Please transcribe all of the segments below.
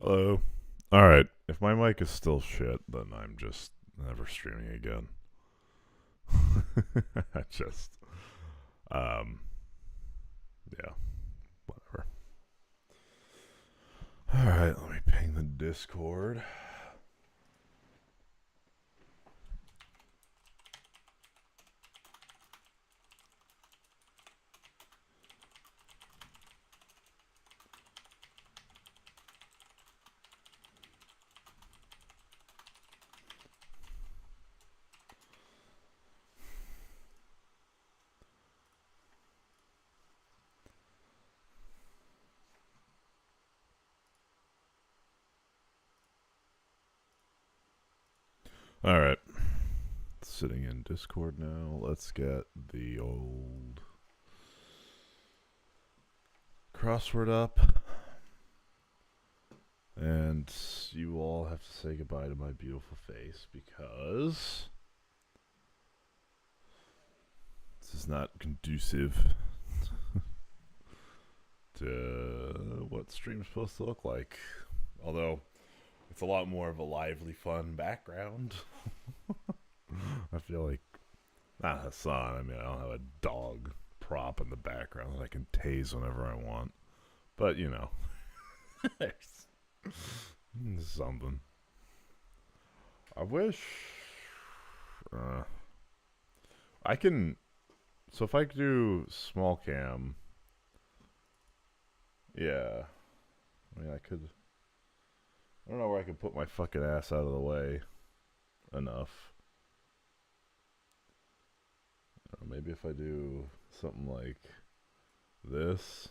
Hello. Alright, if my mic is still shit, then I'm just never streaming again. just, um, yeah, whatever. Alright, let me ping the Discord. Alright, sitting in Discord now. Let's get the old crossword up. And you all have to say goodbye to my beautiful face because this is not conducive to what stream's supposed to look like. Although it's a lot more of a lively, fun background. I feel like not Hassan. I mean, I don't have a dog prop in the background that I can tase whenever I want. But you know, there's something. I wish I can. So if I do small cam, yeah. I mean, I could. I don't know where I could put my fucking ass out of the way enough. Maybe if I do something like this.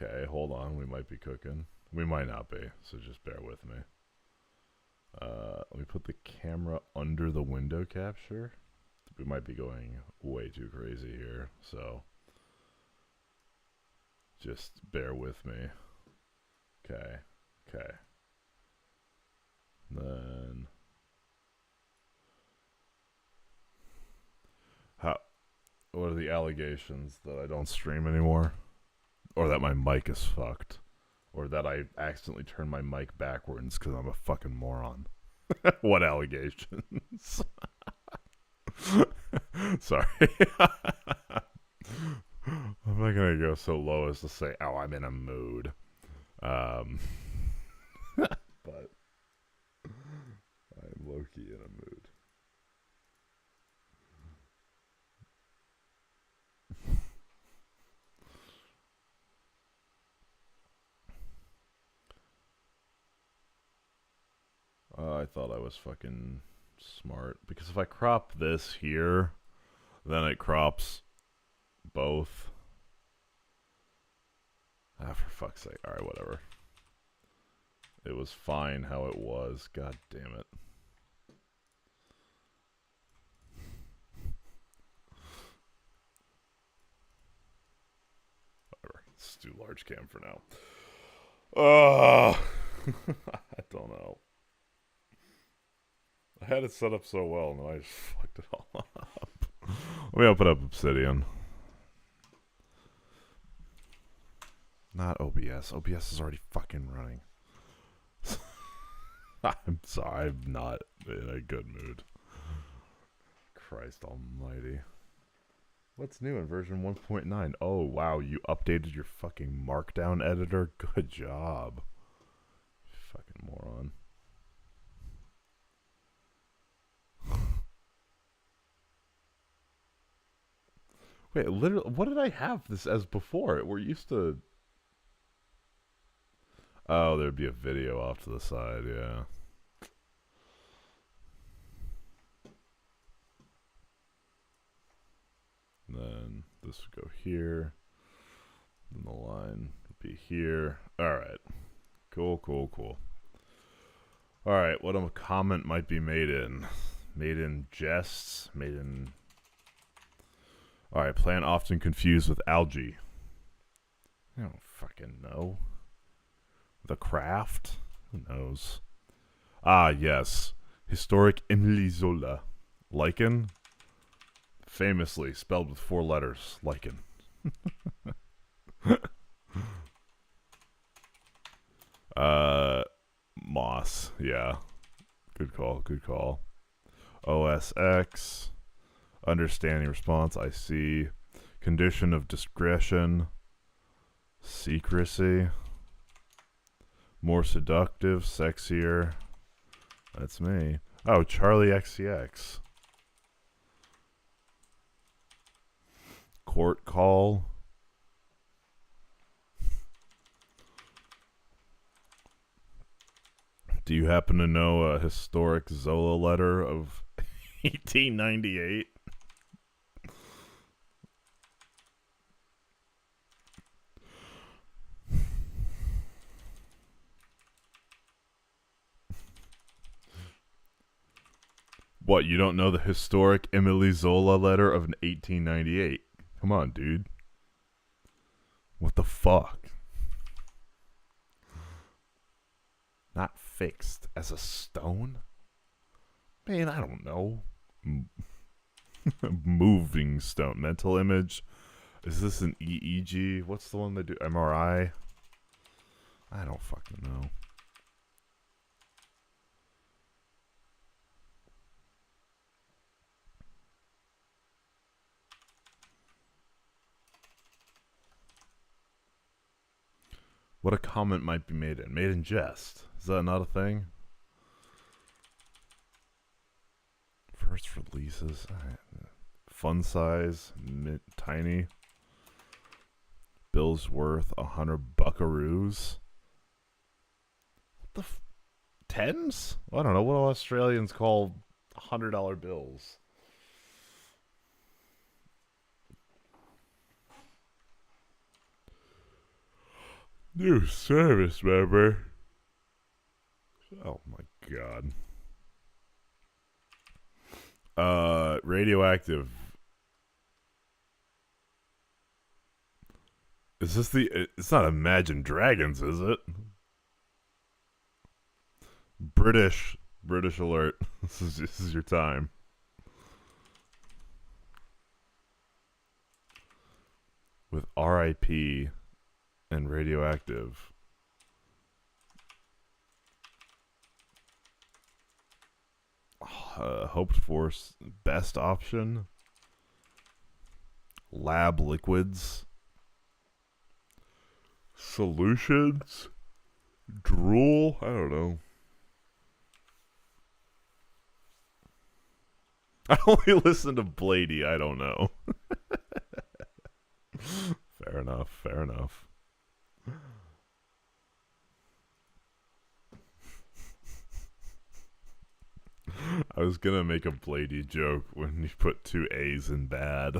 Okay, hold on. We might be cooking. We might not be, so just bear with me. Let me put the camera under the window capture. We might be going way too crazy here, so just bear with me. Okay, okay. Then what are the allegations? That I don't stream anymore? Or that my mic is fucked? Or that I accidentally turned my mic backwards because I'm a fucking moron? What allegations? Sorry. I'm not gonna go so low as to say, oh, I'm in a mood. But I'm low-key in a mood. I thought I was fucking smart. Because if I crop this here, then it crops both. Ah, for fuck's sake. Alright, whatever. It was fine how it was. God damn it. Whatever. Let's do large cam for now. I don't know. I had it set up so well, and then I just fucked it all up. Let me open up Obsidian. Not OBS. OBS is already fucking running. I'm sorry, I'm not in a good mood. Christ almighty. What's new in version 1.9? Oh, wow, you updated your fucking markdown editor? Good job. Fucking moron. Wait, literally, what did I have this as before? We're used to... Oh, there'd be a video off to the side, yeah. And then this would go here. Then the line would be here. Alright. Cool, cool, cool. Alright, what a comment might be made in. Made in jests. Made in... Alright, plant often confused with algae. I don't fucking know. The Craft? Who knows? Ah, yes. Historic Emily Zola. Lichen? Famously spelled with 4 letters. Lichen. Yeah. Good call. Good call. OSX. Understanding response. I see. Condition of discretion. Secrecy. More seductive. Sexier. That's me. Oh, Charlie XCX. Court call. Do you happen to know a historic Zola letter of 1898? What, you don't know the historic Emily Zola letter of 1898? Come on, dude. What the fuck? Not fixed as a stone? Man, I don't know. Moving stone. Mental image. Is this an EEG? What's the one they do? MRI? I don't fucking know. What a comment might be made in. Made in jest. Is that not a thing? First releases. Fun size. Tiny. Bill's worth 100 buckaroos. What the tens? Well, I don't know. What do Australians call $100 bills? New service member. Oh my god. Radioactive. Is this the? It's not Imagine Dragons, is it? British alert. This is your time. With R.I.P. and Radioactive. Hoped for best option. Lab liquids. Solutions. Drool. I don't know. I only listen to Blady. I don't know. Fair enough. Fair enough. I was gonna make a Blady joke when you put two A's in bad.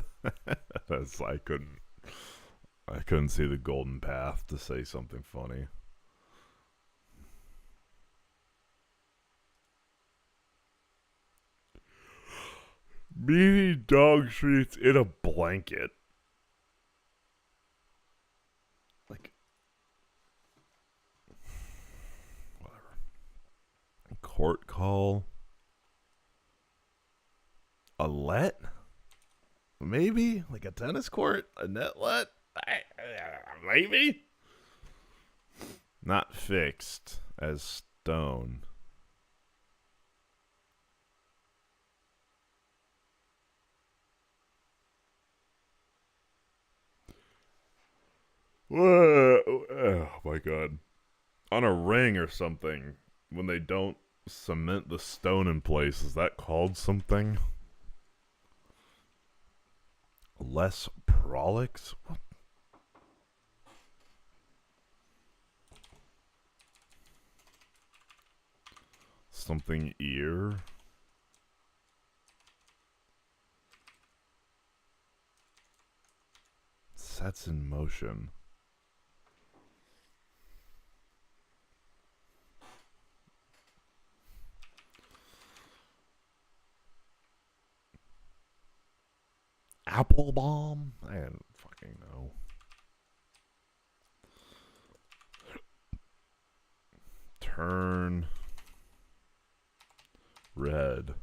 That's I couldn't see the golden path to say something funny. Meaty dog treats in a blanket. Like, whatever. Court call. A let? Maybe? Like a tennis court? A net let? Maybe? Not fixed as stone. Oh my god. On a ring or something, when they don't cement the stone in place, is that called something? Less prolix? What? Something ear? Sets in motion. Apple bomb? I don't fucking know. Turn red.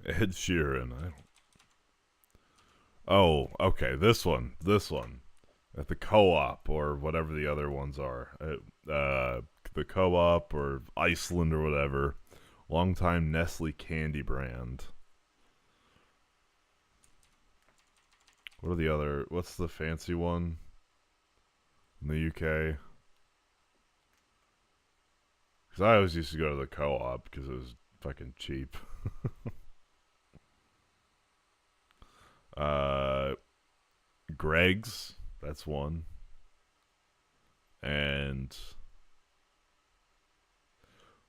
Ed Sheeran. Oh, okay. This one. This one. At the co-op or whatever the other ones are. The co-op or Iceland or whatever. Longtime Nestle candy brand. What are the other? What's the fancy one in the UK? Because I always used to go to the co-op because it was fucking cheap. uh, Greg's, that's one. And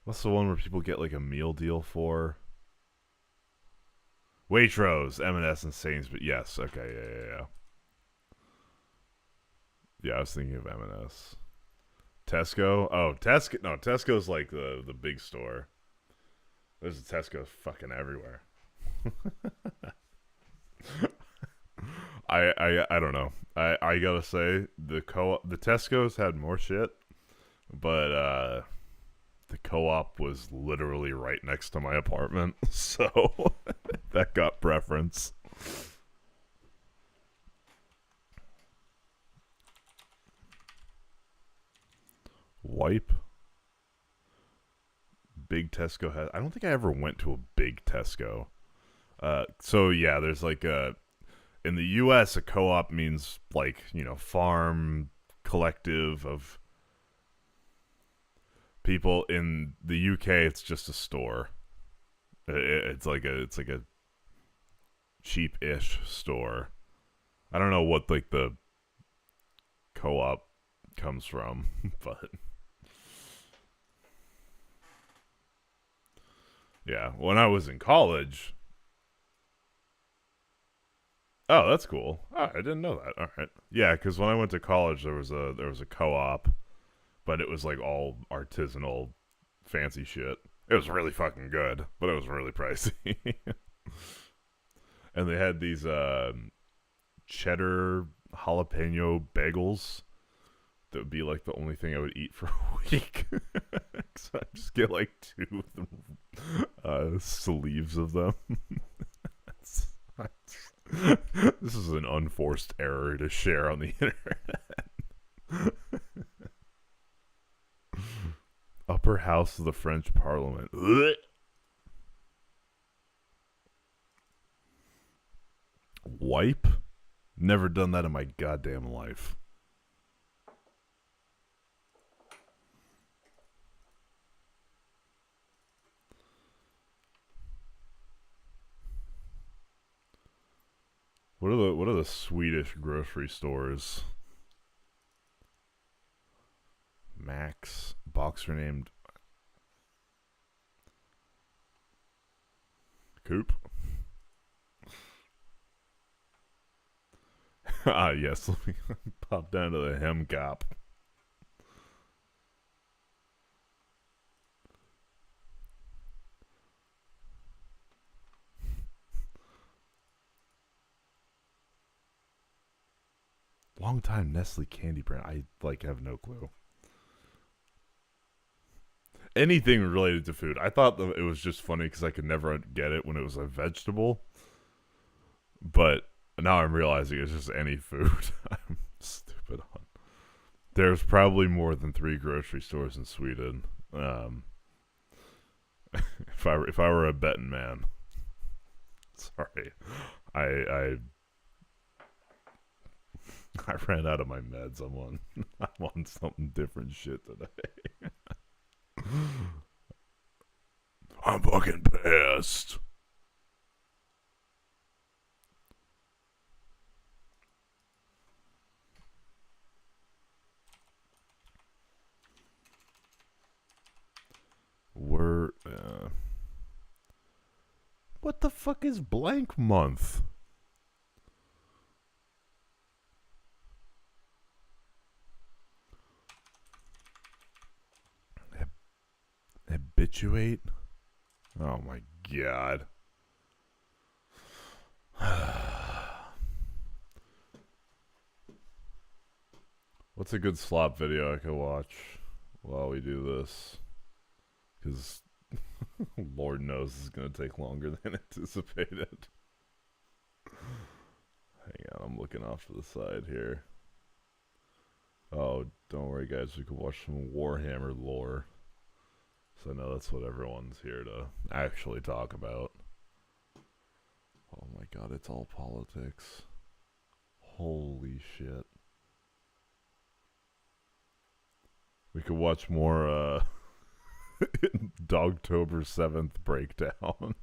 what's the one where people get like a meal deal for? Waitrose, M&S, and Sainsbury's. Yes, okay, yeah. Yeah, I was thinking of M&S. Tesco. Oh, Tesco. No, Tesco's like the big store. There's a Tesco fucking everywhere. I don't know. I gotta say the Tesco's had more shit, but the co-op was literally right next to my apartment, so that got preference. Wipe. Big Tesco has. I don't think I ever went to a big Tesco. So yeah, there's like a in the U.S. a co-op means like farm collective of people. In the UK, it's just a store. It's like a cheap-ish store. I don't know what like the co-op comes from, but yeah, when I was in college. Oh, that's cool. Oh, I didn't know that. All right. Yeah, because when I went to college, there was a co-op, but it was like all artisanal, fancy shit. It was really fucking good, but it was really pricey. And they had these cheddar jalapeno bagels that would be like the only thing I would eat for a week. So I just get like two sleeves of them. This is an unforced error to share on the internet. Upper house of the French Parliament. Ugh. Wipe? Never done that in my goddamn life. What are the Swedish grocery stores? Max. Boxer named Coop. Yes. Let me pop down to the Hemcop. Long time Nestle candy brand. I have no clue. Anything related to food. I thought it was just funny because I could never get it when it was a vegetable. But now I'm realizing it's just any food. I'm stupid on. There's probably more than 3 grocery stores in Sweden. If I were a betting man. Sorry. I I ran out of my meds. I'm on something different shit today. I'm fucking pissed. What the fuck is blank month? Habituate? Oh my god. What's a good slop video I could watch while we do this? Because Lord knows this is going to take longer than anticipated. Hang on, I'm looking off to the side here. Oh, don't worry, guys. We could watch some Warhammer lore. So I know that's what everyone's here to actually talk about. Oh my god, it's all politics. Holy shit. We could watch more, Dogtober 7th breakdown.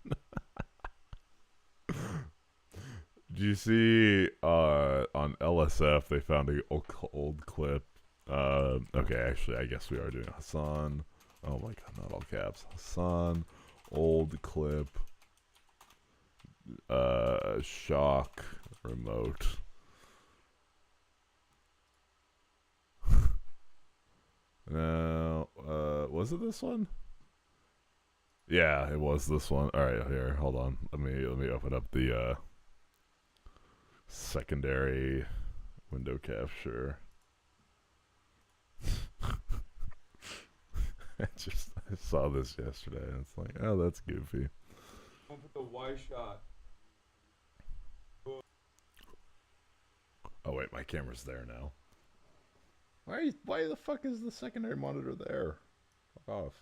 Do you see on LSF they found a old clip? Okay, actually, I guess we are doing Hassan. Oh my god, not all caps. Hassan, old clip, shock, remote. Now, was it this one? Yeah, it was this one. All right, here, hold on. Let me open up the secondary window capture. I saw this yesterday and it's like, oh, that's goofy. Don't put the Y shot. Oh wait, my camera's there now. Why the fuck is the secondary monitor there? Fuck off.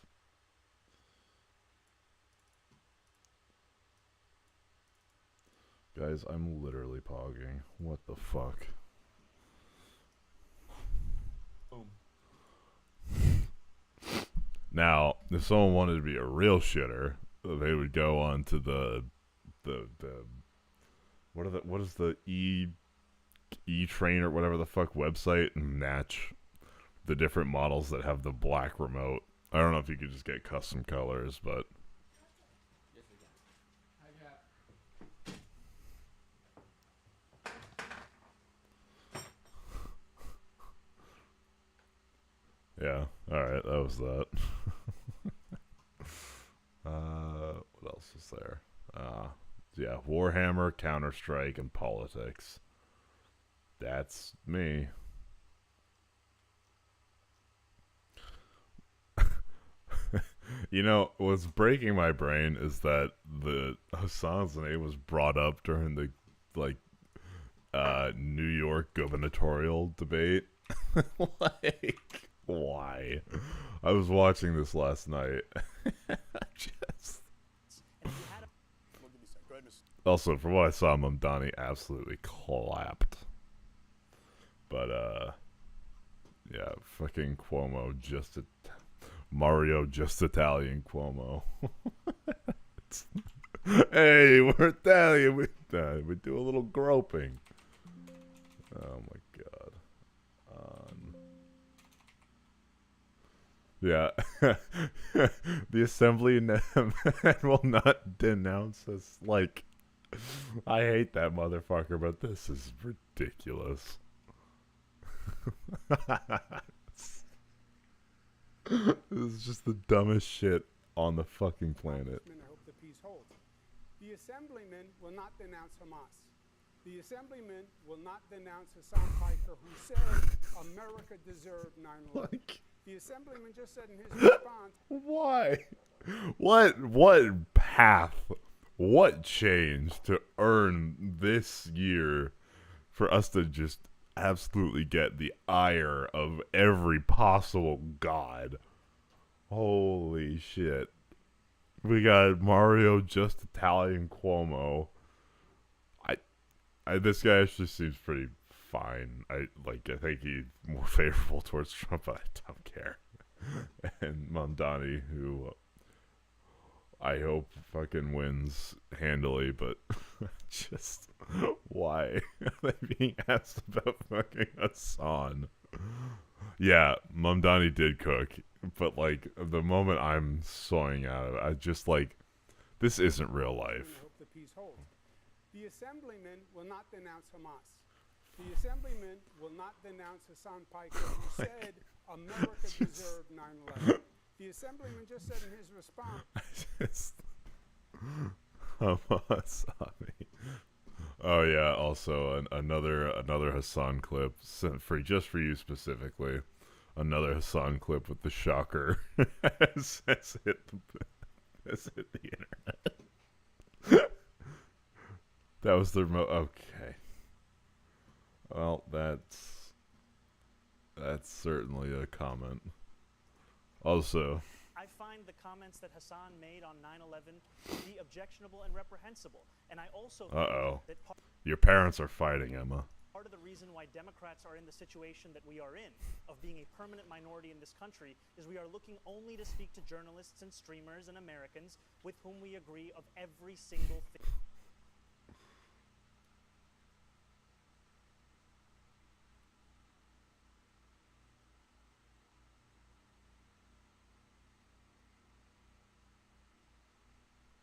Guys, I'm literally pogging. What the fuck? Boom. Now, if someone wanted to be a real shitter, they would go on to the what is the E-Train or whatever the fuck website and match the different models that have the black remote. I don't know if you could just get custom colors, but Yes, we can. yeah. All right, that was that. What else is there? Yeah, Warhammer, Counter-Strike, and politics. That's me. You know, what's breaking my brain is that the Hassan's name was brought up during the New York gubernatorial debate. Like, why? I was watching this last night. Just also, from what I saw, Mamdani absolutely clapped. But yeah, fucking Cuomo Mario just Italian Cuomo. Hey, we're Italian. We do a little groping. Oh my god. Yeah. The assembly will not denounce us. Like, I hate that motherfucker, but this is ridiculous. This is just the dumbest shit on the fucking planet. I hope the peace holds. The assemblyman will not denounce Hamas. The assemblyman will not denounce Hassan Piker, who said America deserved 9/11. Like, The assemblyman just said in his response, why? What path? What change to earn this year for us to just absolutely get the ire of every possible god? Holy shit. We got Mario just Italian Cuomo. This guy actually seems pretty fine. I think he's more favorable towards Trump, but I don't care. And Mamdani, who I hope fucking wins handily, but just why are they being asked about fucking Hassan? Yeah, Mamdani did cook, but like the moment I'm sawing out of it, I just like, this isn't real I life. hope the peace holds. The assemblyman will not denounce Hamas. The assemblyman will not denounce Hassan Piker, who said America deserved 9/11. The assemblyman just said in his response, Hamas on me. Oh yeah, also another Hassan clip sent just for you specifically. Another Hassan clip with the shocker has hit the Visit the internet. That was their okay. Well, that's certainly a comment. Also, I find the comments that Hassan made on 9/11 to be objectionable and reprehensible. And I also think that your parents are fighting, Emma. part of the reason why Democrats are in the situation that we are in, of being a permanent minority in this country, is we are looking only to speak to journalists and streamers and Americans with whom we agree of every single thing.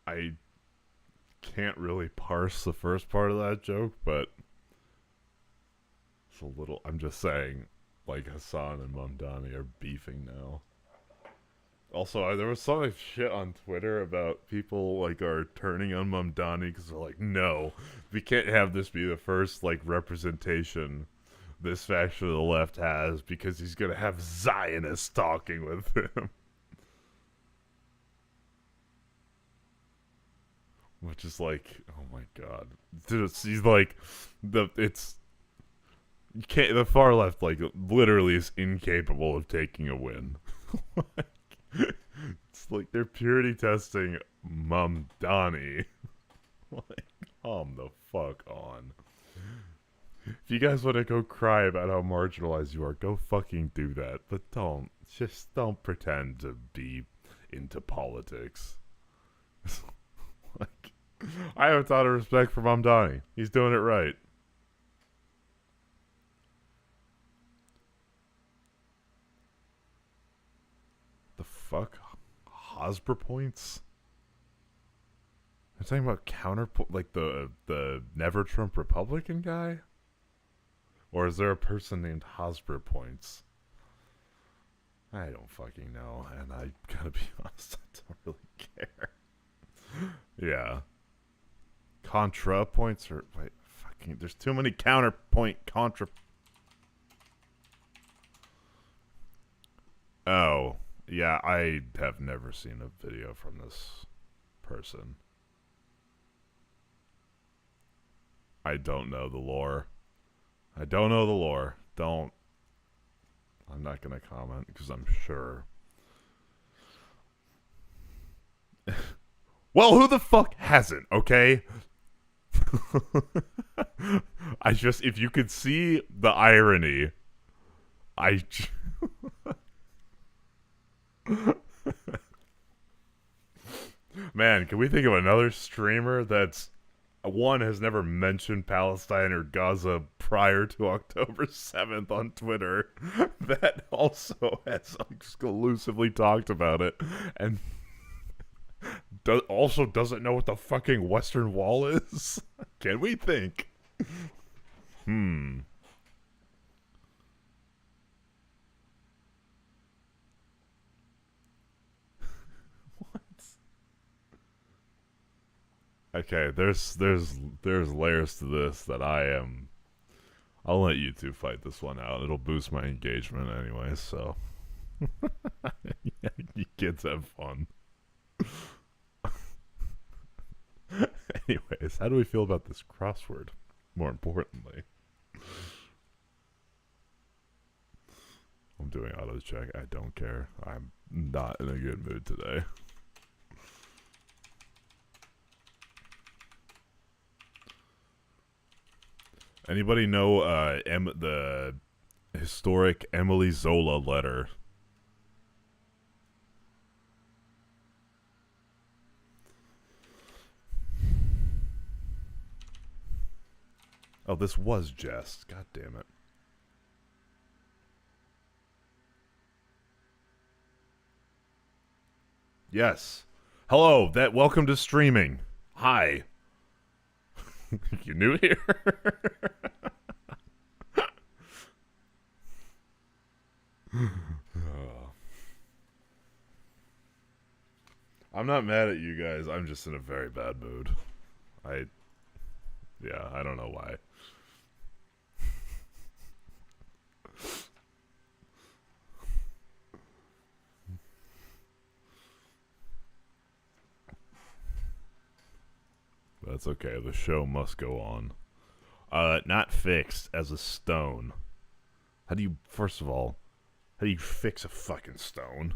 I can't really parse the first part of that joke, but it's a little. I'm just saying, like Hassan and Mamdani are beefing now. Also, there was some shit on Twitter about people like are turning on Mamdani because they're like, no, we can't have this be the first like representation this faction of the left has because he's gonna have Zionists talking with him. Which is like, oh my god, he's like, the far left like literally is incapable of taking a win. It's like they're purity testing Mamdani. Like, calm the fuck on. If you guys want to go cry about how marginalized you are, go fucking do that. But don't pretend to be into politics. Like, I have a ton of respect for Mamdani. He's doing it right. The fuck? Hosper points? They're talking about counterpoint, like the Never Trump Republican guy? Or is there a person named Hosper points? I don't fucking know, and I gotta be honest, I don't really care. Yeah. Contra points or wait, fucking there's too many counterpoint contra. Oh, yeah, I have never seen a video from this person. I don't know the lore. Don't. I'm not gonna comment because I'm sure. Well, who the fuck hasn't, okay? If you could see the irony, man, can we think of another streamer that's one has never mentioned Palestine or Gaza prior to October 7th on Twitter that also has exclusively talked about it and also doesn't know what the fucking Western Wall is? Can we think? What? Okay, there's layers to this that I'll let you two fight this one out. It'll boost my engagement anyway, so yeah, you kids have fun. Anyways, how do we feel about this crossword? More importantly, I'm doing auto check. I don't care. I'm not in a good mood today. Anybody know the historic Emily Zola letter? Oh, this was Jest. God damn it. Yes. Hello. Welcome to streaming. Hi. You new here? I'm not mad at you guys. I'm just in a very bad mood. Yeah, I don't know why. That's okay. The show must go on. Not fixed as a stone. How do you, first of all, how do you fix a fucking stone?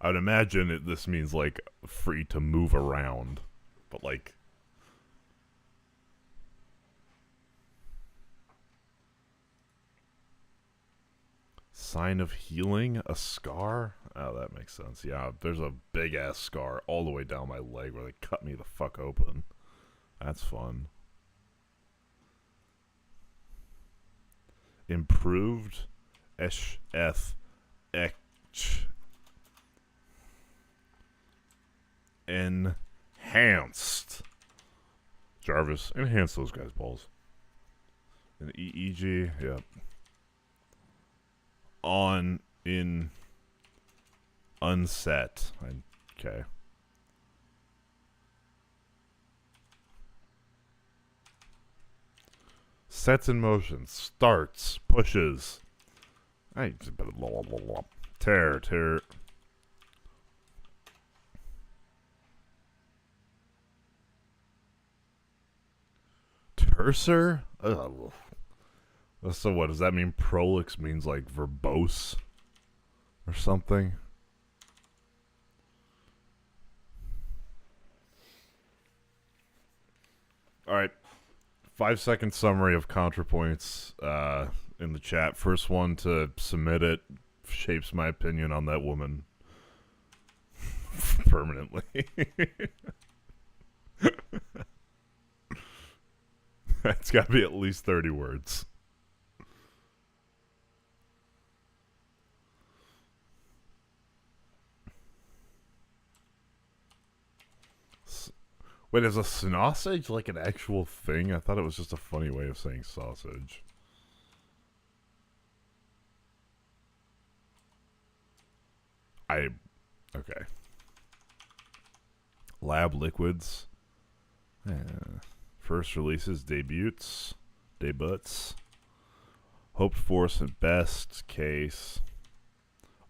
I would imagine this means, like, free to move around. But, like... Sign of healing? A scar? Oh, that makes sense. Yeah, there's a big-ass scar all the way down my leg where they cut me the fuck open. That's fun. Improved? Enhanced. Jarvis, enhance those guys' balls. An EEG, yep. On, in, unset. Okay. Sets in motion. Starts. Pushes. Tear. Terser? Ugh. So what, does that mean prolix means like verbose? Or something? Alright. 5-second summary of ContraPoints in the chat. First one to submit it shapes my opinion on that woman permanently. That's got to be at least 30 words. Wait, is a sausage like an actual thing? I thought it was just a funny way of saying sausage. Okay. Lab Liquids. First releases, debuts. Hoped for and best case.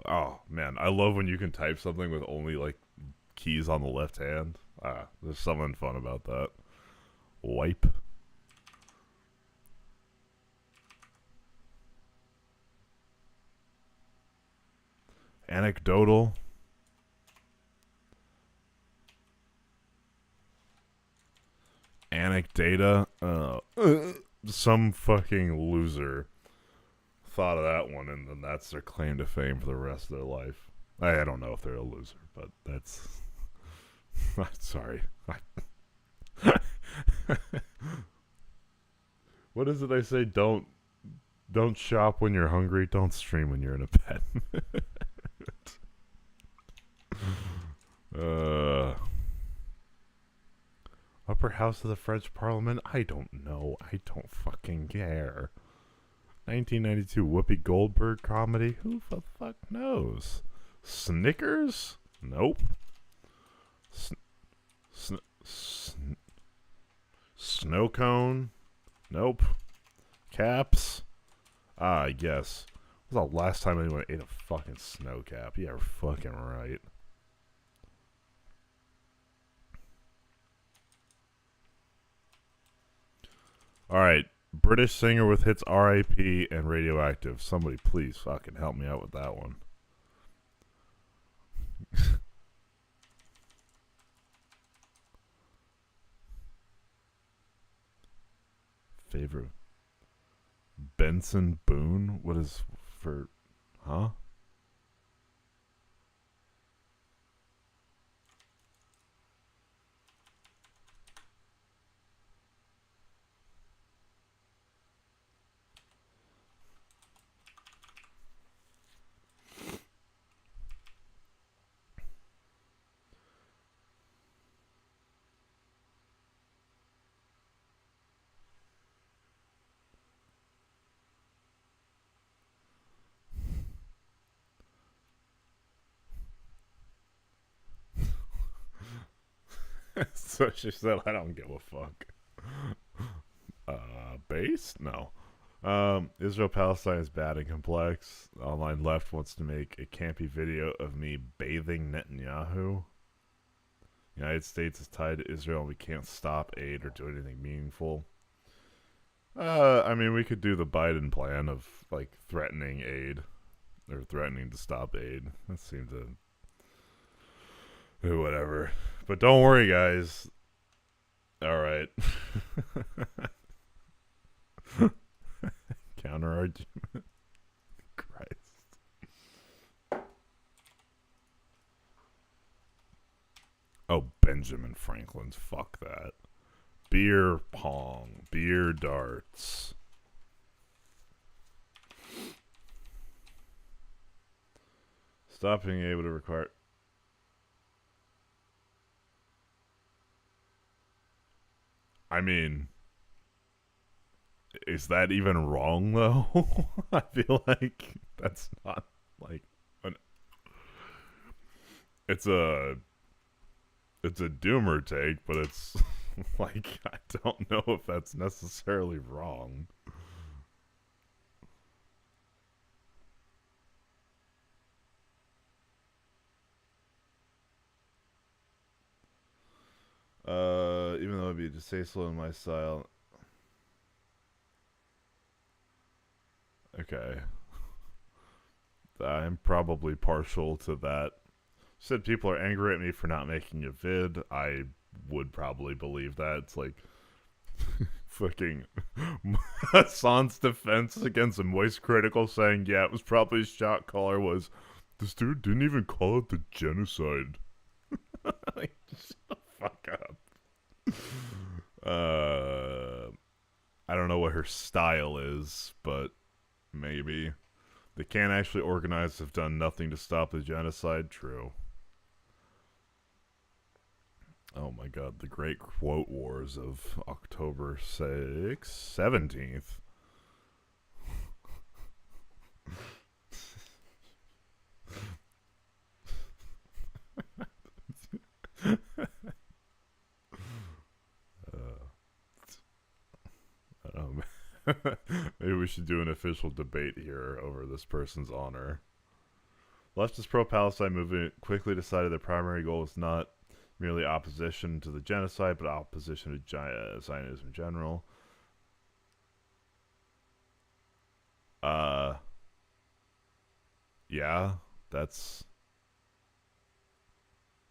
Oh, man. I love when you can type something with only, like, keys on the left hand. There's something fun about that. Wipe. Anecdotal. Anecdata. Some fucking loser thought of that one, and then that's their claim to fame for the rest of their life. I don't know if they're a loser, but that's... I'm sorry. What is it they say? Don't shop when you're hungry. Don't stream when you're in a bed. Upper house of the French Parliament? I don't know. I don't fucking care. 1992 Whoopi Goldberg comedy? Who the fuck knows? Snickers? Nope. Snow cone? Nope. Caps? I guess. When was the last time anyone ate a fucking snow cap? Yeah, fucking right. Alright. British singer with hits R.I.P. and Radioactive. Somebody please fucking help me out with that one. Favorite. Benson Boone? What is for... Huh? So she said, I don't give a fuck. Base? No. Israel-Palestine is bad and complex. Online left wants to make a campy video of me bathing Netanyahu. The United States is tied to Israel and we can't stop aid or do anything meaningful. I mean, we could do the Biden plan of, like, threatening aid. Or threatening to stop aid. That seemed to... Whatever. But don't worry, guys. Alright. Counter-argument. Christ. Oh, Benjamin Franklin's. Fuck that. Beer pong. Beer darts. Stop being able to require... I mean... Is that even wrong, though? I feel like that's not, like... It's a doomer take, but it's... like, I don't know if that's necessarily wrong. Even though it'd be distasteful in my style. Okay. I'm probably partial to that. Said people are angry at me for not making a vid. I would probably believe that. It's like fucking Hassan's defense against a Moist Critical saying, yeah, it was probably a shot caller was, this dude didn't even call it the genocide. Like, shut the fuck up. I don't know what her style is, but maybe. They can't actually organize, have done nothing to stop the genocide. True. Oh my god, the great quote wars of October 6th, 17th. I don't know. Maybe we should do an official debate here over this person's honor. Leftist pro-Palestine movement quickly decided their primary goal was not merely opposition to the genocide, but opposition to Zionism in general. Yeah, that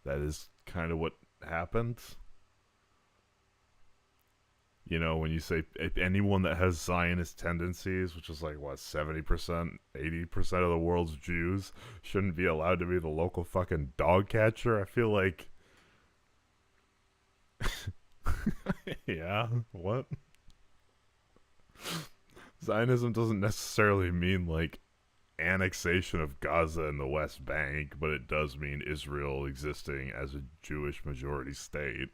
is kind of what happened. You know, when you say anyone that has Zionist tendencies, which is like, what, 70%, 80% of the world's Jews, shouldn't be allowed to be the local fucking dog catcher, I feel like... Yeah, what? Zionism doesn't necessarily mean, like, annexation of Gaza and the West Bank, but it does mean Israel existing as a Jewish majority state.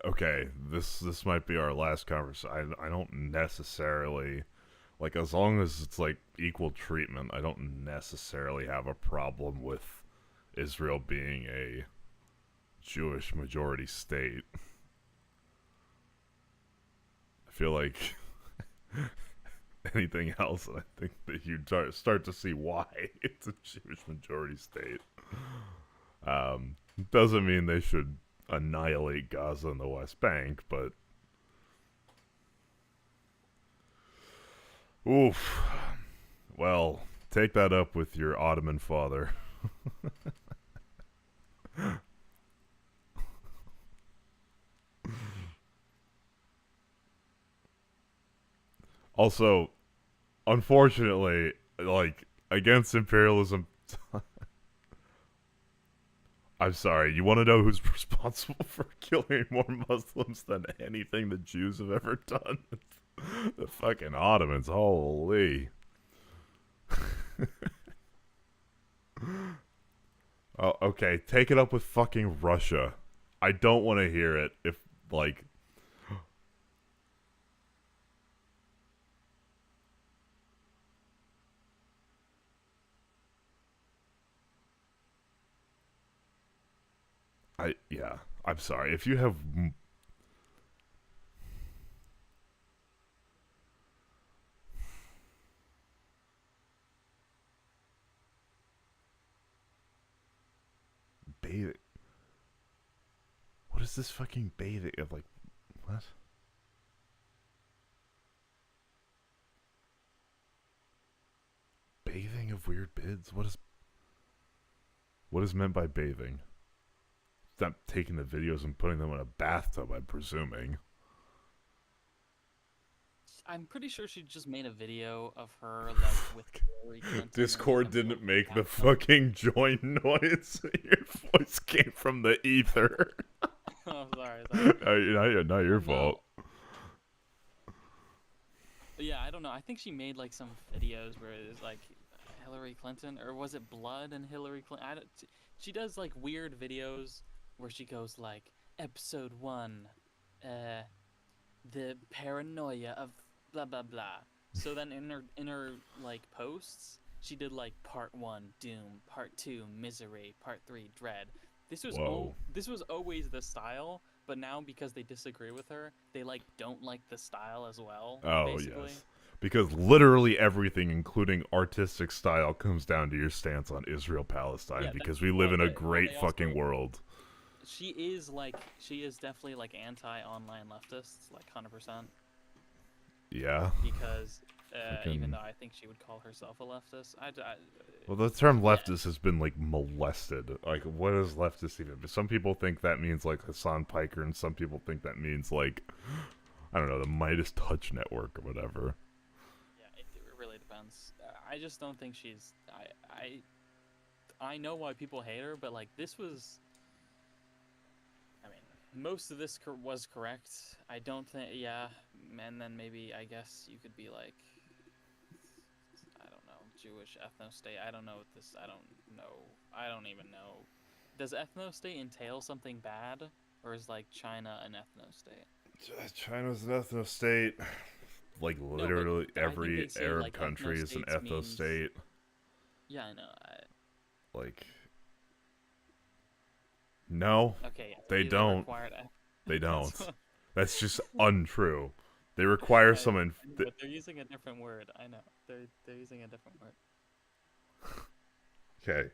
Okay, this might be our last conversation. I don't necessarily, like, as long as it's like equal treatment, I don't necessarily have a problem with Israel being a Jewish majority state. I feel like anything else, I think that you start to see why it's a Jewish majority state. Doesn't mean they should annihilate Gaza and the West Bank, but oof. Well, take that up with your Ottoman father. Also, unfortunately, like, against imperialism... I'm sorry, you want to know who's responsible for killing more Muslims than anything the Jews have ever done? The fucking Ottomans, holy. Oh, okay, take it up with fucking Russia. I don't want to hear it if, like... Yeah, I'm sorry. If you have bathing, what is this fucking bathing? Like, what? Bathing of weird bids? What is meant by bathing? It's not taking the videos and putting them in a bathtub, I'm presuming. I'm pretty sure she just made a video of her like with Hillary Clinton. Discord and didn't make the bathtub. fucking join noise. Your voice came from the ether. Oh, sorry. Not your fault. Yeah, I don't know. I think she made like some videos where it was like Hillary Clinton, or was it Blood and Hillary Clinton? She does like weird videos where she goes like episode 1, the paranoia of blah blah blah. So then in her like posts, she did like part 1 doom, part 2 misery, part 3 dread. This was always the style, but now because they disagree with her, they like don't like the style as well. Oh, basically. yes. Because literally everything, including artistic style, comes down to your stance on Israel-Palestine, Yeah, because we live in a but great they also- fucking world. She is definitely like anti-online leftists, like 100%. Yeah. Because Fucking- even though I think she would call herself a leftist, Well, the term leftist has been, like, molested. Like, what is leftist even? Some people think that means, like, Hassan Piker, and some people think that means, like, I don't know, the Midas Touch Network or whatever. yeah, it really depends. I just don't think she's. I know why people hate her, but like this was. I mean, most of this was correct. I don't think. Yeah, and then maybe I guess you could be like. I don't know, Jewish ethno-state. I don't know what this. I don't know. I don't even know. Does ethno-state entail something bad, or is like China an ethno-state? China's an ethno-state. Like, literally but I think every they'd say, Arab like, country is an ethno-states means- ethno-state. Yeah, I know. Like, no, Okay. Yeah, They these are don't. required they don't. That's just untrue. They require someone. But they're using a different word. I know. They're using a different word. Okay.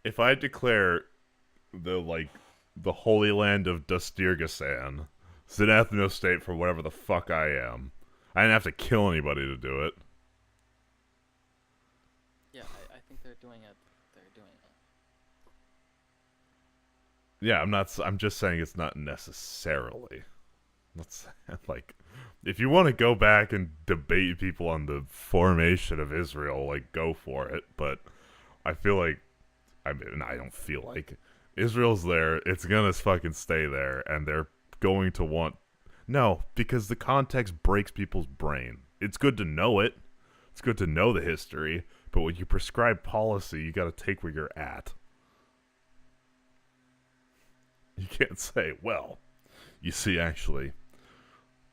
If I declare the Holy Land of Dustirgastan as an ethno-state for whatever the fuck I am, I didn't have to kill anybody to do it. Yeah, I think they're doing it. They're doing it. Yeah, I'm just saying it's not necessarily. Let's like, if you want to go back and debate people on the formation of Israel, like, go for it. But I feel like, I don't feel like Israel's there. It's gonna fucking stay there, and they're going to want because the context breaks people's brain. It's good to know it. It's good to know the history, but when you prescribe policy, you got to take where you're at. You can't say, well, you see, actually,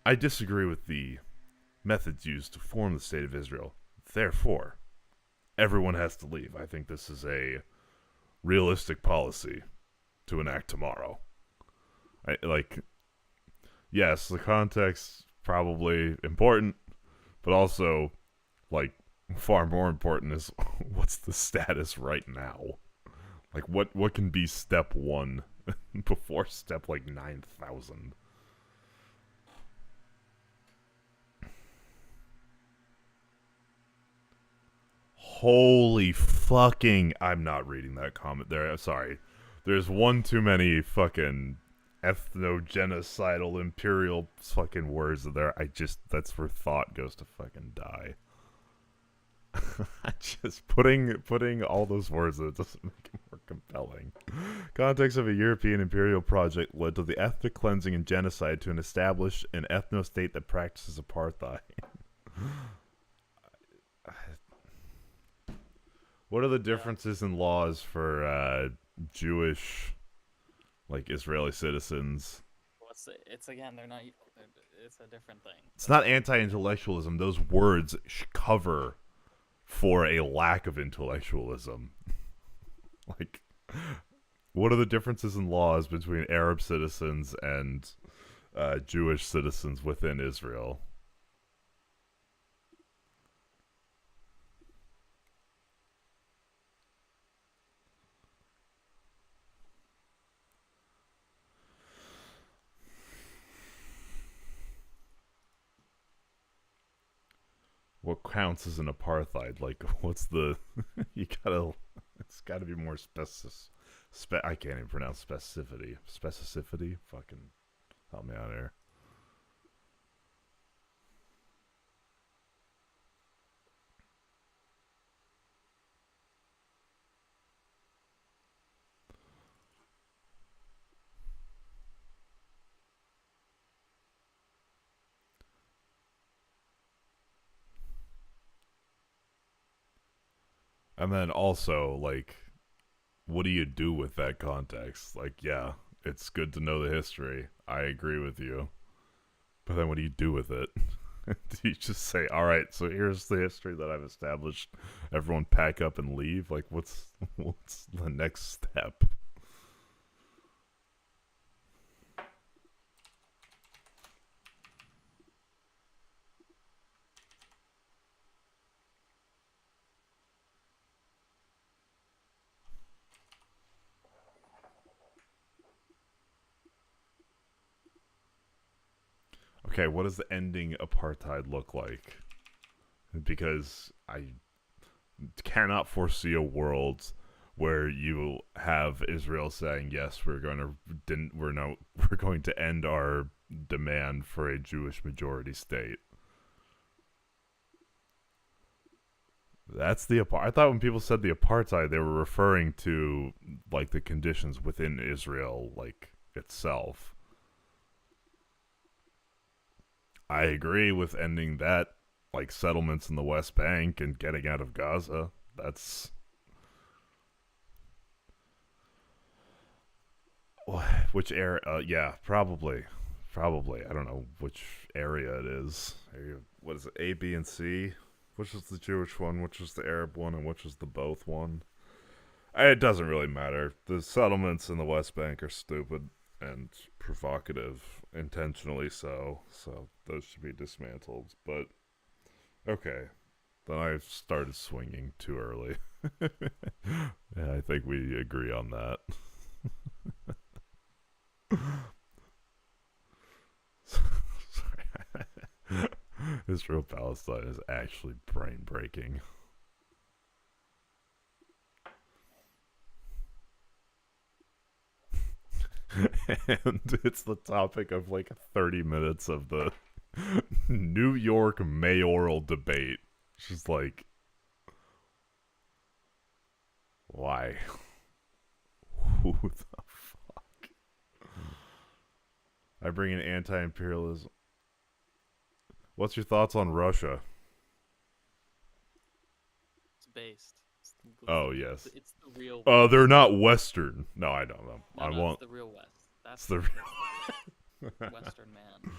I disagree with the methods used to form the State of Israel. Therefore, everyone has to leave. I think this is a realistic policy to enact tomorrow. Yes, the context probably important, but also, like, far more important is what's the status right now? Like, what can be step 1 before step, like, 9,000? Holy fucking... I'm not reading that comment there. Sorry. There's one too many fucking ethnogenocidal imperial fucking words there. That's where thought goes to fucking die. Just putting all those words in, it doesn't make it more compelling. Context of a European imperial project led to the ethnic cleansing and genocide to establish an ethno-state that practices apartheid. What are the differences in laws for Jewish, like, Israeli citizens? It's again, they're not. It's a different thing. It's not anti-intellectualism. Those words cover for a lack of intellectualism. Like, What are the differences in laws between Arab citizens and Jewish citizens within Israel? What counts as an apartheid? Like, what's the? You gotta. It's got to be more specific. I can't even pronounce specificity. Specificity. Fucking help me out here. And then also, like, what do you do with that context? Like, yeah, it's good to know the history. I agree with you. But then what do you do with it? Do you just say, all right, so here's the history that I've established. Everyone pack up and leave? Like, what's the next step? Okay, what does the ending apartheid look like? Because I cannot foresee a world where you have Israel saying, "Yes, we're going to end our demand for a Jewish majority state." That's the I thought when people said the apartheid, they were referring to like the conditions within Israel, like itself. I agree with ending that, like settlements in the West Bank and getting out of Gaza. That's which area? Yeah, probably. I don't know which area it is. What is it? A, B, and C. Which is the Jewish one? Which is the Arab one? And which is the both one? It doesn't really matter. The settlements in the West Bank are stupid and provocative, intentionally so. So those should be dismantled. But okay, then I've started swinging too early. Yeah, I think we agree on that. Sorry. Israel Palestine is actually brain breaking. And it's the topic of like 30 minutes of the New York mayoral debate. She's like, why? Who the fuck? I bring in anti-imperialism. What's your thoughts on Russia? It's based. Oh, yes. It's the real. They're not Western. No, I don't know. No, I no, want. it's the real West. That's the real Western man.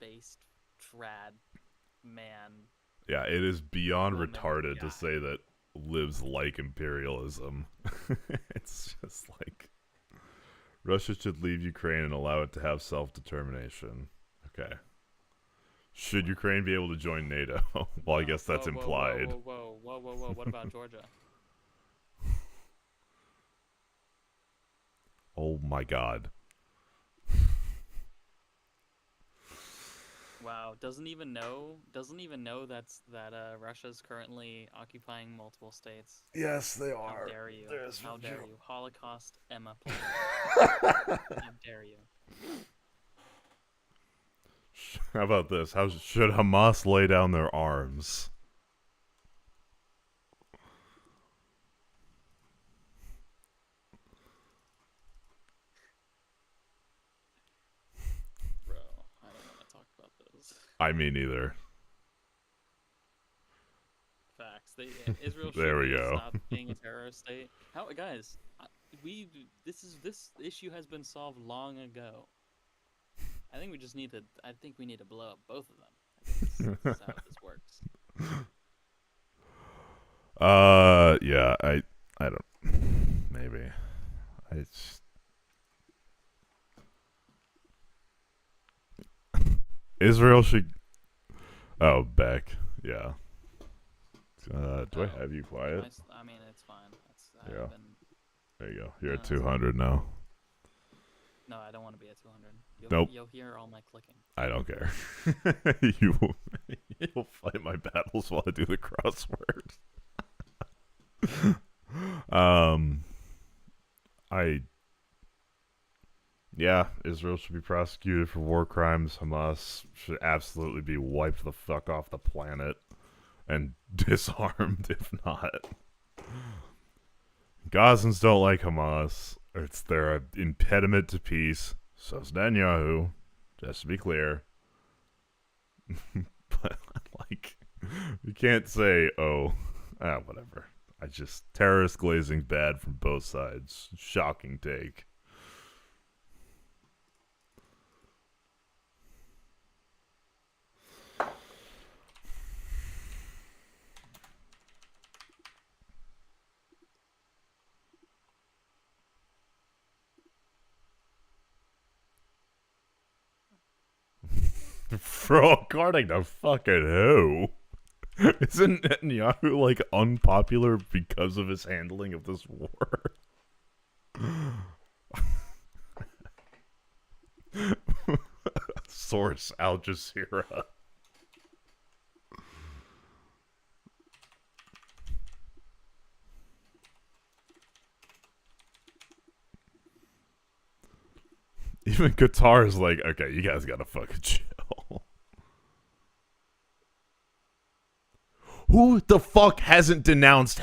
Based, trad, man. Yeah, it is beyond Woman, retarded guy. to say that lives like imperialism. It's just like Russia should leave Ukraine and allow it to have self-determination. Okay. Should Ukraine be able to join NATO? Well, I guess that's implied. Whoa. What about Georgia? Oh my god. Wow, doesn't even know that Russia's currently occupying multiple states. Yes, they How are. dare you? How dare you? Holocaust Emma plan. How dare you? How about this? How should Hamas lay down their arms? Bro, I don't want to talk about those. I mean, either. Facts. Israel should There we go. stop being a terrorist state. How, guys? This issue has been solved long ago. I think we just need to. I think we need to blow up both of them. I think this is how this works. Yeah, I don't. Maybe. It's Israel should. Oh, Beck. Yeah. Do I have you quiet? I mean, it's fine. Yeah. I've been, There you go. You're at it's 200 now. no, I don't want to be at 200. Nope. You'll hear all my clicking. I don't care. You'll fight my battles while I do the crossword. Yeah, Israel should be prosecuted for war crimes. Hamas should absolutely be wiped the fuck off the planet and disarmed, if not. Gazans don't like Hamas. They're an impediment to peace. So's Netanyahu, just to be clear. But, like, you can't say, whatever. Terrorist glazing's bad from both sides. Shocking take. Bro, according to fucking who? Isn't Netanyahu, like, unpopular because of his handling of this war? Source, Al Jazeera. Even Qatar is like, okay, you guys gotta fucking chill. Who the fuck hasn't denounced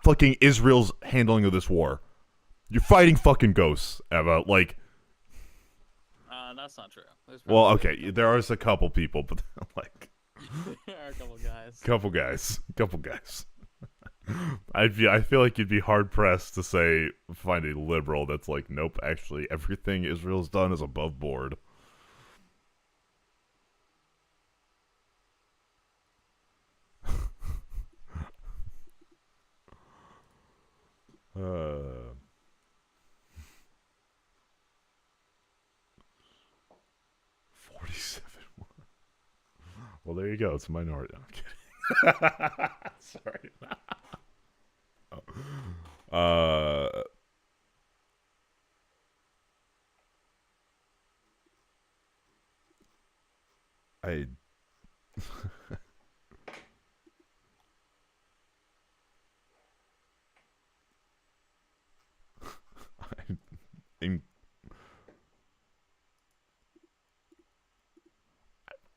fucking Israel's handling of this war? You're fighting fucking ghosts, Eva. Like, That's not true. well, okay, there are a couple people, but like, there are a couple guys. Couple guys. I feel like you'd be hard pressed to find a liberal that's like, nope, actually everything Israel's done is above board. uh 47. Well, there you go. It's a minority. I'm kidding. Sorry. I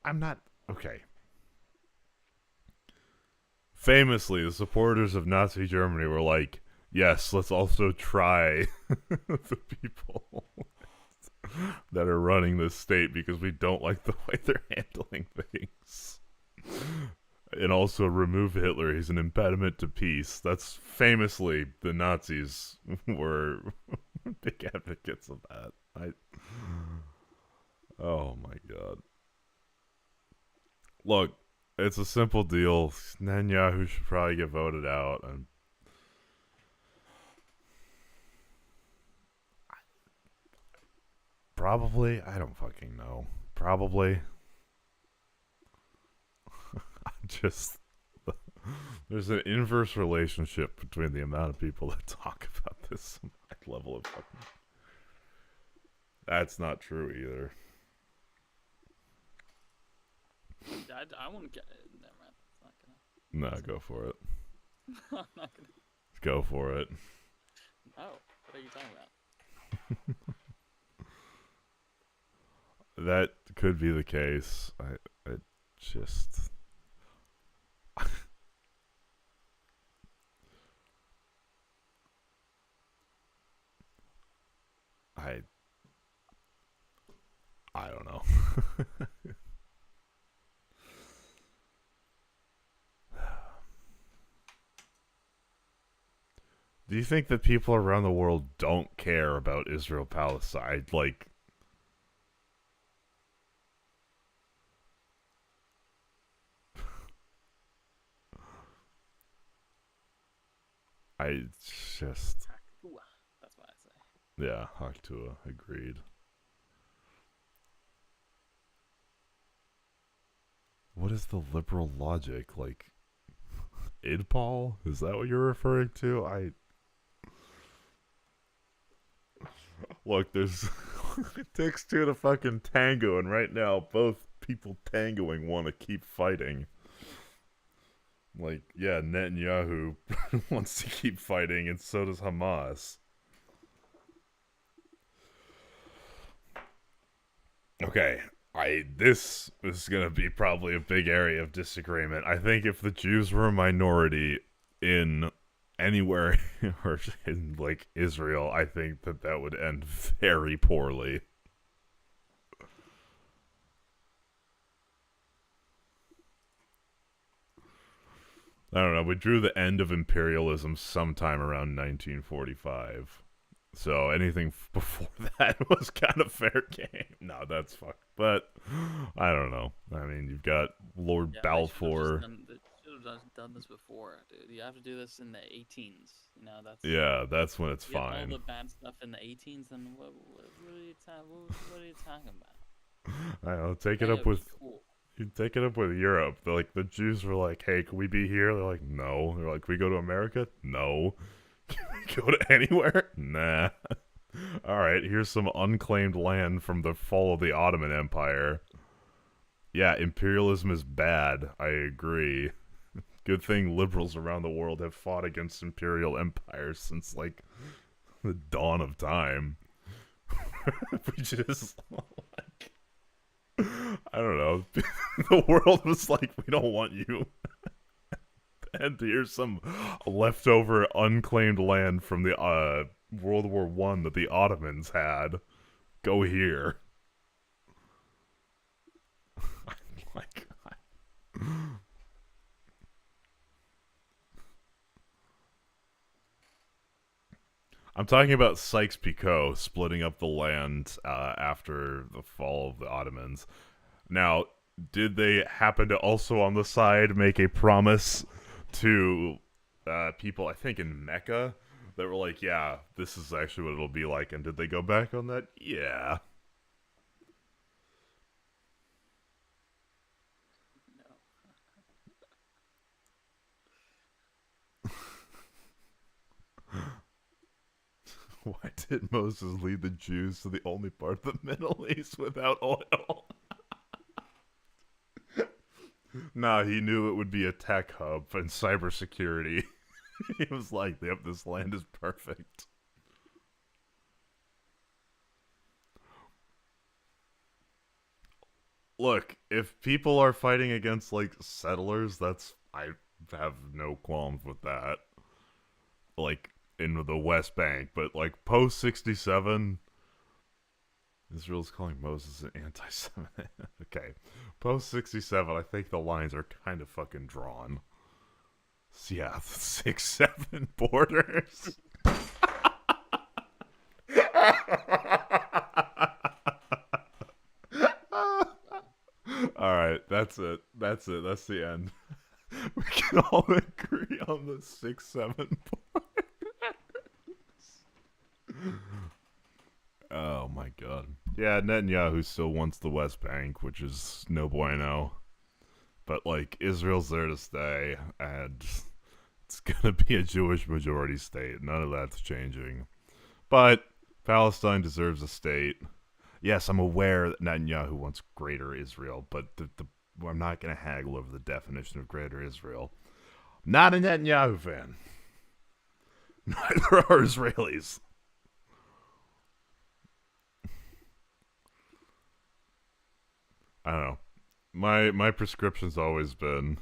I'm not okay. Famously, the supporters of Nazi Germany were like, yes, let's also try the people that are running this state because we don't like the way they're handling things. And also remove Hitler. He's an impediment to peace. That's famously the Nazis were big advocates of that. Oh my god. Look, it's a simple deal. Netanyahu should probably get voted out, and probably, I don't fucking know. Probably. There's an inverse relationship between the amount of people that talk about this and my level of fucking. That's not true either. I won't get it. Never mind. It's not gonna. No, go for it. I'm not gonna. Go for it. No. What are you talking about? That could be the case. I just. I don't know. Do you think that people around the world don't care about Israel Palestine? Like, I just. Ooh, that's what I say. Yeah, Haktua, agreed. What is the liberal logic? Like, idpol? Is that what you're referring to? Look, there's it takes two to fucking tango, and right now both people tangoing want to keep fighting. Like, yeah, Netanyahu wants to keep fighting, and so does Hamas. Okay, this is gonna be probably a big area of disagreement. I think if the Jews were a minority in anywhere or in like Israel, I think that would end very poorly. I don't know. We drew the end of imperialism sometime around 1945. So anything before that was kind of fair game. No, that's fucked. But I don't know. I mean, you've got Lord Balfour. They should have done this before, dude. You have to do this in the 18s. You know, That's when it's fine. All the bad stuff in the 18s, then what are you talking about? I don't know. Take it up with. Cool. You take it up with Europe. Like the Jews were like, "Hey, can we be here?" They're like, "No." They're like, "Can we go to America?" No. Can we go to anywhere? Nah. All right, here's some unclaimed land from the fall of the Ottoman Empire. Yeah, imperialism is bad. I agree. Good thing liberals around the world have fought against imperial empires since like the dawn of time. We just like. I don't know. The world was like, we don't want you. And here's some leftover unclaimed land from the World War I that the Ottomans had. Go here. My God. I'm talking about Sykes-Picot splitting up the land after the fall of the Ottomans. Now, did they happen to also on the side make a promise to people, I think in Mecca, that were like, yeah, this is actually what it'll be like, and did they go back on that? Yeah. Why did Moses lead the Jews to the only part of the Middle East without oil? Nah, he knew it would be a tech hub and cybersecurity. He was like, yep, this land is perfect. Look, if people are fighting against, like, settlers, I have no qualms with that. Like, in the West Bank, but like post 67, Israel's calling Moses an anti-Semite. Okay, post 67, I think the lines are kind of fucking drawn. So yeah, 6-7 borders. All right, that's it. That's the end. We can all agree on the 6-7 borders. Oh my god. Yeah, Netanyahu still wants the West Bank, which is no bueno. But, like, Israel's there to stay, and it's gonna be a Jewish majority state. None of that's changing. But Palestine deserves a state. Yes, I'm aware that Netanyahu wants Greater Israel, but I'm not gonna haggle over the definition of Greater Israel. Not a Netanyahu fan. Neither are Israelis. I don't know. My prescription's always been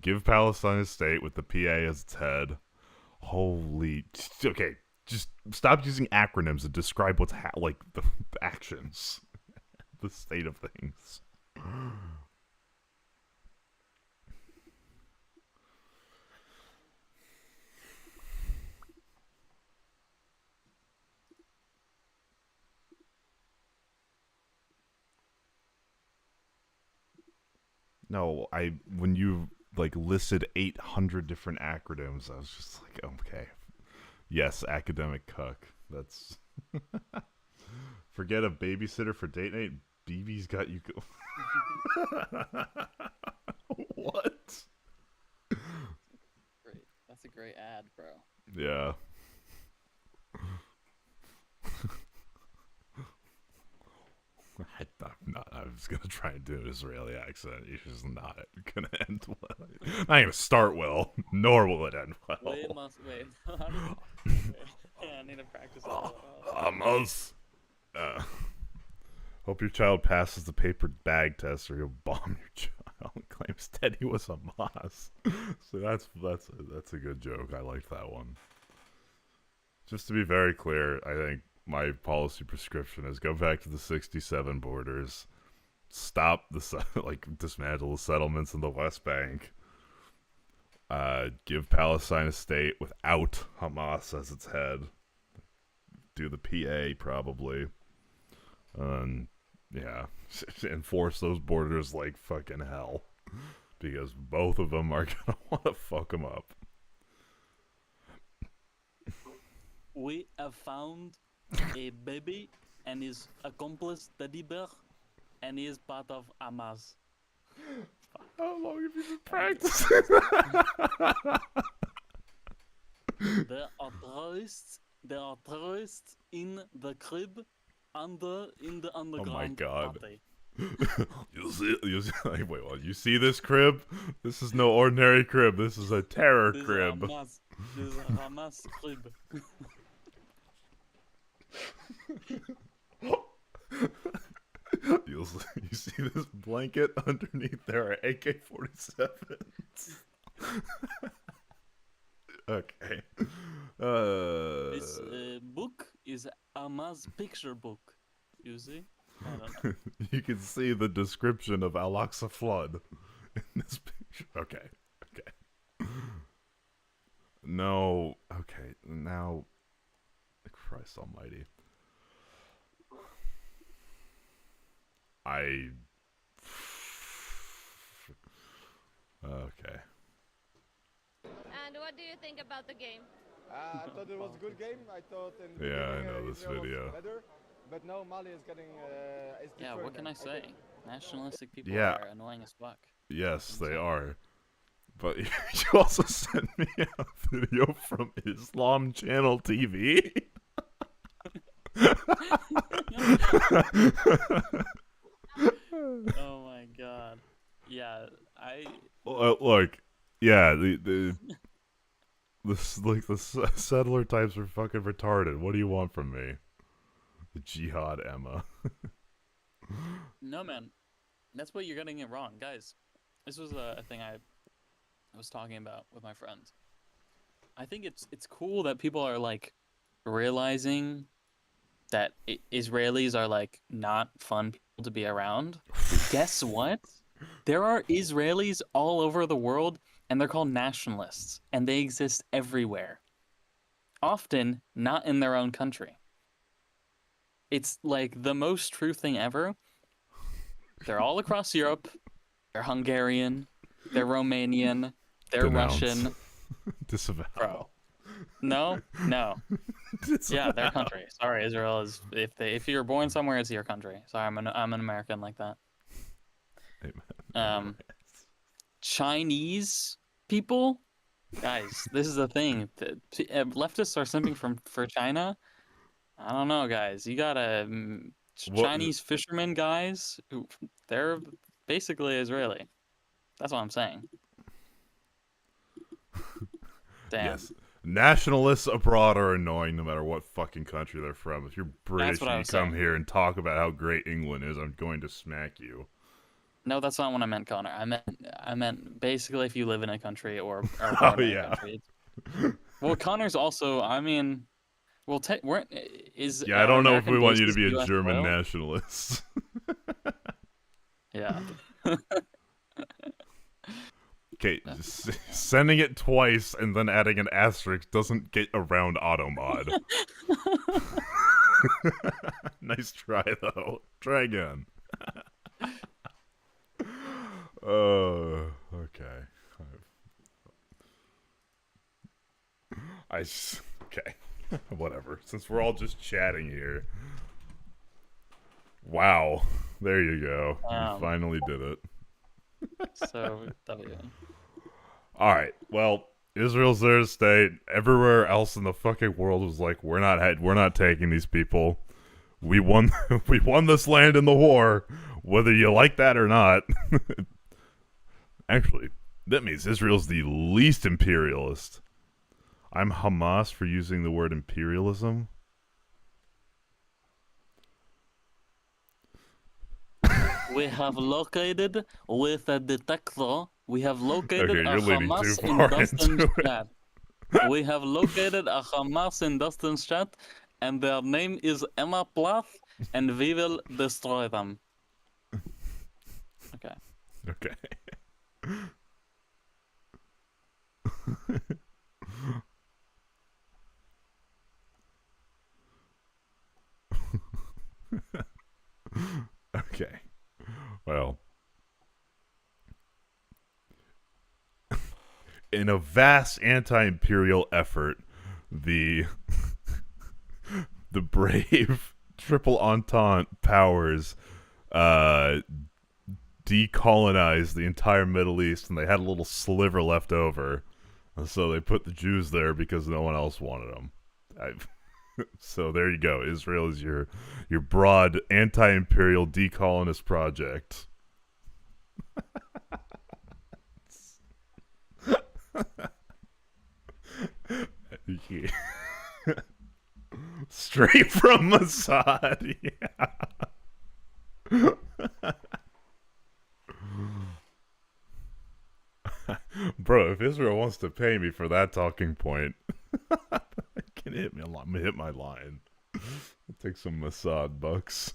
give Palestine a state with the PA as its head. Holy, okay, just stop using acronyms to describe what's like the actions, the state of things. No, when you like listed 800 different acronyms, I was just like, okay, yes, academic cuck. That's forget a babysitter for date night. BB's got you go. What? Great. That's a great ad, bro. Yeah. I was gonna try and do an Israeli accent. It's just not gonna end well. Not gonna start well, nor will it end well. Wait. Yeah, I need to practice that. Hamas. Hope your child passes the paper bag test, or you'll bomb your child. Claims Teddy was Hamas. So that's a good joke. I liked that one. Just to be very clear, I think my policy prescription is go back to the 67 borders, stop dismantle the settlements in the West Bank, give Palestine a state without Hamas as its head, do the PA probably, yeah, enforce those borders like fucking hell, because both of them are gonna want to fuck them up. We have found a baby and his accomplice teddy bear, and he is part of Hamas. How long have you been practicing? There are terrorists in the crib in the underground. Oh my God. Party. You see, wait, what? You see this crib? This is no ordinary crib. This is a terror This is crib. Hamas. This is a Hamas crib. You see this blanket? Underneath there are AK-47s. Okay. This book is Hamas picture book. You see? I don't know. You can see the description of Al-Aqsa flood in this picture. Okay. No. Okay. Now, Christ Almighty. Okay. And what do you think about the game? I thought it was a good game. I thought in the Yeah, I beginning, know this Israel was video. better, but now Mali is getting. Is Yeah, destroying what can them. I say? Nationalistic people Yeah. are annoying as fuck. Yes, they are. But you also sent me a video from Islam Channel TV. Oh my god. Yeah, Look, yeah, the settler types are fucking retarded. What do you want from me? The Jihad Emma. No, man. That's what you're getting it wrong. Guys, this was a thing I was talking about with my friends. I think it's cool that people are, like, realizing that Israelis are, like, not fun people to be around. Guess what? There are Israelis all over the world, and they're called nationalists, and they exist everywhere. Often, not in their own country. It's, like, the most true thing ever. They're all across Europe. They're Hungarian. They're Romanian. They're Denounce. Russian. Disavow. Bro. No. Yeah, their country. Sorry, Israel is. If you're born somewhere, it's your country. Sorry, I'm an American like that. Amen. Chinese people, guys, this is the thing. Leftists are simping for China. I don't know, guys. You gotta Chinese fishermen guys. They're basically Israeli. That's what I'm saying. Damn. Yes. Nationalists abroad are annoying no matter what fucking country they're from. If you're British what I and you was come saying. here and talk about how great England is, I'm going to smack you. No, that's not what I meant, Connor. I meant basically if you live in a country or Oh, born in a yeah. country. Well, Connor's also. I mean, well, weren't is. Yeah, I don't know if we American want you to bases be a US German oil? nationalist. Yeah. Okay, sending it twice and then adding an asterisk doesn't get around automod. Nice try, though. Try again. Okay. Okay. Whatever. Since we're all just chatting here. Wow. There you go. You finally did it. So, yeah. Alright. Well, Israel's there to stay. Everywhere else in the fucking world was like, we're not taking these people. We won we won this land in the war, whether you like that or not. Actually, that means Israel's the least imperialist. I'm Hamas for using the word imperialism. We have located with a detector. We have located Okay, a you're leaning Hamas too far industrial into it. chat. We have located a Hamas industrial chat, and their name is Emma Plath, and we will destroy them. Okay. Okay. Okay. Well. In a vast anti-imperial effort, the brave Triple Entente powers decolonized the entire Middle East, and they had a little sliver left over. So they put the Jews there because no one else wanted them. So there you go. Israel is your broad anti-imperial decolonist project. Yeah. Straight from Mossad. Yeah. Bro, if Israel wants to pay me for that talking point, can hit me a lot. Hit my line. I'll take some Mossad bucks.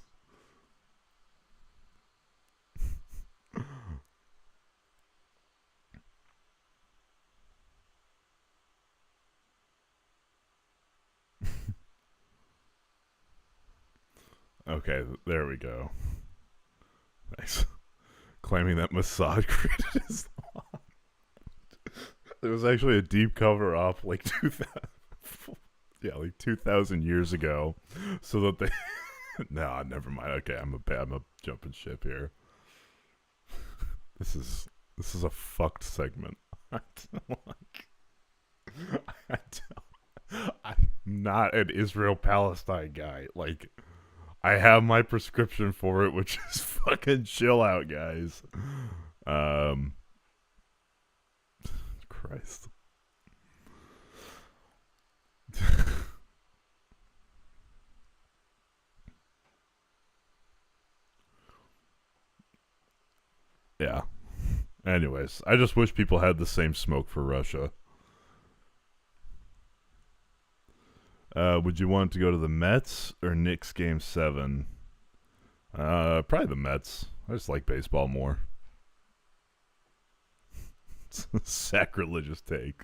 Okay, there we go. Nice. Claiming that Mossad created Islam. There was actually a deep cover up like 2000 years ago, so that they. Nah, never mind. Okay, I'm a jumping ship here. This is a fucked segment. I'm not an Israel-Palestine guy. Like, I have my prescription for it, which is fucking chill out, guys. Christ. Yeah. Anyways, I just wish people had the same smoke for Russia. Would you want to go to the Mets or Knicks Game 7? Probably the Mets. I just like baseball more. It's a sacrilegious take.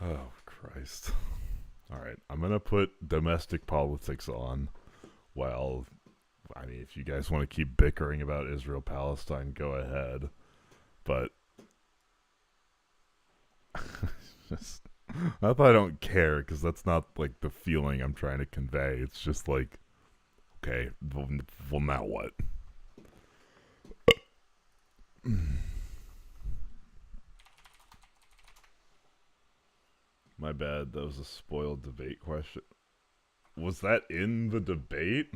Oh, Christ. Alright, I'm gonna put domestic politics on. Well, I mean, if you guys want to keep bickering about Israel-Palestine, go ahead. But just, not that I don't care, because that's not like the feeling I'm trying to convey. It's just like, okay, well now what? My bad, that was a spoiled debate question. Was that in the debate?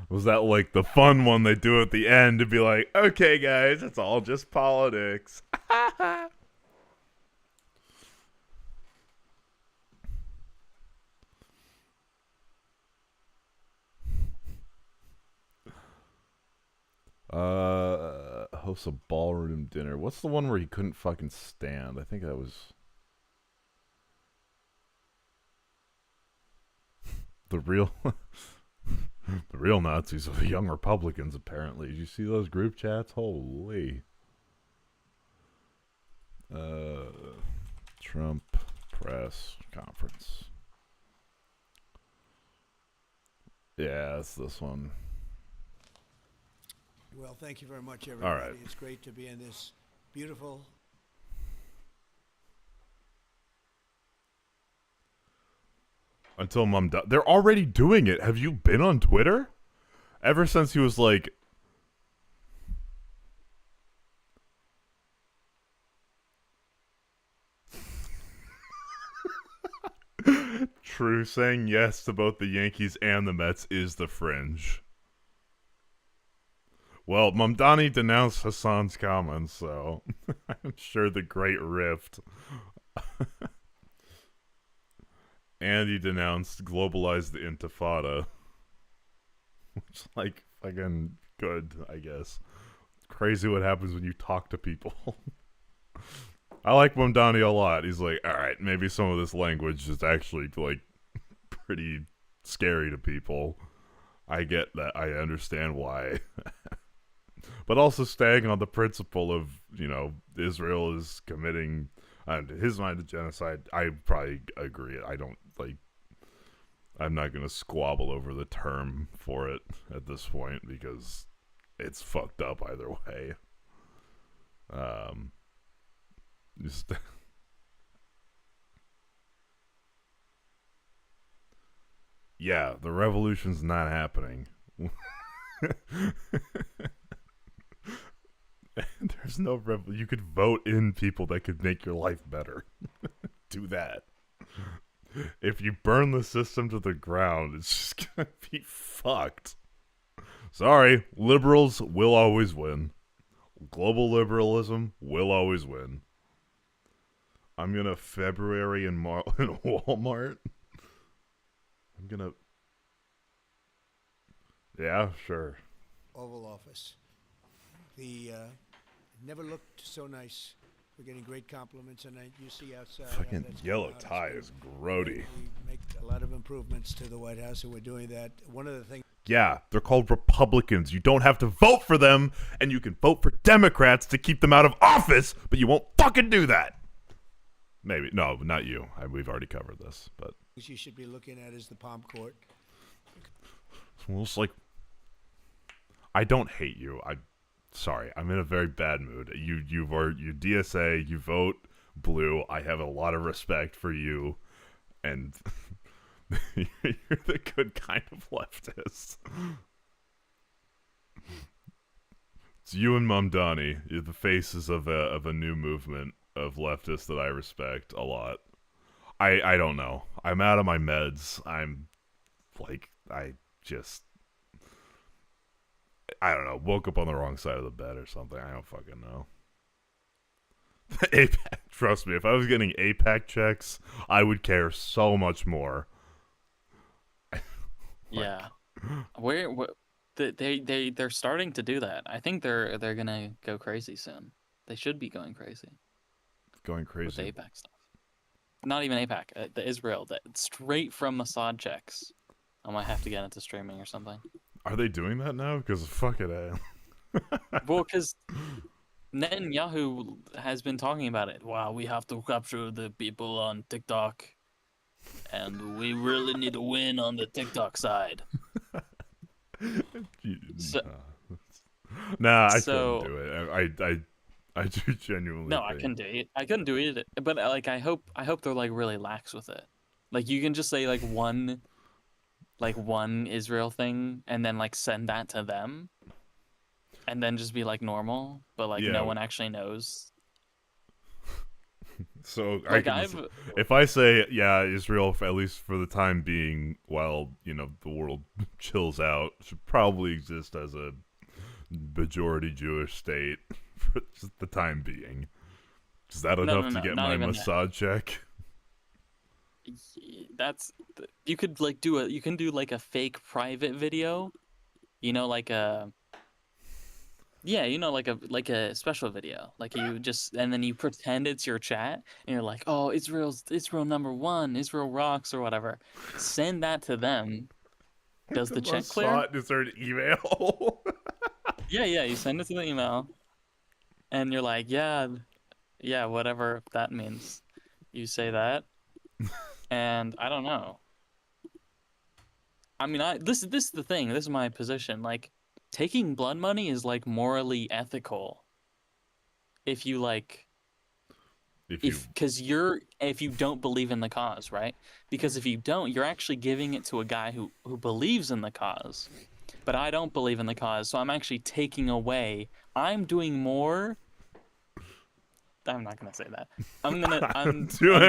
Was that like the fun one they do at the end to be like, okay guys, it's all just politics. Hosts a ballroom dinner. What's the one where he couldn't fucking stand? I think that was the real the real Nazis are the young Republicans, apparently. Did you see those group chats? Holy. Trump press conference. Yeah, it's this one. Well, thank you very much, everybody. right. It's great to be in this beautiful. Until Mom they're already doing it. Have you been on Twitter? Ever since he was like, true, saying yes to both the Yankees and the Mets is the fringe. Well, Mamdani denounced Hassan's comments, so I'm sure the great rift. And he denounced globalized the Intifada. Which, like, fucking good, I guess. Crazy what happens when you talk to people. I like Mamdani a lot. He's like, alright, maybe some of this language is actually, like, pretty scary to people. I get that. I understand why. But also staying on the principle of, you know, Israel is committing, to his mind, a genocide. I probably agree. I don't, like, I'm not going to squabble over the term for it at this point because it's fucked up either way. Just yeah, the revolution's not happening. There's no you could vote in people that could make your life better. Do that. If you burn the system to the ground, it's just gonna be fucked. Sorry, liberals will always win. Global liberalism will always win. I'm gonna February in Walmart. I'm gonna. Yeah, sure. Oval Office. The never looked so nice. We're getting great compliments, and you see outside. Fucking that's yellow going on. tie is grody. We make a lot of improvements to the White House, and we're doing that. One of the things. Yeah, they're called Republicans. You don't have to vote for them, and you can vote for Democrats to keep them out of office, but you won't fucking do that. Maybe. No, not you. We've already covered this, but. You should be looking at is the Palm Court. Well, it's like. I don't hate you. Sorry, I'm in a very bad mood. You DSA, you vote blue. I have a lot of respect for you, and you're the good kind of leftist. It's you and Mamdani. You're the faces of a new movement of leftists that I respect a lot. I don't know. I'm out of my meds. I'm like I don't know, woke up on the wrong side of the bed or something. I don't fucking know. APAC, trust me, if I was getting APAC checks, I would care so much more. Yeah. They're starting to do that. I think they're gonna go crazy soon. They should be going crazy. Going With crazy. the APAC stuff. Not even APAC, the Israel, straight from Mossad checks. I might have to get into streaming or something. Are they doing that now? Because fuck it, Well, because Netanyahu has been talking about it. Wow, we have to capture the people on TikTok, and we really need to win on the TikTok side. So, nah, I couldn't do it. I do genuinely. No, I couldn't do it. I couldn't do it. But like, I hope they're like really lax with it. Like, you can just say like one Israel thing, and then like send that to them, and then just be like normal, but like no one actually knows. So like if I say Israel, at least for the time being, while the world chills out, should probably exist as a majority Jewish state for just the time being. Is that enough to get my Mossad check? That's you could like do a fake private video, like a special video, like you just, and then you pretend it's your chat and you're like, oh, Israel #1, Israel rocks or whatever. Send that to them. Does the check clear? Is there an email? Yeah, you send it to the email, and you're like, yeah, whatever that means. You say that. And I don't know. I mean, this is the thing. This is my position. Like, taking blood money is like morally ethical. If you like, if you don't believe in the cause, right? Because if you don't, you're actually giving it to a guy who believes in the cause. But I don't believe in the cause, so I'm actually taking away. I'm doing more. I'm not gonna say that. I'm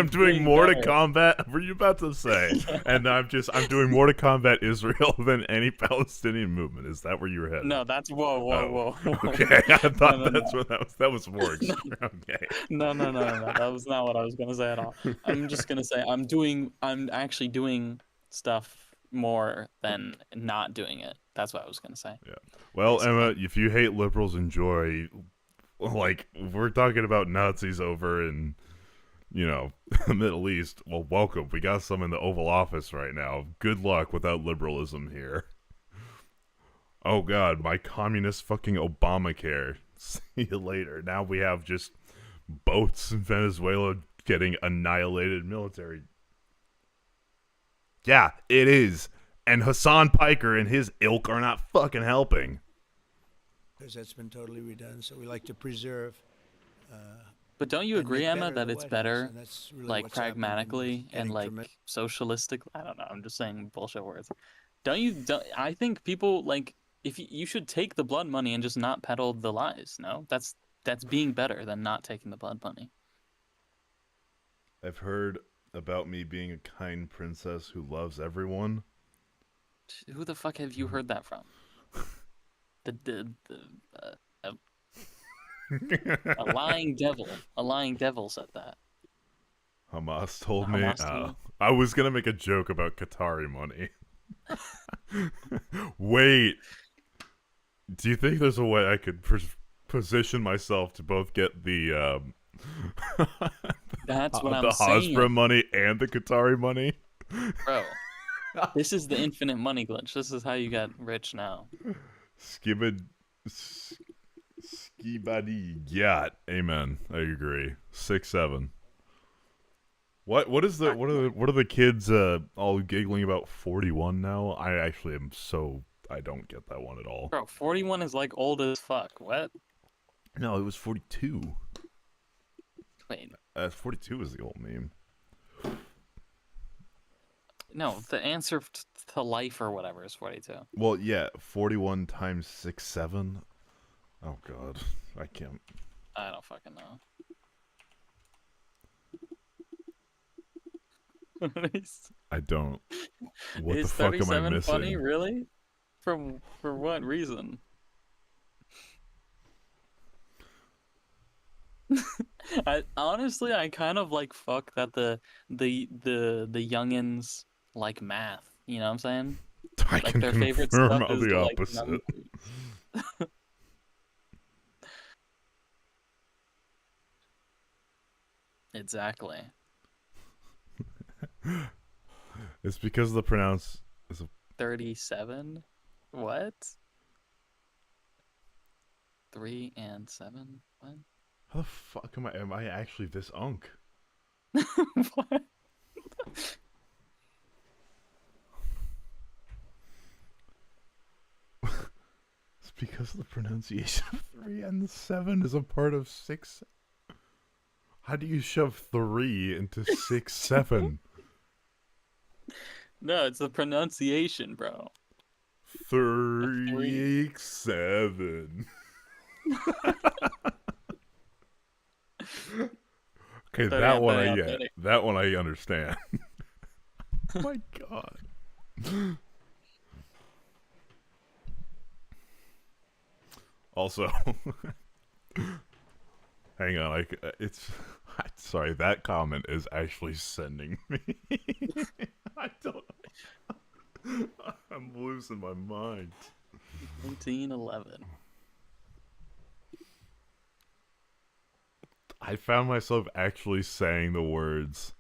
doing more to better. combat. Were you about to say? Yeah. And I'm doing more to combat Israel than any Palestinian movement. Is that where you were headed? No, that's whoa. Okay, I thought No. what that was more extreme. Okay. No. That was not what I was gonna say at all. I'm just gonna say I'm actually doing stuff more than not doing it. That's what I was gonna say. Yeah. Well, Basically. Emma, if you hate liberals, enjoy. Like, we're talking about Nazis over in, the Middle East. Well, welcome. We got some in the Oval Office right now. Good luck without liberalism here. Oh, God, my communist fucking Obamacare. See you later. Now we have just boats in Venezuela getting annihilated military. Yeah, it is. And Hassan Piker and his ilk are not fucking helping. Because that's been totally redone. So we like to preserve. But don't you and agree, make Emma, better that the it's White House, better, and that's really like, what's happening and pragmatically and, getting like, tremendous. socialistic? I don't know. I'm just saying bullshit words. I think people, like, if you should take the blood money and just not peddle the lies, no? That's being better than not taking the blood money. I've heard about me being a kind princess who loves everyone. Who the fuck have you heard that from? A lying devil. A lying devil said that. Hamas told Hamas me. told you? I was gonna make a joke about Qatari money. Wait, do you think there's a way I could position myself to both get the That's what the I'm saying, Hasbro money and the Qatari money? bro. This is the infinite money glitch. This is how you got rich now. Skibadi yacht. Amen. I agree. 6'7". What are the kids all giggling about 41 now? I actually am I don't get that one at all. Bro, 41 is like old as fuck. What? No, it was 42. Wait. 42 is the old meme. No, the answer to life or whatever is 42. Well, yeah, 41 times 6'7". Oh god, I can't. I don't fucking know. I don't. What is the fuck am I 37 missing? funny, really? For what reason? I honestly kind of like fuck that the youngins like math. You know what I'm saying? I Like can their favorite confirm stuff is the like opposite. numbers. Exactly. It's because the pronounce is 37? What? 3 and 7? What? how the fuck am I actually this unk? What? It's because the pronunciation of 3 and 7 is a part of 6. How do you shove 3 into 6, 7? No, it's the pronunciation, bro. 3, 7. Okay, that one I get. That one I understand. Oh my god. Also, hang on. Sorry, that comment is actually sending me. I don't know. I'm losing my mind. 1911. I found myself actually saying the words.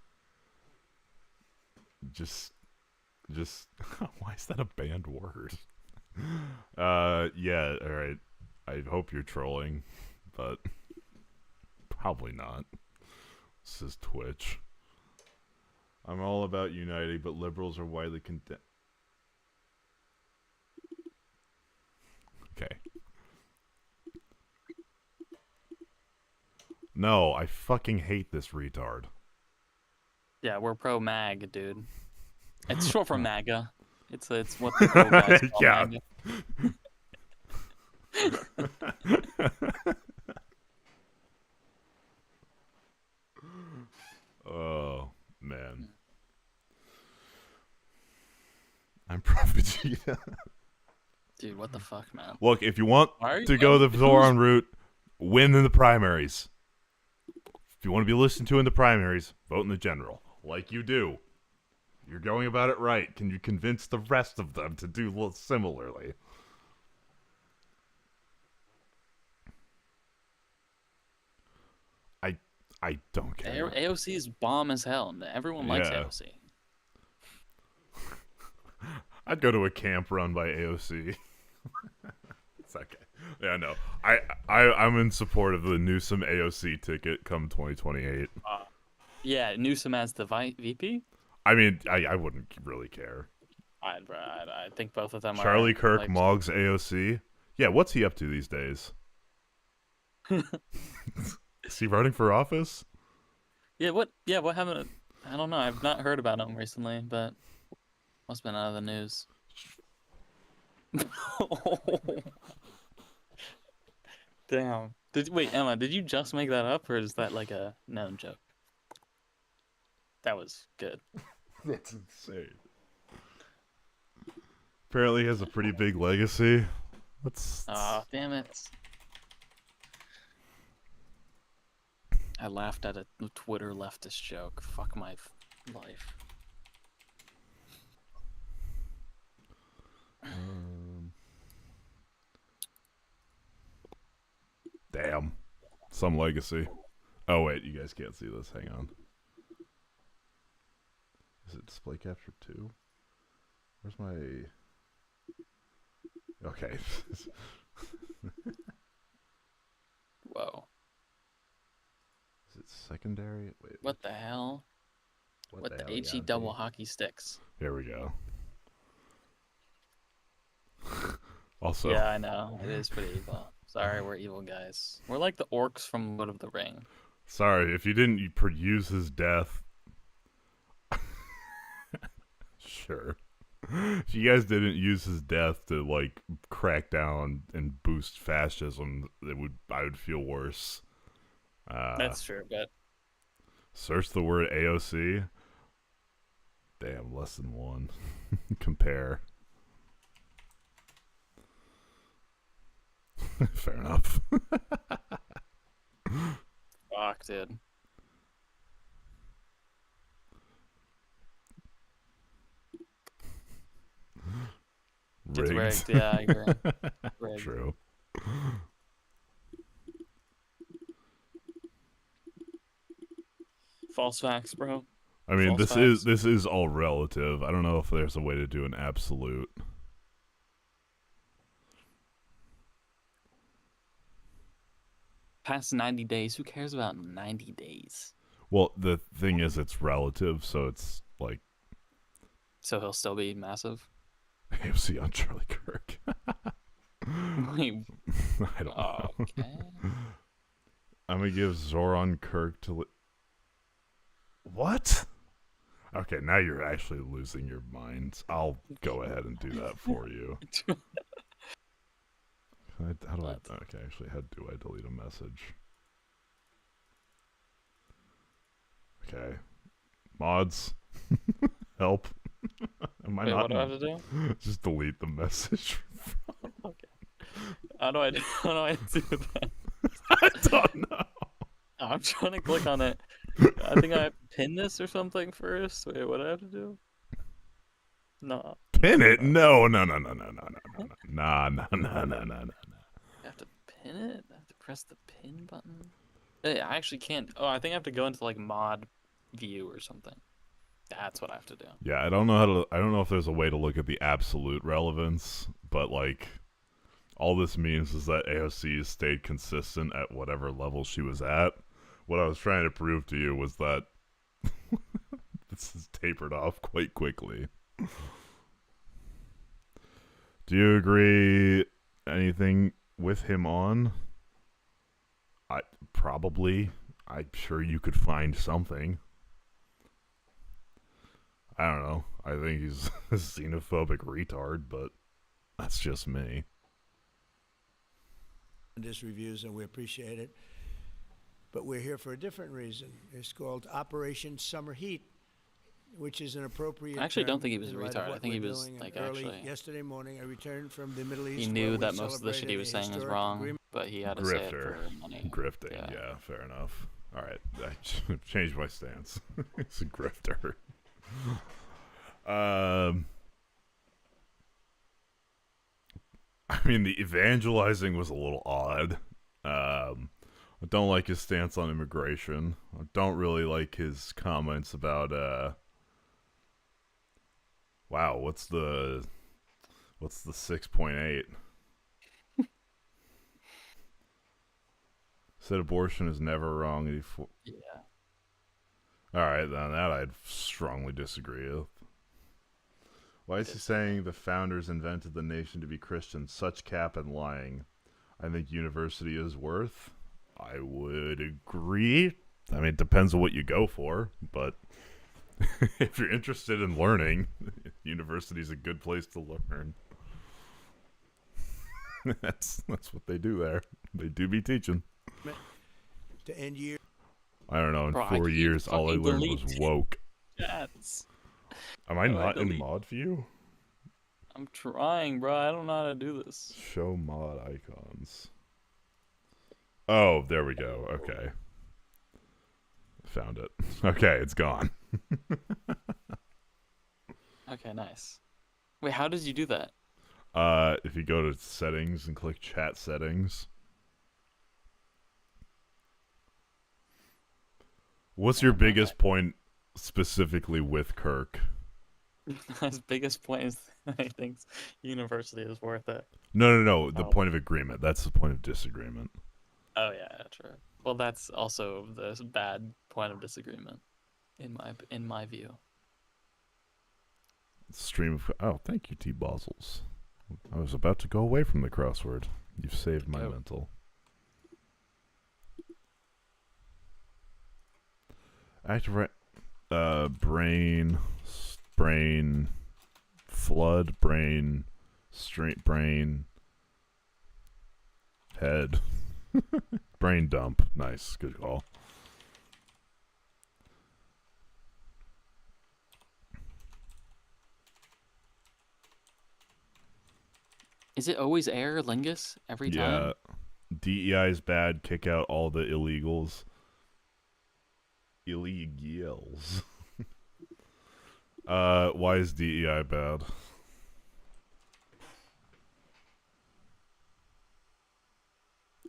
Just. Why is that a banned word? Yeah. All right. I hope you're trolling, but probably not. This is Twitch. I'm all about uniting, but liberals are widely condemned. Okay. No, I fucking hate this retard. Yeah, we're pro mag, dude. It's short for MAGA. It's what the pro guys call Yeah. MAGA. Oh man. I'm pro Vegeta. Dude, what the fuck, man? Look, if you want Why are you- to go the Zoran route, win in the primaries. If you want to be listened to in the primaries, vote in the general, like you do. You're going about it right. Can you convince the rest of them to do similarly? I don't care. AOC is bomb as hell. Everyone likes Yeah. AOC. I'd go to a camp run by AOC. It's okay. Yeah, no. I'm in support of the Newsom AOC ticket come 2028. Yeah, Newsom as the VP? I mean, I wouldn't really care. I think both of them Charlie are... Kirk, like, Moggs AOC. Yeah, what's he up to these days? Is he running for office? Yeah, what happened? I don't know. I've not heard about him recently, but must have been out of the news. Damn. Wait, Emma, did you just make that up, or is that like a known joke? That was good. That's insane. Apparently he has a pretty big legacy. Oh, damn it. I laughed at a Twitter leftist joke. Fuck my life. Damn. Some legacy. Oh, wait. You guys can't see this. Hang on. Is it display capture 2? Where's my... Okay. Whoa. Is it secondary? Wait. What the hell? What the hell, HE Yanti? double hockey sticks? Here we go. Also... Yeah, I know. It is pretty evil. Sorry, we're evil guys. We're like the orcs from Lord of the Ring. Sorry, if you didn't use his death... Sure. If you guys didn't use his death to, like, crack down and boost fascism, I would feel worse. That's true, but... Search the word AOC. Damn, less than 1. Compare. Fair enough. Fuck, dude. It's rigged, yeah, I agree. Rigged. True. False facts, bro. I mean, False this is all relative. I don't know if there's a way to do an absolute. Past 90 days. Who cares about 90 days? Well, the thing is, it's relative, so it's like So he'll still be massive? AOC on Charlie Kirk. Wait, I don't know. okay. I'm gonna give Zoran Kirk to. What? Okay, now you're actually losing your minds. I'll go ahead and do that for you. How do I? Okay, actually, how do I delete a message? Okay, mods, help. Am I Wait, not? what do I have to do? Just delete the message. Okay. How do I do that? I don't know. I'm trying to click on it. I think I have to pin this or something first. Wait, what do I have to do? No. Pin it? No. Nah. I have to pin it? I have to press the pin button? Hey, I actually can't. Oh, I think I have to go into like mod view or something. That's what I have to do. Yeah, I don't know if there's a way to look at the absolute relevance, but like all this means is that AOC stayed consistent at whatever level she was at. What I was trying to prove to you was that this is tapered off quite quickly. Do you agree anything with him on, I'm sure you could find something. I don't know. I think he's a xenophobic retard, but that's just me. His reviews, and we appreciate it. But we're here for a different reason. It's called Operation Summer Heat, which is an appropriate. I actually don't term think he was a in light of retard. I what think he we're was doing. like And early actually. yesterday morning, I returned from the Middle East. He where knew we that most of the shit he celebrated was a saying was historic wrong, agreement. but he had to say it Grifter. for money. Grifting, Yeah. yeah, fair enough. All right, I changed my stance. It's a grifter. I mean, the evangelizing was a little odd. I don't like his stance on immigration. I don't really like his comments about wow, what's the 6.8? Said abortion is never wrong. Yeah. All right, then that I'd strongly disagree with. Why is he saying the founders invented the nation to be Christian? Such cap and lying. I think university is worth. I would agree. I mean, it depends on what you go for, but if you're interested in learning, university is a good place to learn. That's what they do there. They do be teaching. To end year. I don't know. In Bro, I 4 can't years, all I fucking learned delete was woke. Chats. Am I How do I not in delete? mod view? I'm trying, bro. I don't know how to do this. Show mod icons. Oh, there we go. Okay. Found it. Okay, it's gone. Okay, nice. Wait, how did you do that? If you go to settings and click chat settings. What's your biggest point specifically with Kirk? His biggest point is that he thinks university is worth it. No. The Oh. point of agreement. That's the point of disagreement. Oh yeah, true. Well, that's also the bad point of disagreement, in my view. Stream of... Oh, thank you, T. Bosels. I was about to go away from the crossword. You've saved my Go. mental. Active brain, flood, brain, straight brain, head, brain dump. Nice, good call. Is it always air lingus every time? Yeah, DEI is bad. Kick out all the illegals. Illegals. Why is DEI bad?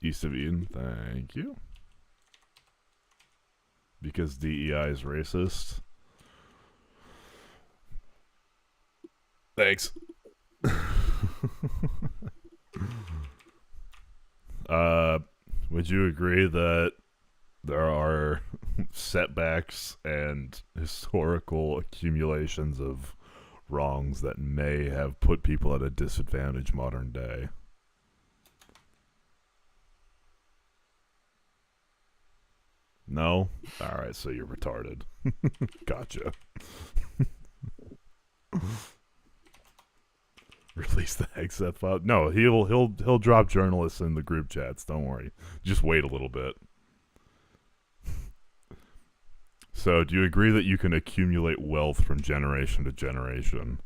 East of Eden, thank you. Because DEI is racist. Thanks. Would you agree that there are setbacks and historical accumulations of wrongs that may have put people at a disadvantage modern day? No? Alright, so you're retarded. Gotcha. Release the Hexet file. No, he'll drop journalists in the group chats. Don't worry. Just wait a little bit. So, do you agree that you can accumulate wealth from generation to generation?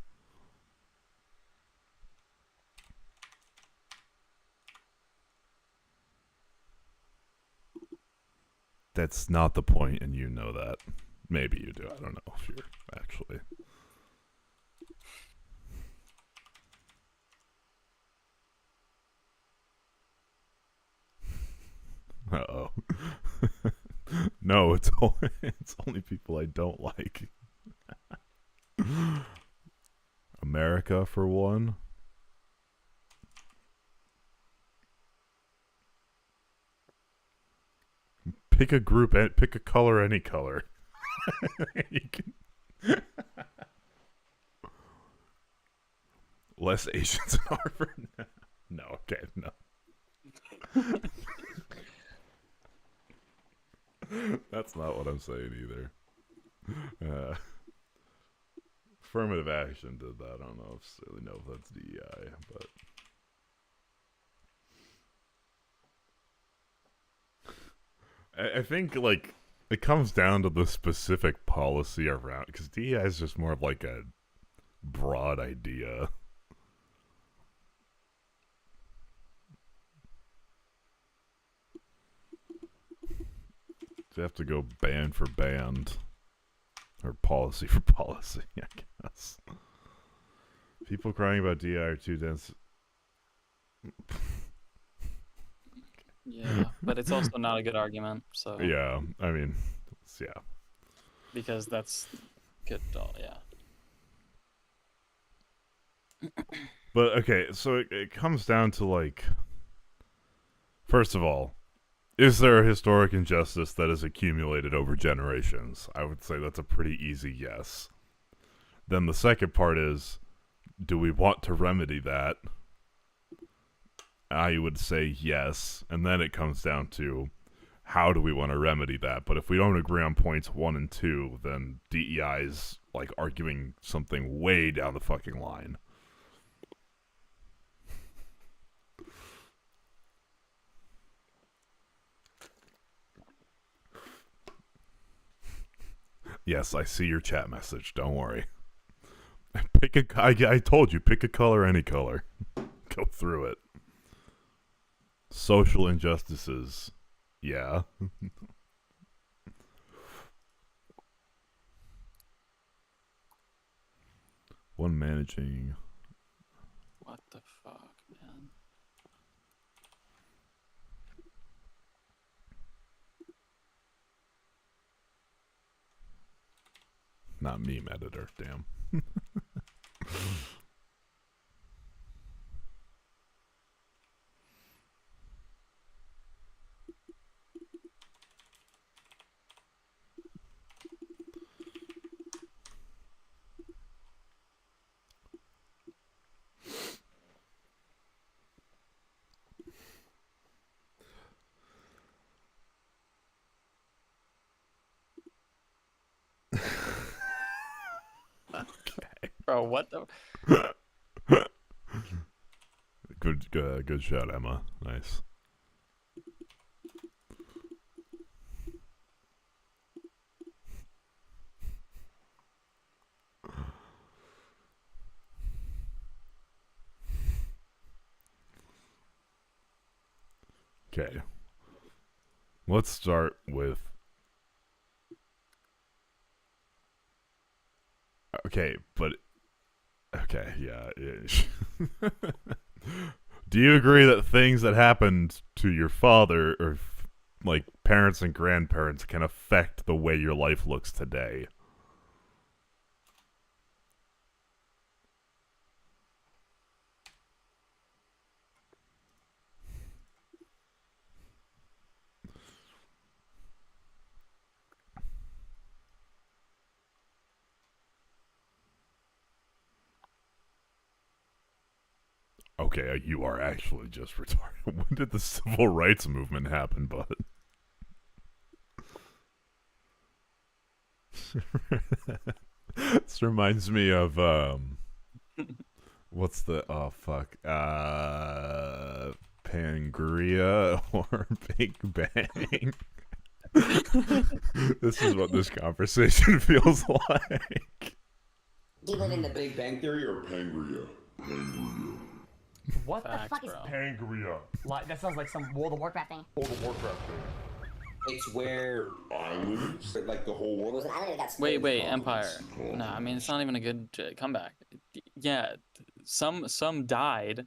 That's not the point, and you know that. Maybe you do. I don't know if you're actually. Uh-oh. No, it's only people I don't like. America, for one. Pick a group, pick a color, any color. You can... Less Asians in Harvard. No, okay, no. That's not what I'm saying either. Affirmative action did that. I don't really know if that's DEI, but I think like it comes down to the specific policy around, because DEI is just more of like a broad idea. You have to go band for band. Or policy for policy, I guess. People crying about DI are too dense. Yeah, but it's also not a good argument. So Yeah, I mean, yeah. Because that's good. Yeah. But okay, so it comes down to like, first of all, is there a historic injustice that has accumulated over generations? I would say that's a pretty easy yes. Then the second part is, do we want to remedy that? I would say yes. And then it comes down to, how do we want to remedy that? But if we don't agree on points 1 and 2, then DEI is like arguing something way down the fucking line. Yes, I see your chat message. Don't worry. I told you, pick a color, any color. Go through it. Social injustices. Yeah. One managing. What the fuck, man? Not meme editor, damn. Bro, what the? Good shot, Emma. Nice. Okay. Let's start with. Okay, but. Okay, yeah. Do you agree that things that happened to your father or like parents and grandparents can affect the way your life looks today? Okay, you are actually just retarded. When did the civil rights movement happen, bud? This reminds me of what's the Pangria or Big Bang? This is what this conversation feels like. Do you live in the Big Bang Theory or Pangria? Pangria. What Facts, the fuck is bro. Pangria. like? That sounds like some World of Warcraft thing. World of Warcraft. It's where islands, like the whole world was an island that got split Wait, into Empire. continents. No, I mean it's not even a good comeback. Yeah, some died,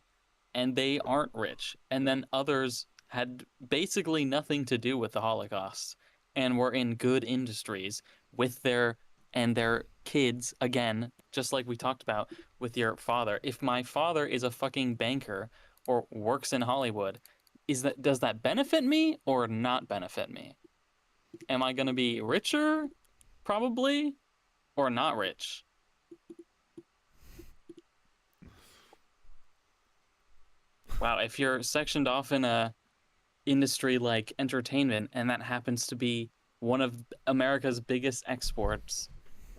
and they aren't rich, and then others had basically nothing to do with the Holocaust, and were in good industries with their kids again, just like we talked about with your father. If my father is a fucking banker or works in Hollywood, does that benefit me or not benefit me? Am I gonna be richer, probably, or not rich? Wow, if you're sectioned off in a industry like entertainment, and that happens to be one of America's biggest exports,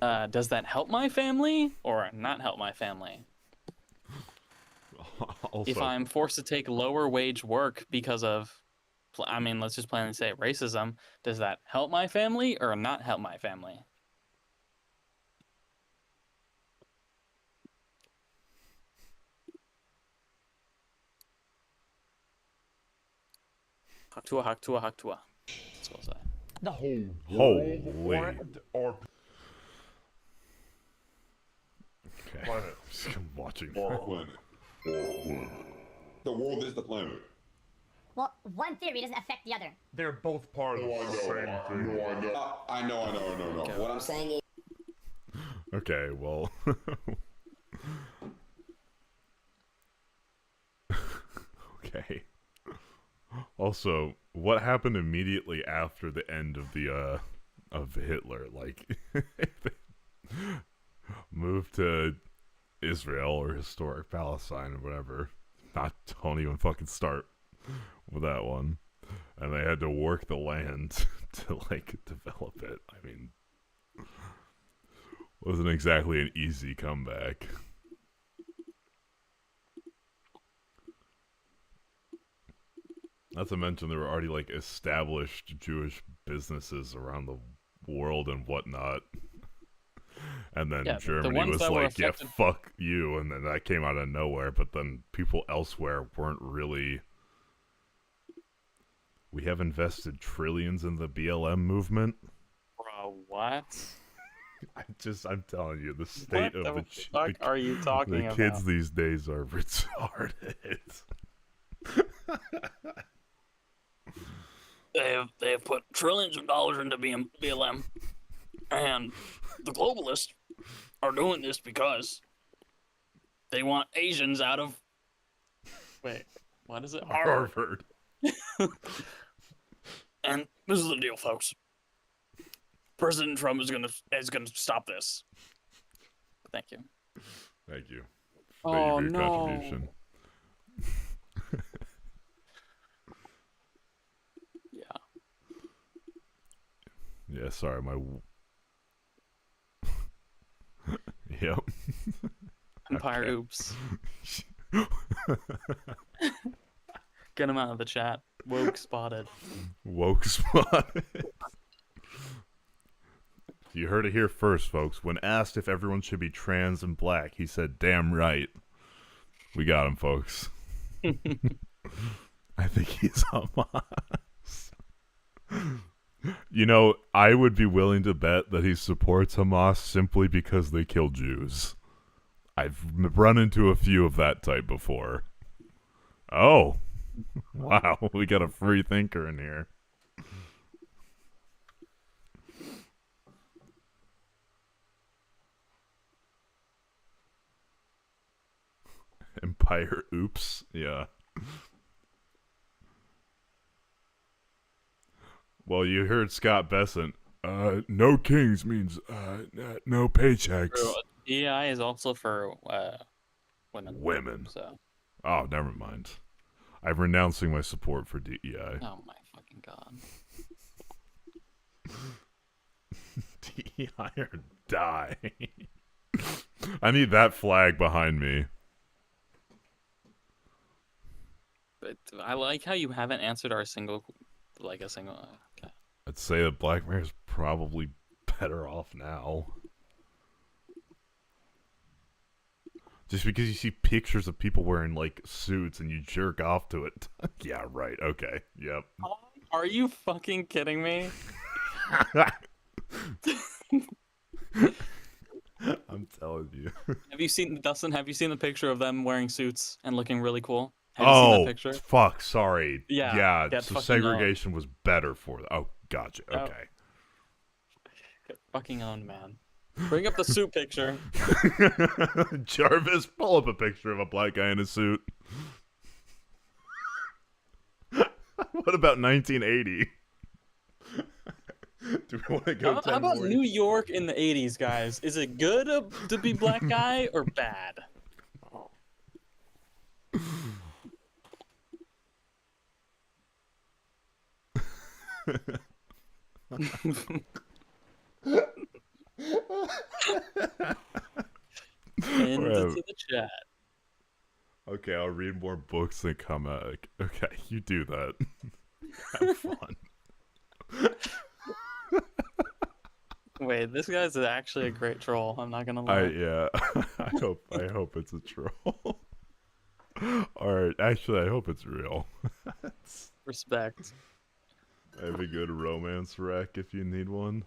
does that help my family or not help my family? Also, If I'm forced to take lower wage work because of, I mean, let's just plainly say racism, does that help my family or not help my family? Haktua, haktua, haktua. That's what I'll say. The whole holy. Or Okay. planet. I'm watching. Or planet. The world is the planet. Well, one theory doesn't affect the other. They're both part of the same thing. I know. What I'm saying is... Okay, well. Okay. Also, what happened immediately after the end of the of Hitler? Like, moved to Israel or historic Palestine or whatever. Don't even fucking start with that one. And they had to work the land to like develop it. I mean, wasn't exactly an easy comeback. Not to mention there were already like established Jewish businesses around the world and whatnot. And then Yeah, the Germany ones was that were like, yeah, affected- fuck you. And then that came out of nowhere. But then people elsewhere weren't really... We have invested trillions in the BLM movement. Bro, what? I'm telling you, the state What of the the fuck are you talking the about? kids these days are retarded. They have put trillions of dollars into BLM, and the globalists are doing this because they want Asians out of... Wait, what is it? Harvard. And this is the deal, folks. President Trump is gonna stop this. Thank you. Thank you. Oh, Thank you for your no. contribution. Yeah, sorry, my... Yep. Empire Okay. oops. Get him out of the chat. Woke spotted. Woke spotted. You heard it here first, folks. When asked if everyone should be trans and black, he said, damn right. We got him, folks. I think he's on Hamas. You know, I would be willing to bet that he supports Hamas simply because they kill Jews. I've run into a few of that type before. Oh. Wow, we got a free thinker in here. Empire oops, yeah. Well, you heard Scott Bessent. No kings means no paychecks. DEI is also for women. Women. So. Oh, never mind. I'm renouncing my support for DEI. Oh my fucking god. DEI or die. I need that flag behind me. But I like how you haven't answered our single. Okay. I'd say that Black Mirror's probably better off now. Just because you see pictures of people wearing, like, suits and you jerk off to it. Yeah, right, okay, yep. Are you fucking kidding me? I'm telling you. Have you seen, Dustin, have you seen the picture of them wearing suits and looking really cool? Have you seen that picture? Fuck, sorry. Yeah, Yeah, get so fucking segregation was better for them. Oh, gotcha, Oh. okay. Get fucking owned, man. Bring up the suit picture. Jarvis, pull up a picture of a black guy in a suit. What about 1980? Do we want to go? How about New York in the 80s, guys? Is it good to be black guy or bad? Pinned Whatever. to the chat. Okay, I'll read more books and come out. Okay, you do that. Have fun. Wait, this guy's actually a great troll. I'm not gonna lie. Yeah. I hope it's a troll. Alright, actually I hope it's real. Respect. I have a good romance wreck if you need one.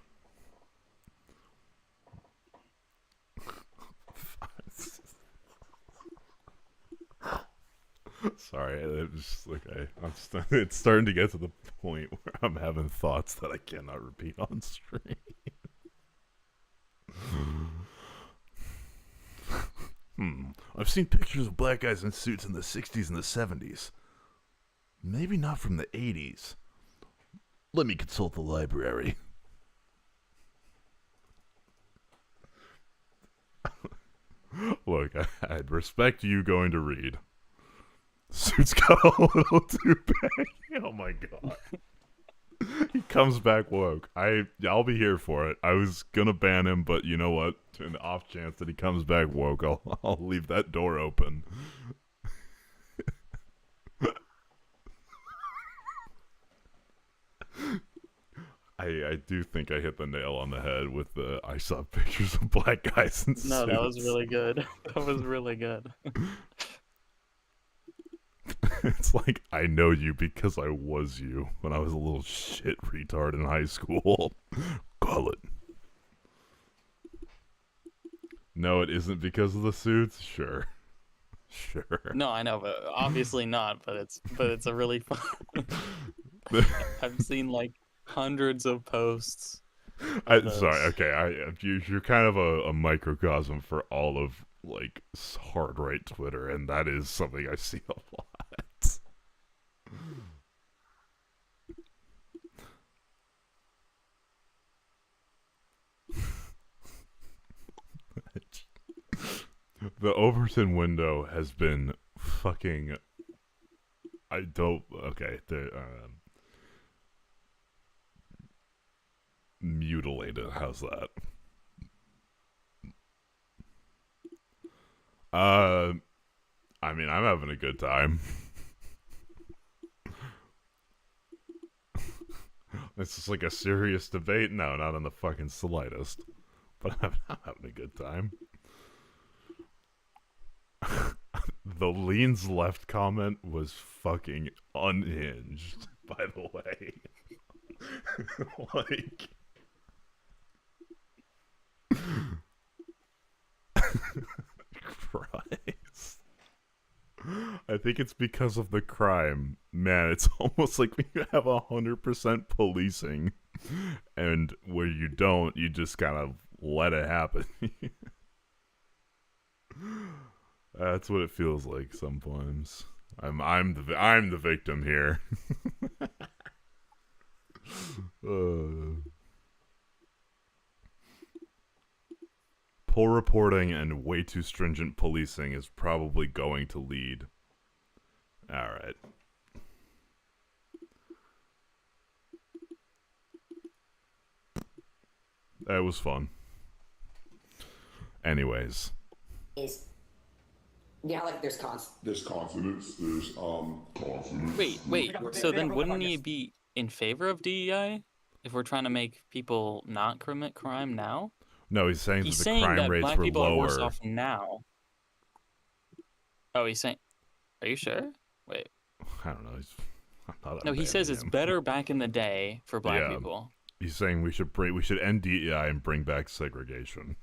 Sorry, it's okay. It's starting to get to the point where I'm having thoughts that I cannot repeat on stream. I've seen pictures of black guys in suits in the 60s and the 70s. Maybe not from the 80s. Let me consult the library. Look, I'd respect you going to read. Suits got a little too baggy. Oh my god. He comes back woke. I'll be here for it. I was gonna ban him, but you know what? To an off chance that he comes back woke, I'll leave that door open. I do think I hit the nail on the head with the I saw pictures of black guys in suits. No, that was really good. That was really good. It's like, I know you because I was you when I was a little shit retard in high school. Call it. No, it isn't because of the suits? Sure. Sure. No, I know, but obviously not. But it's a really fun. I've seen like hundreds of posts. Sorry, okay. You're kind of a microcosm for all of like hard right Twitter, and that is something I see a lot. The Overton window has been fucking. Mutilated. How's that? I mean, I'm having a good time. This is like a serious debate? No, not in the fucking slightest. But I'm having a good time. The leans left comment was fucking unhinged, by the way. Like... Christ. I think it's because of the crime. Man, it's almost like when you have 100% policing, and where you don't, you just kind of let it happen. That's what it feels like sometimes. I'm the victim here. Poor reporting and way too stringent policing is probably going to lead. Alright. That was fun. Anyways. Is, you know, like there's consonants, there's consonants. Wait. So then wouldn't he be in favor of DEI if we're trying to make people not commit crime now? No, he's saying that the saying crime that rates black were people are lower. worse off now. Oh, he's saying... Are you sure? Wait. I don't know. No, he says it's better back in the day for black people. He's saying we should end DEI and bring back segregation.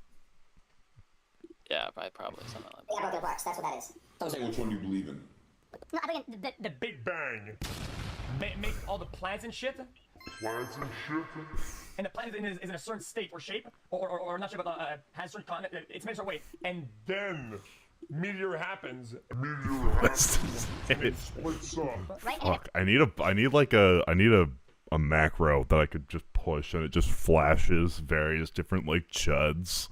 Yeah, probably something like that. Yeah, broken parts. That's what that is. Sounds like which one you believe in. No, I think the Big Bang. Make all the plants and shit. And the planet is in a certain state or shape, or not shape, but has certain continent. It's meant a way. And then meteor happens. Fuck! I need a macro that I could just push, and it just flashes various different like chuds,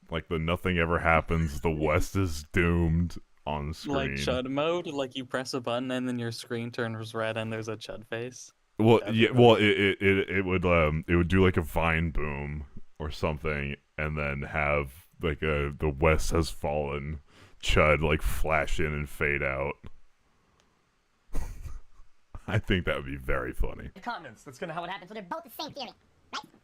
like the nothing ever happens. The West is doomed on screen. Like chud mode, like you press a button and then your screen turns red and there's a chud face. Well, That'd yeah. be Well, really- it would do like a Vine boom or something, and then have like the West Has Fallen chud like flash in and fade out. I think that would be very funny. Continents. That's gonna how it happens. So they're both the same theory.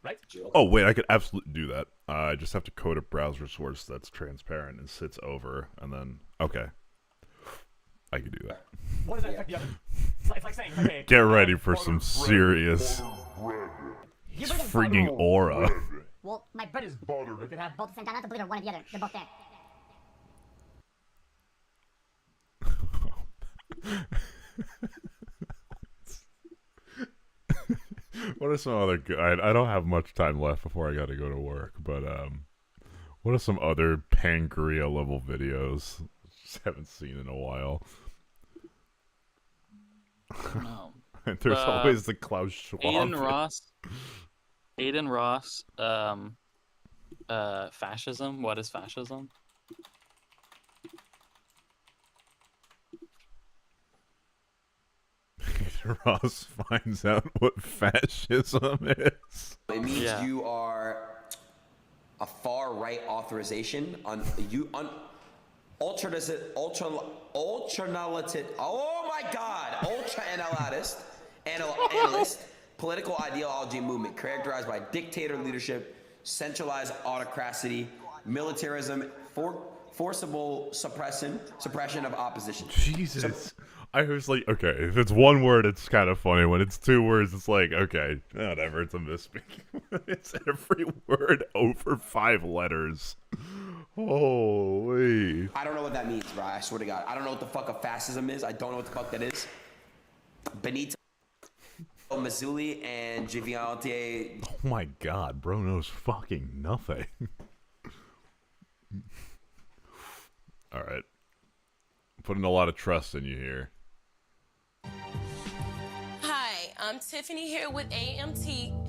Right? Oh wait, I could absolutely do that. I just have to code a browser source that's transparent and sits over, and then okay, I could do that. What does that affect the other? It's like saying, okay, Get ready for some serious Give it a freaking butter. aura. Well, my Bread is butter. It can have both the same time. I have to believe they're one or the other. They're both there. What are some other good? I don't have much time left before I got to go to work, but what are some other Pangaea level videos? Just haven't seen in a while. No. There's always the Klaus Schwab. Aiden Ross. Fascism. What is fascism? Ross finds out what fascism is. It means you are a far right authorization on ultra analyst, political ideology movement characterized by dictator leadership, centralized autocracy, militarism, forcible suppression of opposition. Jesus. I was like, okay, if it's one word, it's kind of funny. When it's two words, it's like, okay, whatever, it's a misspeak. It's every word over 5 letters. Holy. I don't know what that means, bro. I swear to God. I don't know what the fuck a fascism is. I don't know what the fuck that is. Benito Mussolini and Giviante. Oh my God, bro knows fucking nothing. All right. Putting a lot of trust in you here. Hi, I'm Tiffany here with ANTM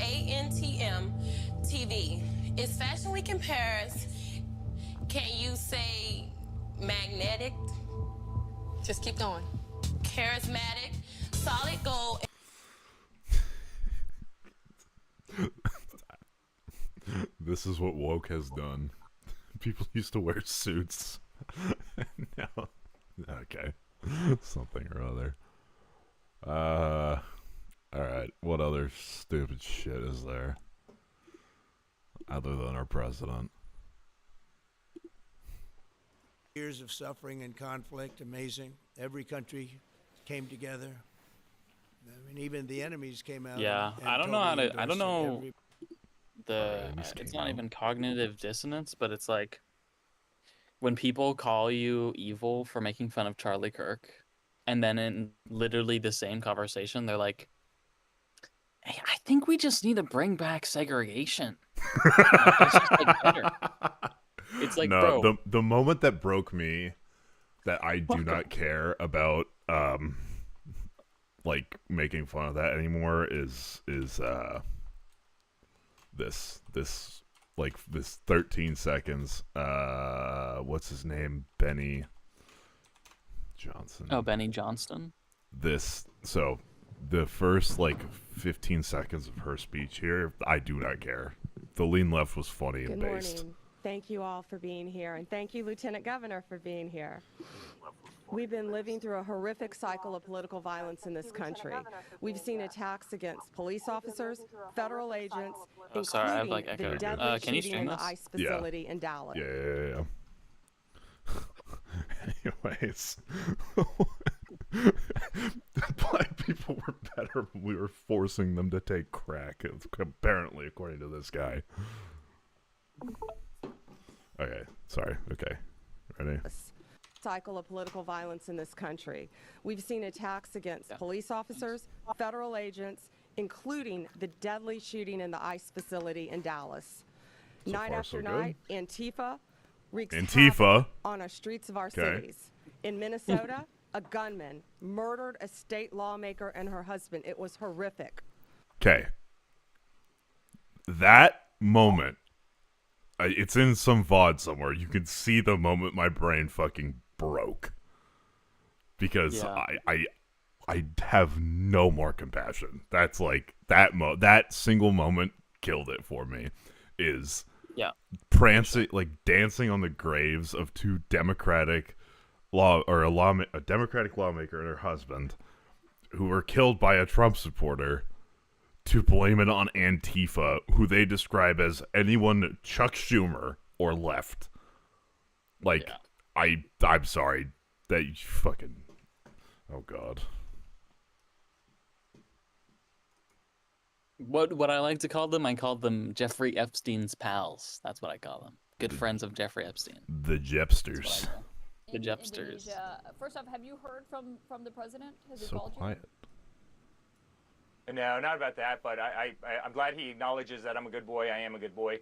TV. It's Fashion Week in Paris. Can you say magnetic? Just keep going. Charismatic, solid gold. This is what woke has done. People used to wear suits. Now, okay, something or other. Alright, what other stupid shit is there? Other than our president. Years of suffering and conflict, amazing. Every country came together. I mean, even the enemies came out. Yeah, and I don't know how totally to. I don't endorsed it. know it's not even cognitive dissonance, but it's like when people call you evil for making fun of Charlie Kirk, and then in literally the same conversation, they're like, "Hey, I think we just need to bring back segregation." Like, that's just like better. It's like, no, bro, the moment that broke me that I do not care about like making fun of that anymore is this like this 13 seconds what's his name, Benny Johnson. Oh, Benny Johnston. So the first like 15 seconds of her speech here, I do not care. The lean left was funny and Good based. morning. Thank you all for being here, and thank you, Lieutenant Governor, for being here. We've been living through a horrific cycle of political violence in this country. We've seen attacks against police officers, federal agents, Oh, sorry, I have, including like, the echo. deadly Can you shooting in stream the this? ICE facility in Dallas. Yeah. Anyways, black people were better when we were forcing them to take crack, apparently, according to this guy. Okay, sorry. Okay, ready? Cycle of political violence in this country. We've seen attacks against police officers, federal agents, including the deadly shooting in the ICE facility in Dallas. So Night far, after so good. night, Antifa wreaks Antifa? havoc on our streets of our Okay. cities. In Minnesota, a gunman murdered a state lawmaker and her husband. It was horrific. Okay. That moment, it's in some VOD somewhere. You can see the moment my brain fucking broke. Because Yeah. I have no more compassion. That's like that single moment killed it for me. Is prancing, like dancing on the graves of two Democratic a Democratic lawmaker and her husband who were killed by a Trump supporter, to blame it on Antifa, who they describe as anyone Chuck Schumer or left. Like, I'm sorry that you fucking, oh God. What I like to call them, I call them Jeffrey Epstein's pals. That's what I call them. Good friends of Jeffrey Epstein. The Jepsters. The Jepsters. First off, have you heard from the president? Has he So called quiet. No, not about that, but I'm glad he acknowledges that I'm a good boy. I am a good boy.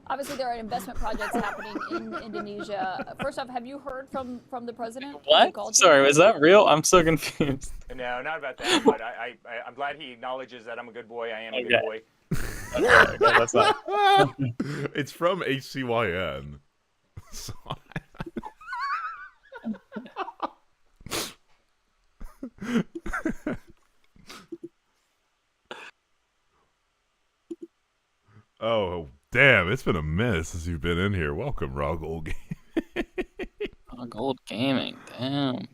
Obviously, there are investment projects happening in Indonesia. First off, have you heard from the president? Has he What? called you? Sorry, was that real? I'm so confused. No, not about that, but I'm glad he acknowledges that I'm a good boy. I am a good boy. Okay, that's not. It's from HCYN. So oh, damn, it's been a minute since you've been in here. Welcome, Raw Gold Gaming. Raw Gold Gaming, damn.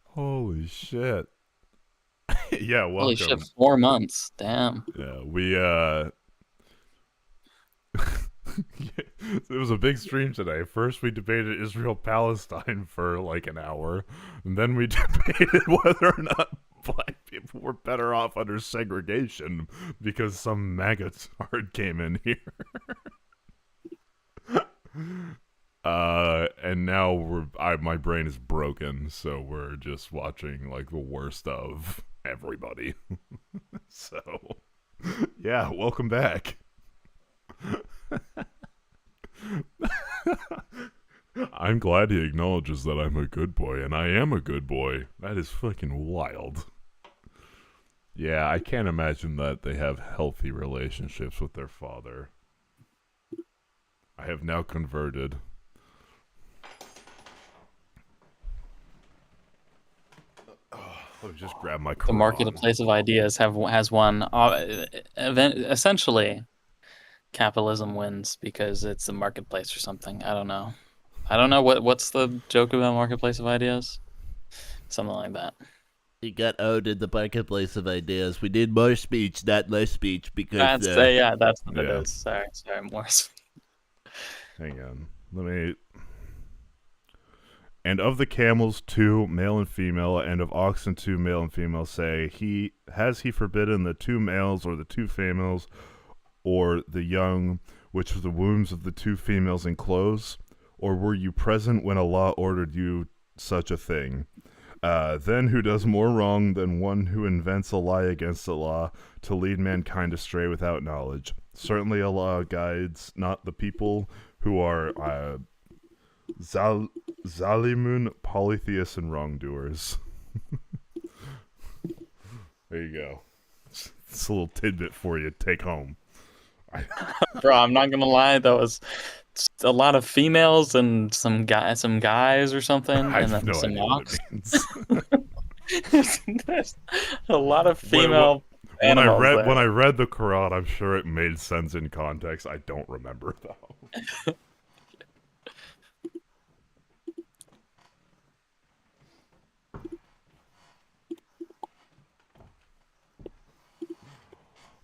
Holy shit. Yeah, welcome. Holy shit, 4 months, damn. Yeah, we, it was a big stream today. First, we debated Israel-Palestine for like an hour, and then we debated whether or not black people were better off under segregation because some MAGA tard came in here. And now my brain is broken, so we're just watching like the worst of everybody. So, yeah, welcome back. I'm glad he acknowledges that I'm a good boy, and I am a good boy. That is fucking wild. Yeah, I can't imagine that they have healthy relationships with their father. I have now converted. Let me just grab my The marketplace of ideas has won. Essentially, capitalism wins because it's the marketplace or something. I don't know. What's the joke about marketplace of ideas? Something like that. He got out in the marketplace of ideas. We need more speech, not less speech, because That's what it is. Sorry, more. Hang on. Let me. And of the camels, 2, male and female, and of oxen, 2, male and female, say, has he forbidden the 2 males or the 2 females, or the young, which the wombs of the 2 females enclose? Or were you present when Allah ordered you such a thing? Then who does more wrong than one who invents a lie against Allah to lead mankind astray without knowledge? Certainly Allah guides not the people who are zalimun, polytheists, and wrongdoers. There you go. It's a little tidbit for you. Take home. Bro, I'm not gonna lie. That was a lot of females and some guys or something, and then no some idea what it ox. There's a lot of female animals there. When I read the Quran, I'm sure it made sense in context. I don't remember though.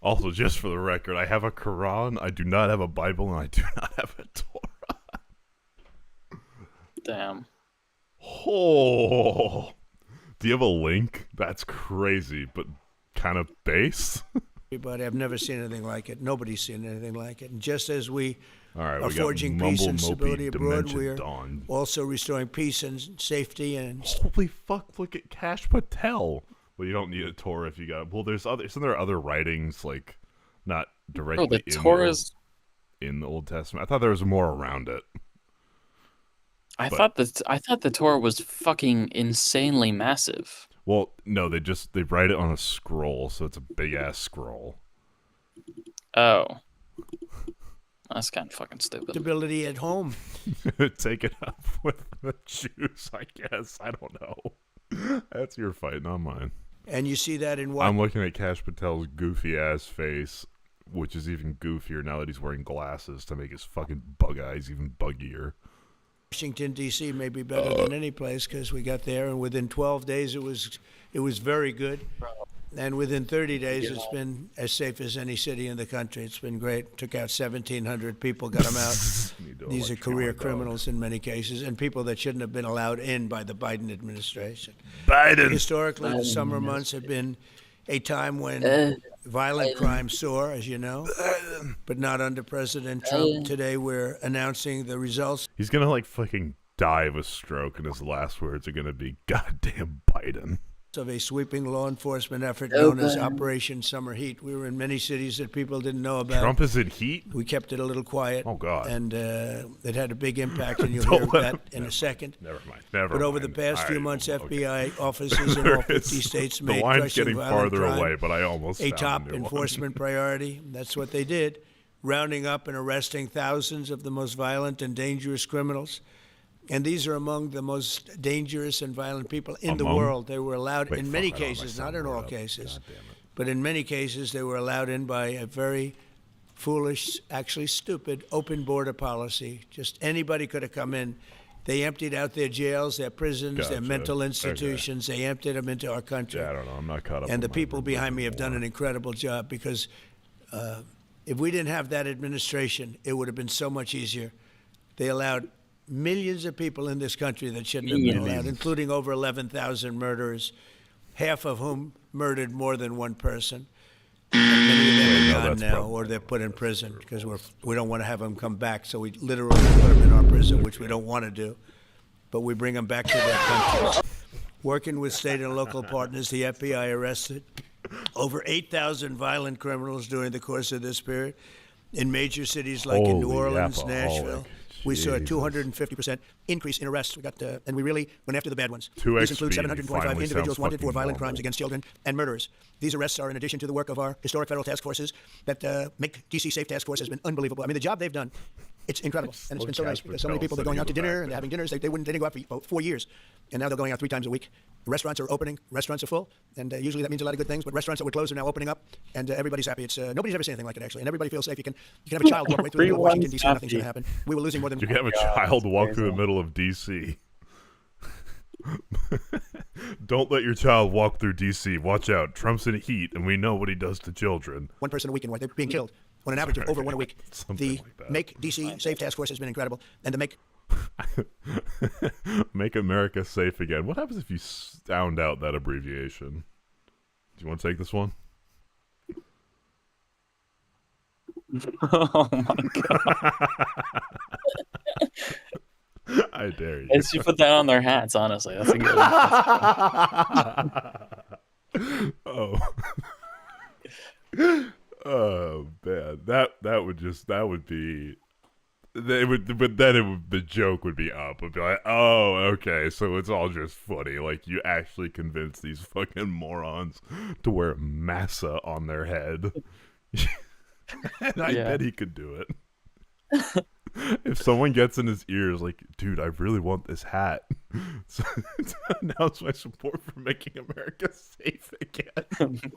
Also, just for the record, I have a Quran, I do not have a Bible, and I do not have a Torah. Damn. Oh. Do you have a link? That's crazy, but kind of base. But I've never seen anything like it. Nobody's seen anything like it. And just as we right, are we forging got peace Mumble and stability Mopey abroad, Dementia we are Dawn. also restoring peace and safety. And holy fuck! Look at Cash Patel. Well, you don't need a Torah if you got. Well, isn't there other writings like not directly the Torah's in the Old Testament? I thought there was more around it. I thought the Torah was fucking insanely massive. Well, no, they write it on a scroll, so it's a big ass scroll. Oh, that's kind of fucking stupid. stability at home. Take it up with the Jews, I guess. I don't know. That's your fight, not mine. And you see that in I'm looking at Kash Patel's goofy-ass face, which is even goofier now that he's wearing glasses to make his fucking bug eyes even buggier. Washington, D.C. may be better than any place because we got there, and within 12 days it was very good. And within 30 days, it's been as safe as any city in the country. It's been great. Took out 1,700 people, got them out. These are career criminals in many cases, and people that shouldn't have been allowed in by the Biden administration. Biden. Historically, the summer months have been a time when violent crime soar, as you know, but not under President Trump. Today, we're announcing the results. He's gonna like fucking die of a stroke, and his last words are gonna be "Goddamn Biden." Of a sweeping law enforcement effort known as Operation Summer Heat. We were in many cities that people didn't know about. Trump is in heat? We kept it a little quiet. Oh, God. And it had a big impact, and you'll hear that in a second. Never mind. But over the past few months, FBI offices in all 50 states made crushing violent crime away, but I almost a top enforcement priority. That's what they did, rounding up and arresting thousands of the most violent and dangerous criminals. And these are among the most dangerous and violent people in the world. They were allowed in many cases, not in all cases, but in many cases they were allowed in by a very foolish, actually stupid, open border policy. Just anybody could have come in. They emptied out their jails, their prisons, their mental institutions. They emptied them into our country. Yeah, I don't know. I'm not caught up. And the people behind me have done an incredible job because if we didn't have that administration, it would have been so much easier. They allowed millions of people in this country that shouldn't have been allowed, including over 11,000 murderers, half of whom murdered more than one person. And many of them are gone now, or they're put in prison because we don't want to have them come back. So we literally put them in our prison, which we don't want to do. But we bring them back to their countries. Working with state and local partners, the FBI arrested over 8,000 violent criminals during the course of this period in major cities like in New Orleans, Nashville. We saw a 250% increase in arrests. We got, and we really went after the bad ones. These include 725 individuals wanted for violent crimes against children and murderers. These arrests are in addition to the work of our historic federal task forces that make D.C. Safe Task Force has been unbelievable. I mean, the job they've done, it's incredible. And it's been so nice because so many people, they're going out to dinner and they're having dinners. They didn't go out for 4 years. And now they're going out 3 times a week. The restaurants are opening. Restaurants are full. And usually that means a lot of good things. But restaurants that were closed are now opening up. And everybody's happy. It's nobody's ever seen anything like it, actually. And everybody feels safe. You can have a child walk right through the middle of Washington, D.C. Nothing's going to happen. We were losing more than... You can have a child walk through the middle of D.C. Don't let your child walk through D.C. Watch out. Trump's in heat, and we know what he does to children. 1 person a week, and they're being killed on an average of over 1 a week. The Make D.C. Safe Task Force has been incredible. And the Make America Safe Again. What happens if you sound out that abbreviation? Do you want to take this one? Oh my god. I dare you. They should put that on their hats, honestly. That's a good one. Oh. Oh man. The joke would be up. It'd be like, oh, okay, so it's all just funny. Like, you actually convinced these fucking morons to wear massa on their head. And I bet he could do it. If someone gets in his ears like, dude, I really want this hat, so to announce my support for making America safe again.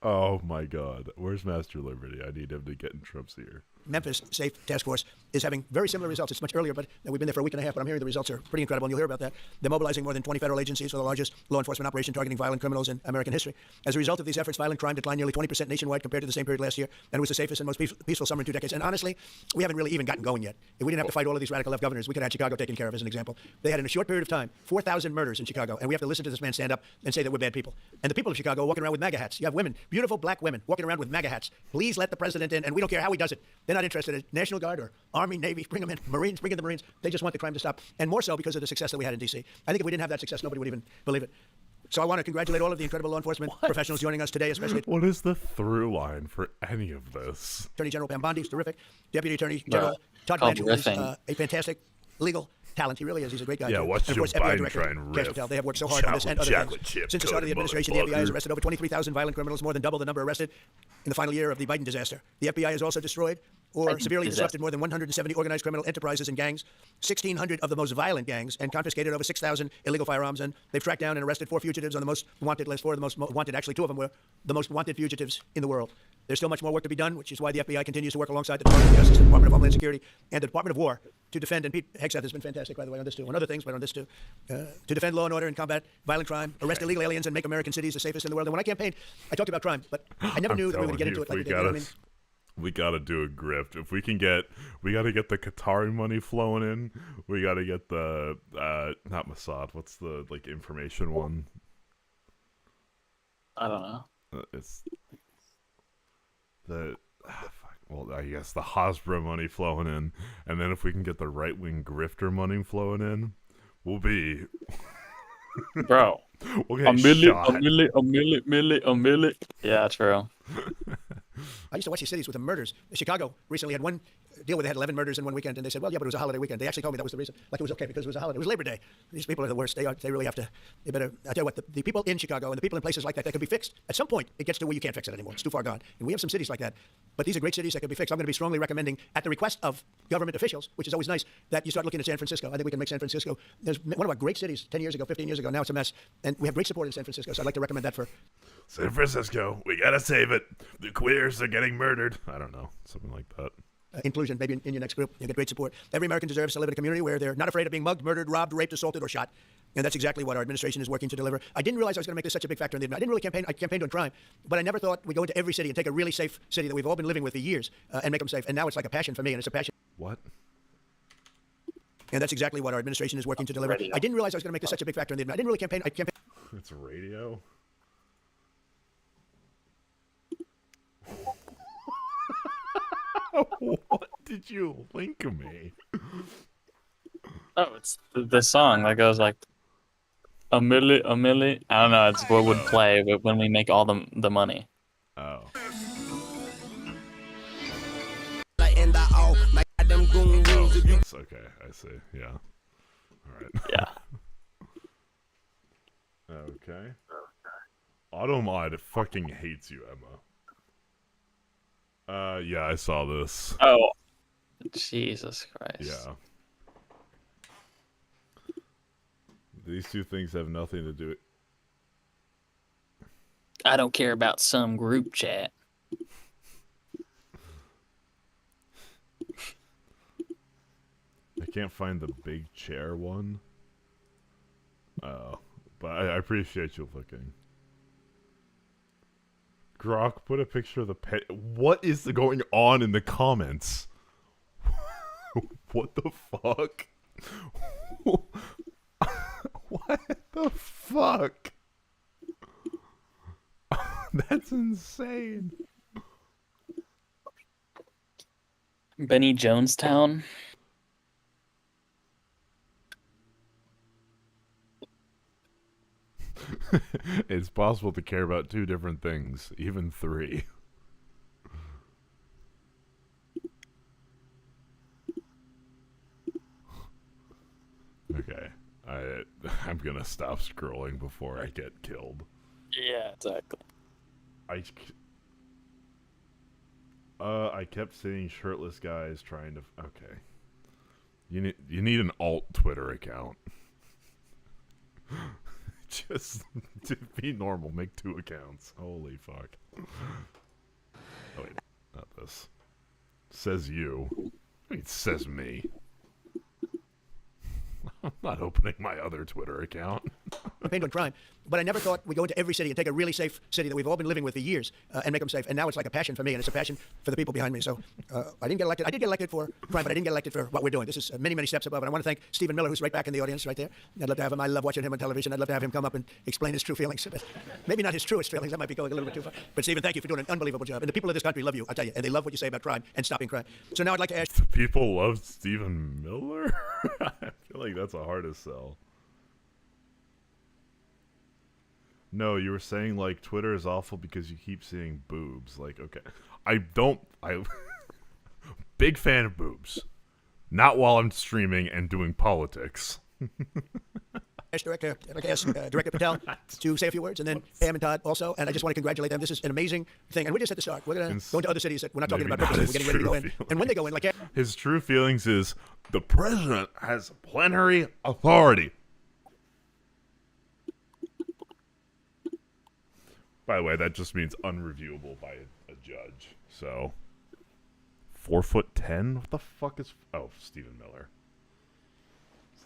Oh my god. Where's Master Liberty? I need him to get in Trump's ear. Memphis Safe Task Force is having very similar results. It's much earlier, but we've been there for a week and a half, but I'm hearing the results are pretty incredible, and you'll hear about that. They're mobilizing more than 20 federal agencies for the largest law enforcement operation targeting violent criminals in American history. As a result of these efforts, violent crime declined nearly 20% nationwide compared to the same period last year, and it was the safest and most peaceful summer in 2 decades. And honestly, we haven't really even gotten going yet. If we didn't have to fight all of these radical left governors, we could have had Chicago taken care of, as an example. They had, in a short period of time, 4,000 murders in Chicago, and we have to listen to this man stand up and say that we're bad people. And the people of Chicago are walking around with MAGA hats. You have women, beautiful black women, walking around with MAGA hats. Please let the president in, and we don't care how he does it. They're not interested in National Guard or Army, Navy, bring them in, Marines, bring in the Marines. They just want the crime to stop, and more so because of the success that we had in D.C. I think if we didn't have that success, nobody would even believe it. So I want to congratulate all of the incredible law enforcement professionals joining us today, especially... What is the through line for any of this? Attorney General Pam Bondi is terrific. Deputy Attorney General Todd Blanchard is a fantastic legal talent. He really is. He's a great guy. Yeah, watch Joe Biden try and riff. They have worked so hard on this and other things. Since the start of the administration, the FBI has arrested over 23,000 violent criminals, more than double the number arrested in the final year of the Biden disaster. The FBI has also destroyed or severely disrupted more than 170 organized criminal enterprises and gangs, 1,600 of the most violent gangs, and confiscated over 6,000 illegal firearms. And they've tracked down and arrested 4 fugitives on the most wanted list. 4 of the most wanted, actually 2 of them were the most wanted fugitives in the world. There's still much more work to be done, which is why the FBI continues to work alongside the Department of Justice, the Department of Homeland Security, and the Department of War to defend, and Pete Hegseth has been fantastic, by the way, on this too, on other things, but on this too, to defend law and order and combat violent crime, arrest illegal aliens, and make American cities the safest in the world. And when I campaigned, I talked about crime, but I never knew that we were going to get into it like we did. You know what I mean? We gotta do a grift. If we can we gotta get the Qatari money flowing in. We gotta get the not Mossad. What's the information one? I don't know. It's the well, I guess the Hasbro money flowing in, and then if we can get the right-wing grifter money flowing in, we'll be bro. We'll a million. Yeah, true. I used to watch these cities with the murders. Chicago recently had one deal where they had 11 murders in one weekend, and they said, well, yeah, but it was a holiday weekend. They actually told me that was the reason. Like, it was okay because it was a holiday. It was Labor Day. These people are the worst. They really have to, they better, I tell you what, the people in Chicago and the people in places like that could be fixed. At some point, it gets to where you can't fix it anymore. It's too far gone. And we have some cities like that. But these are great cities that could be fixed. I'm going to be strongly recommending, at the request of government officials, which is always nice, that you start looking at San Francisco. I think we can make San Francisco, there's one of our great cities 10 years ago, 15 years ago. Now it's a mess. And we have great support in San Francisco, so I'd like to recommend that for San Francisco. We gotta save it. The queers are getting murdered. I don't know, something like that. Inclusion, maybe in your next group. You get great support. Every American deserves to live in a community where they're not afraid of being mugged, murdered, robbed, raped, assaulted, or shot. And that's exactly what our administration is working to deliver. I didn't realize I was going to make this such a big factor in the. I didn't really campaign. I campaigned on crime, but I never thought we'd go into every city and take a really safe city that we've all been living with for years and make them safe. And now it's like a passion for me, and it's a passion. What? And that's exactly what our administration is working to deliver. Radio. I didn't realize I was going to make this such a big factor in the. I didn't really campaign. I campaigned. It's radio. What did you link me? Oh, it's the song that goes like a milli. I don't know. It's what would play when we make all the money. Oh. Yes, okay, I see. Yeah. All right. Yeah. Okay. Automod fucking hates you, Emma. Yeah, I saw this. Oh, Jesus Christ. Yeah. These two things have nothing to do. I don't care about some group chat. I can't find the big chair one. Oh, but I appreciate you looking. Grok, put a picture of the pet. What is going on in the comments? What the fuck? What the fuck? That's insane. Benny Jonestown. It's possible to care about 2 different things, even 3. Okay, I'm gonna stop scrolling before I get killed. Yeah, exactly. I kept seeing shirtless guys trying to. Okay, you need an alt Twitter account. Just to be normal, make 2 accounts. Holy fuck. Oh wait, not this. Says you. It says me. I'm not opening my other Twitter account. Campaigned on crime, but I never thought we'd go into every city and take a really safe city that we've all been living with for years and make them safe. And now it's like a passion for me, and it's a passion for the people behind me. So I didn't get elected. I did get elected for crime, but I didn't get elected for what we're doing. This is many, many steps above. And I want to thank Stephen Miller, who's right back in the audience right there. I'd love to have him. I love watching him on television. I'd love to have him come up and explain his true feelings. Maybe not his truest feelings. That might be going a little bit too far. But Stephen, thank you for doing an unbelievable job. And the people of this country love you, I'll tell you. And they love what you say about crime and stopping crime. So now I'd like to ask... The people love Stephen Miller? I feel like that's a hardest sell. No, you were saying, like, Twitter is awful because you keep seeing boobs. Like, okay. I big fan of boobs. Not while I'm streaming and doing politics. Director, I'd like to ask Director Patel to say a few words, and then Pam and Todd also. And I just want to congratulate them. This is an amazing thing. And we're just at the start. We're going to go into other cities that we're not talking Maybe about not purposely. his We're getting ready to true go in. And when they go in, like his true feelings is the president has plenary authority. By the way, that just means unreviewable by a judge. So, 4'10"? What the fuck is? Oh, Stephen Miller.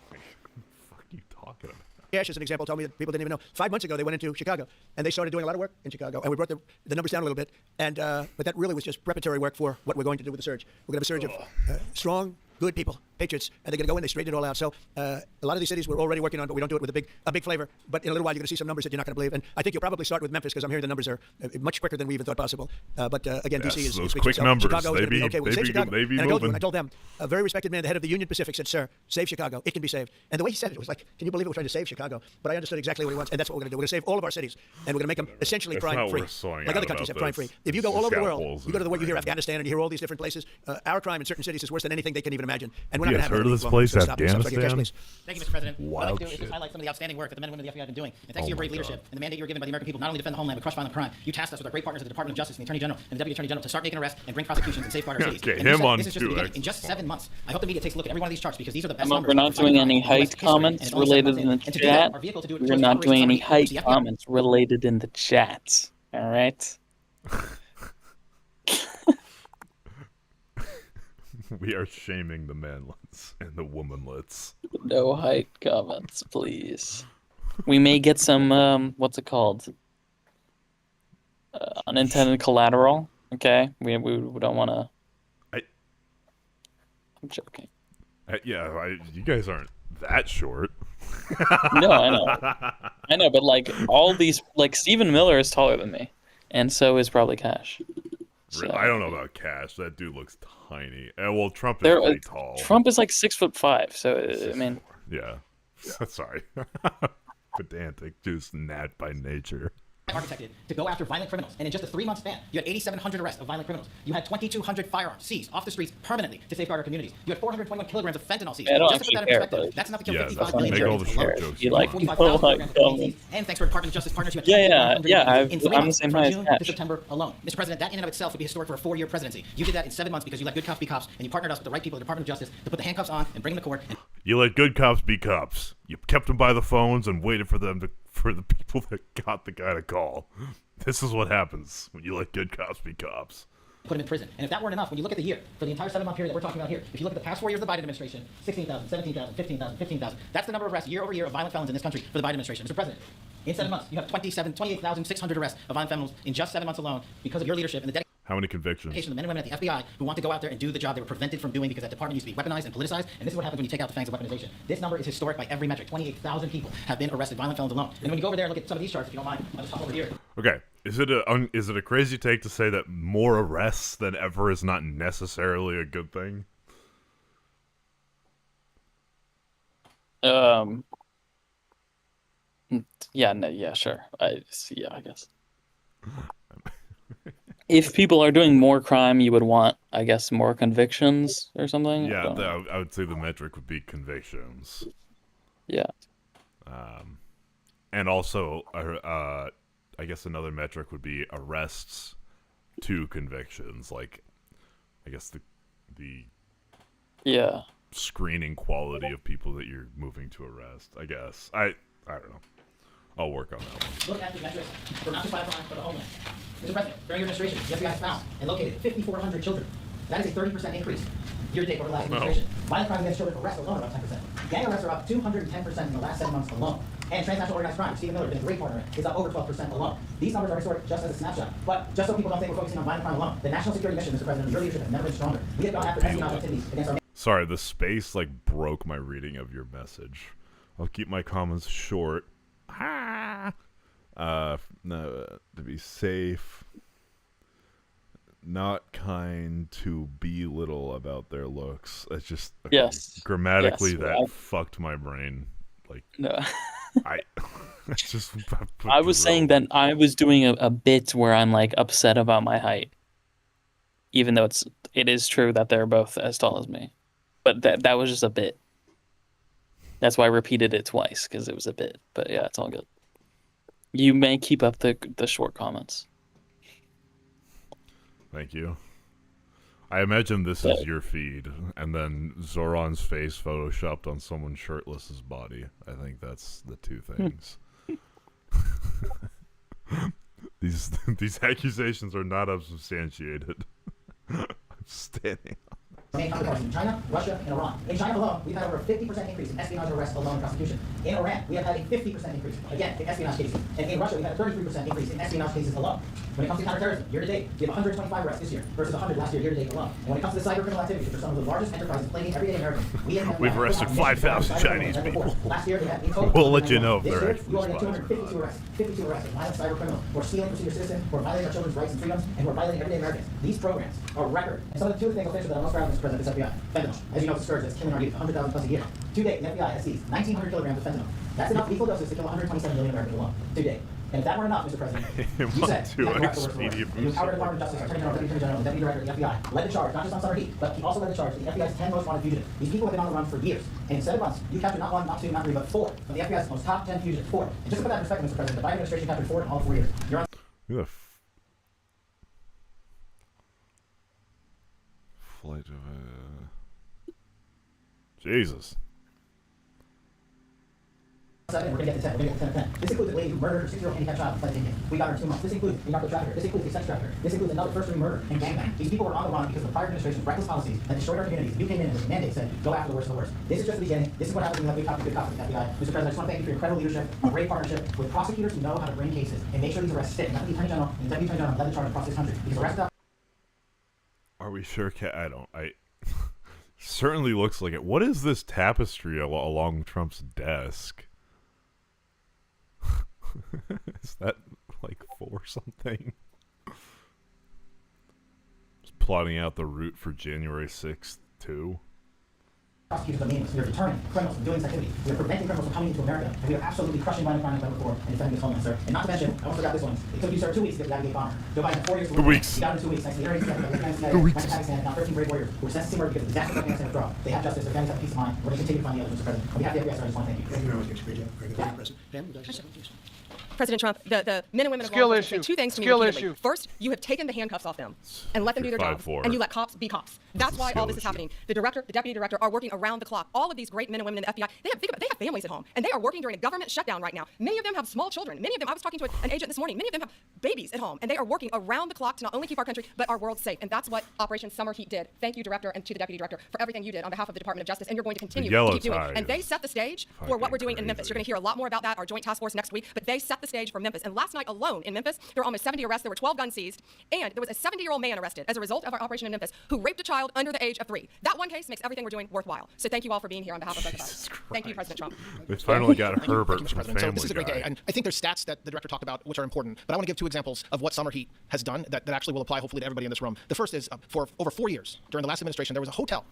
What the fuck are you talking about? Cash, as an example, told me that people didn't even know. 5 months ago, they went into Chicago, and they started doing a lot of work in Chicago, and we brought the numbers down a little bit. And but that really was just preparatory work for what we're going to do with the surge. We're going to have a surge of strong, good people, patriots, and they're going to go in. They straighten it all out. So a lot of these cities we're already working on, but we don't do it with a big flavor. But in a little while, you're going to see some numbers that you're not going to believe. And I think you'll probably start with Memphis because I'm hearing the numbers are much quicker than we even thought possible. But again, Yes, DC is those speaks quick for itself. numbers. Chicago is They going to be be- okay. We'll they save be- Chicago. they be And moving. I told them, a very respected man, the head of the Union Pacific, said, "Sir, save Chicago. It can be saved." And the way he said it was like, "Can you believe it? We're trying to save Chicago?" But I understood exactly what he wants, and that's what we're going to do. We're going to save all of our cities, and we're going to make them essentially That's not crime what free, we're sorting like out other countries about have crime this. free. If you go It's all over the scalpels world, in you go to his the you hear brain. Afghanistan and you hear all these different places. Our crime in certain cities is worse than anything they can even imagine. And we're You not guys going to have heard of this place, So stop it. Stop it. Afghanistan? Cash, please. Thank you, Mr. President. What I'd Wild like to do is shit. just highlight some of the outstanding work that the men and women of the FBI have been doing. And thanks to your Oh brave my leadership God. and the mandate you're given by the American people, not only defend the homeland but crush violent crime, you tasked us with our great partners at the Department of Justice and the Attorney General and the Deputy Attorney General to start making arrests and bring prosecutions and safeguard our cities. Okay, And you him said on this is just the 2X. beginning. In just 7 months, I hope the media takes a look at every one of these charts because these are the best Emma, numbers. we're not for fighting doing crime any in US height history, and comments it's only 7 related months in the And to do that, chat. our vehicle to do it We're shows not operations doing any already height to the FBI. comments related in the chat. All right. We are shaming the manlets and the womanlets. No height comments, please. We may get some, what's it called? Unintended collateral. Okay, we don't want to. I'm joking. You guys aren't that short. No, I know. I know, but like all these, like Stephen Miller is taller than me, and so is probably Cash. So, I don't know about Cash. That dude looks tiny. Well, Trump is There- pretty tall. Trump is like 6'5", so I mean, Yeah. Sorry. Pedantic, just gnat by nature. architected to go after violent criminals. And in just a 3-month span, you had 8,700 arrests of violent criminals. You had 2,200 firearms seized off the streets permanently to safeguard our communities. You had 421 kilograms of fentanyl seized. I don't Just to put that actually in care, perspective, but- that's enough to kill Yeah, 55 that's million make all the Americans short alone. jokes You you had want. 45,000 Oh my kilograms of God. cocaine seized. And thanks to our Department of Justice partners, you had Yeah, 2,100 yeah, cases in 3 I'm the months, same from height as June Cash. to September alone. Mr. President, that in and of itself would be historic for a 4-year presidency. You did that in 7 months because you let good cops be cops, and you partnered us with the right people at the Department of Justice to put the handcuffs on and bring them to court. And You let good cops be cops. You kept them by the phones and waited for the people that got the guy to call. This is what happens when you let good cops be cops. put them in prison. And if that weren't enough, when you look at the year, for the entire 7-month period that we're talking about here, if you look at the past 4 years of the Biden administration, 16,000, 17,000, 15,000, 15,000. That's the number of arrests year over year of violent felons in this country for the Biden administration. Mr. President, in 7 months, you have 28,600 arrests of violent felons in just 7 months alone because of your leadership and the dedication How many convictions? of the men and women at the FBI who want to go out there and do the job they were prevented from doing because that department used to be weaponized and politicized. And this is what happens when you take out the fangs of weaponization. This number is historic by every metric. 28,000 people have been arrested, violent felons alone. And when you go over there and look at some of these charts, if you don't mind, I'll just hop over here. Okay, is it a crazy take to say that more arrests than ever is not necessarily a good thing? Yeah, no, yeah, sure. I guess. If people are doing more crime, you would want, I guess, more convictions or something. Yeah, I would say the metric would be convictions. Yeah. And also, I guess another metric would be arrests to convictions. Like, I guess the yeah screening quality of people that you're moving to arrest. I guess I don't know. I'll work on that one. Look at the metrics for not just violent crime, but the homeland. Mr. President, during your administration, the FBI found and located 5,400 children. That is a 30% increase year-to-date over the last administration. Violent crime against children arrests alone are up 10%. Gang arrests are up 210% in the last 7 months alone. And transnational organized crime, Stephen Miller, been a great partner, is up over 12% alone. These numbers are historic just as a snapshot. But just so people don't think we're focusing on violent crime alone, the national security mission, Mr. President, your leadership has never been stronger. We have gone after espionage activities against our... Sorry, the space broke my reading of your message. I'll keep my comments short. No, to be safe, not kind to belittle about their looks. It's just Yes. Grammatically, Yes, that well, fucked my brain. No. It's just. I was saying that I was doing a bit where I'm upset about my height, even though it is true that they're both as tall as me, but that was just a bit. That's why I repeated it twice, because it was a bit. But yeah, it's all good. You may keep up the short comments. Thank you. I imagine this is your feed, and then Zoran's face photoshopped on someone shirtless's body. I think that's the two things. These accusations are not unsubstantiated. I'm standing on Main counterparts in China, Russia, and Iran. In China alone, we've had over a 50% increase in espionage arrests alone in prosecution. In Iran, we have had a 50% increase, again, in espionage cases. And in Russia, we've had a 33% increase in espionage cases alone. When it comes to counterterrorism, year to date, we have 125 arrests this year versus 100 last year to date alone. And when it comes to the cyber criminal activities, which are some of the largest enterprises plaguing everyday Americans, We've arrested 5,000 Chinese people. Last year, we had We'll let you know if they're actually actually spies. 252 arrests. 52 arrests of violent cyber criminals who are stealing from senior citizens, who are violating our children's rights and freedoms, and who are violating everyday Americans. These programs are record. And some of the two things officially that I'm most proud of, Mr. President, is FBI. Fentanyl. As you know, it's a scourge that's killing our youth, 100,000 plus a year. To date, the FBI has seized 1,900 kilograms of fentanyl. That's enough equal doses to kill 127 million Americans alone. To date. And if that weren't enough, Mr. President, you said you had to work for worse. You empowered the Department of Justice, Attorney General, Deputy Attorney General, and Deputy Director of the FBI, led the charge, not just on summer heat, but he also led the charge to the FBI's 10 most wanted fugitives. These people have been on the run for years. And instead of months, you captured not one, not two, not three, but 4 of the FBI's most top 10 fugitives. 4. And just to put that in perspective, Mr. President, the Biden administration captured 4 in all 4 years. You're on Flight of Jesus. We're going to get to 10. We're going to get to 10. This includes a lady who murdered her 6-year-old handicapped child. We got her in 2 months. This includes a narco trafficker. This includes a sex trafficker. This includes another first-degree murder and gangbang. These people are on the run because of the prior administration's reckless policies that destroyed our communities. You came in and with a mandate said, go after the worst of the worst. This is just the beginning. This is what happens when you have good cops with the FBI. Mr. President, I just want to thank you for your incredible leadership, a great partnership with prosecutors who know how to bring cases and make sure these arrests stick. Not the Attorney General and the Deputy Attorney General led the charge across this country. Because arrests Are we sure? I certainly looks like it. What is this tapestry along Trump's desk? Is that like for something? Just plotting out the route for January 6th too. Prosecutors are meaningless. We are deterring criminals from doing this activity. We are preventing criminals from coming into America. And we are absolutely crushing violent crime in federal court and defending this homeland, sir. And not to mention, I almost forgot this one. It took you, sir, 2 weeks to get the Gate bomber. Joe Biden had 4 years to 2 weeks. He got it in 2 weeks. Thanks to the areas of 2 weeks. Pakistan, and now 13 brave warriors who were sentenced to murder because of disaster Afghanistan withdrawal. They have justice. Their families have peace of mind. We're going to continue to find the others, Mr. President. On behalf of the FBI, sir, I just want to thank you. Thank you very much. Great job. Very good. Thank you, President. Pam, would you like to say something, please? President Trump, the men and women of Skill law issue. say 2 things to me Skill repeatedly. issue. First, you have taken the handcuffs off them and let them do their jobs, 5'4". and you let cops be cops. That's why all this is issue. happening. The director, the deputy director are working around the clock. All of these great men and women in the FBI, they have families at home, and they are working during a government shutdown right now. Many of them have small children. Many of them, I was talking to an agent this morning, many of them have babies at home, and they are working around the clock to not only keep our country, but our world safe. And that's what Operation Summer Heat did. Thank you, director, and to the deputy director for everything you did on behalf of the Department of Justice, and you're going to continue to keep doing. And they set the stage for what we're doing in Memphis. You're going to hear a lot more about that, our joint task force next week, but they set the stage for Memphis. And last night alone in Memphis, there were almost 70 arrests. There were 12 guns seized, and there was a 70-year-old man arrested as a result of our operation in Memphis who raped a child under the age of 3. That one case makes everything we're doing worthwhile. So thank you all for being here on behalf of both of us. Thank you, President Trump. They finally got Thank you, Herbert Mr. from President. So Family this is a great Guy. day, and I think there's stats that the director talked about which are important, but I want to give 2 examples of what Summer Heat has done that actually will apply hopefully to everybody in this room. The first is for over 4 years during the last administration, there was a hotel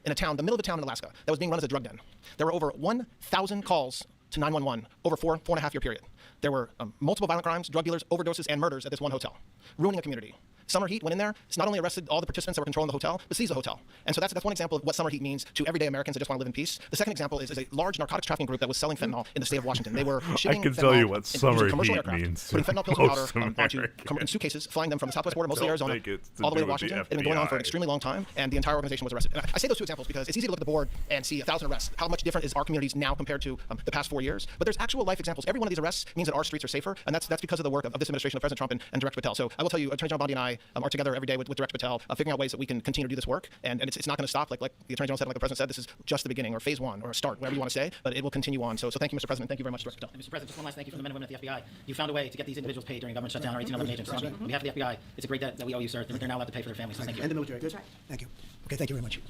in a town, the middle of a town in Alaska, that was being run as a drug den. There were over 1,000 calls to 911 over 4.5 year period. There were multiple violent crimes, drug dealers, overdoses, and murders at this one hotel, ruining a community. Summer Heat went in there. It's not only arrested all the participants that were controlling the hotel, but seized the hotel. And so that's one example of what Summer Heat means to everyday Americans that just want to live in peace. The second example is a large narcotics trafficking group that was selling fentanyl in the state of Washington. They were shipping I can tell you what in Summer commercial Heat aircraft, means to putting fentanyl pills and most powder in suitcases, flying them from the southwest border, mostly Arizona, all the way to Washington. It had been going on for an extremely long time, and the entire organization was arrested. And I say those 2 examples because it's easy to look at the board and see 1,000 arrests. How much different is our communities now compared to the past 4 years? But there's actual life examples. Every one of these arrests means that our streets are safer, and that's because of the work of this administration of President Trump and Director Patel. So I will tell you, Attorney General Bondi and I are together every day with Director Patel, figuring out ways that we can continue to do this work, and it's not going to stop. Like the Attorney General said, like the President said, this is just the beginning, or phase 1, or a start, whatever you want to say, but it will continue on. So thank you, Mr. President. Thank you very much, Director Patel. Mr. President, just one last thank you from the men and women at the FBI. You found a way to get these individuals paid during a government shutdown, our 18 11 agents. So on behalf of the FBI, it's a great debt that we owe you, sir. They're now allowed to pay for their families. So thank you. And the military. Good. Thank you. Okay, thank you very much.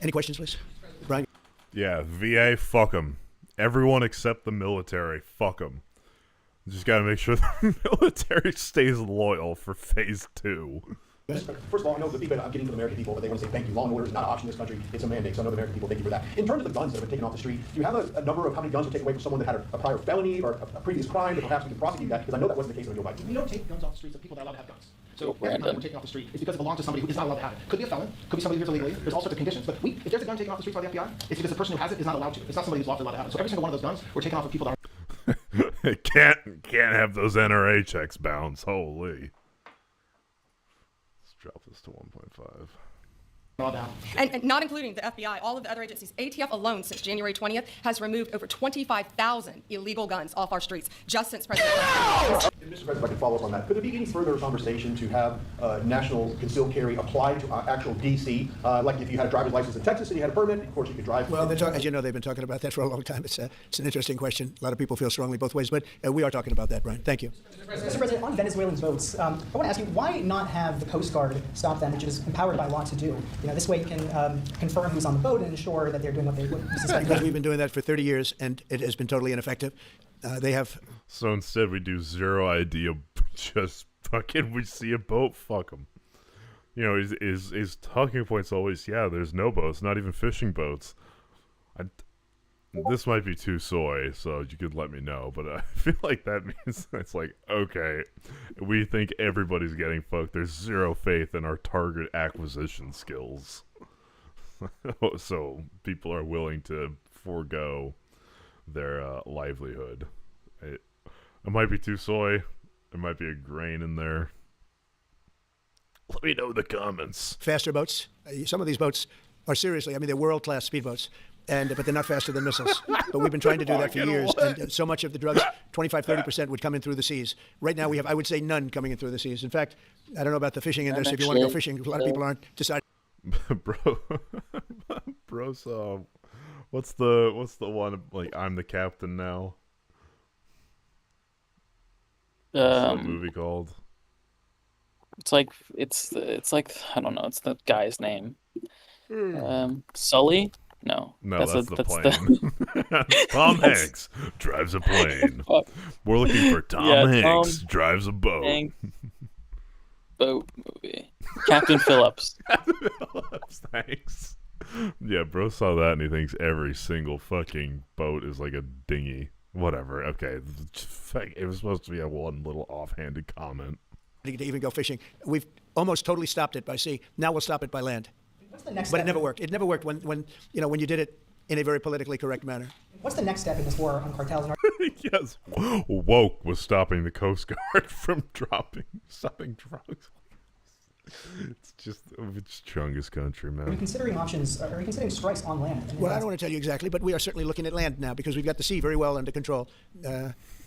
Any questions, please? Brian? Yeah, VA, fuck them. Everyone except the military, fuck them. Just gotta make sure the military stays loyal for phase 2. First of all, I know the feedback I'm getting from the American people, but they want to say thank you. Law and order is not an option in this country. It's a mandate. So I know the American people, thank you for that. In terms of the guns that have been taken off the street, do you have a number of how many guns were taken away from someone that had a prior felony or a previous crime that perhaps we can prosecute that? Because I know that wasn't the case with Joe Biden. We don't take guns off the streets of people that are allowed to have guns. So every time we're taking off the street, it's because it belongs to somebody who is not allowed to have it. Could be a felon, could be somebody who's illegally. There's all sorts of conditions. But if there's a gun taken off the street by the FBI, it's because the person who has it is not allowed to. It's not somebody who's lawfully allowed to have it. So every single one of those guns were taken off of people that are. Can't have those NRA checks bounce. Holy. Let's drop this to 1.5. And not including the FBI, all of the other agencies. ATF alone since January 20th has removed over 25,000 illegal guns off our streets just since President Trump. Mr. President, if I could follow up on that, could there be any further conversation to have national concealed carry applied to actual DC? Like if you had a driver's license in Texas and you had a permit, of course you could drive. Well, as you know, they've been talking about that for a long time. It's an interesting question. A lot of people feel strongly both ways, but we are talking about that, Brian. Thank you. Mr. President, on Venezuelan boats, I want to ask you, why not have the Coast Guard stop them, which is empowered by law to do? This way you can confirm who's on the boat and ensure that they're doing what they would suspect. Because we've been doing that for 30 years, and it has been totally ineffective. They have. So instead, we do zero idea. Just fucking, we see a boat, fuck them. You know, his talking point's always, yeah, there's no boats, not even fishing boats. This might be too soy, so you could let me know, but I feel like that means it's like, okay, we think everybody's getting fucked. There's zero faith in our target acquisition skills. So people are willing to forego their livelihood. It might be too soy. There might be a grain in there. Let me know in the comments. Faster boats. Some of these boats are seriously, I mean, they're world-class speedboats. But they're not faster than missiles. But we've been trying to do that for years. And so much of the drugs, 25-30%, would come in through the seas. Right now we have, I would say, none coming in through the seas. In fact, I don't know about the fishing industry. If you want to go fishing, a lot of people aren't deciding. Bro, so what's the one, like, I'm the captain now? What's the movie called? It's like I don't know. It's the guy's name. Sully. No, that's the plane. Tom Hanks drives a plane. We're looking for Tom Hanks drives a boat. Boat movie. Captain Phillips. Thanks. Yeah, bro saw that and he thinks every single fucking boat is like a dinghy. Whatever. Okay, it was supposed to be a one little offhanded comment. To even go fishing, we've almost totally stopped it by sea. Now we'll stop it by land. What's the next but step? It never worked. It never worked when you did it in a very politically correct manner. What's the next step in this war on cartels? Yes, woke was stopping the Coast Guard from stopping drugs. It's Chungus country, man. Are you considering options? Are you considering strikes on land? Well, I don't want to tell you exactly, but we are certainly looking at land now because we've got the sea very well under control.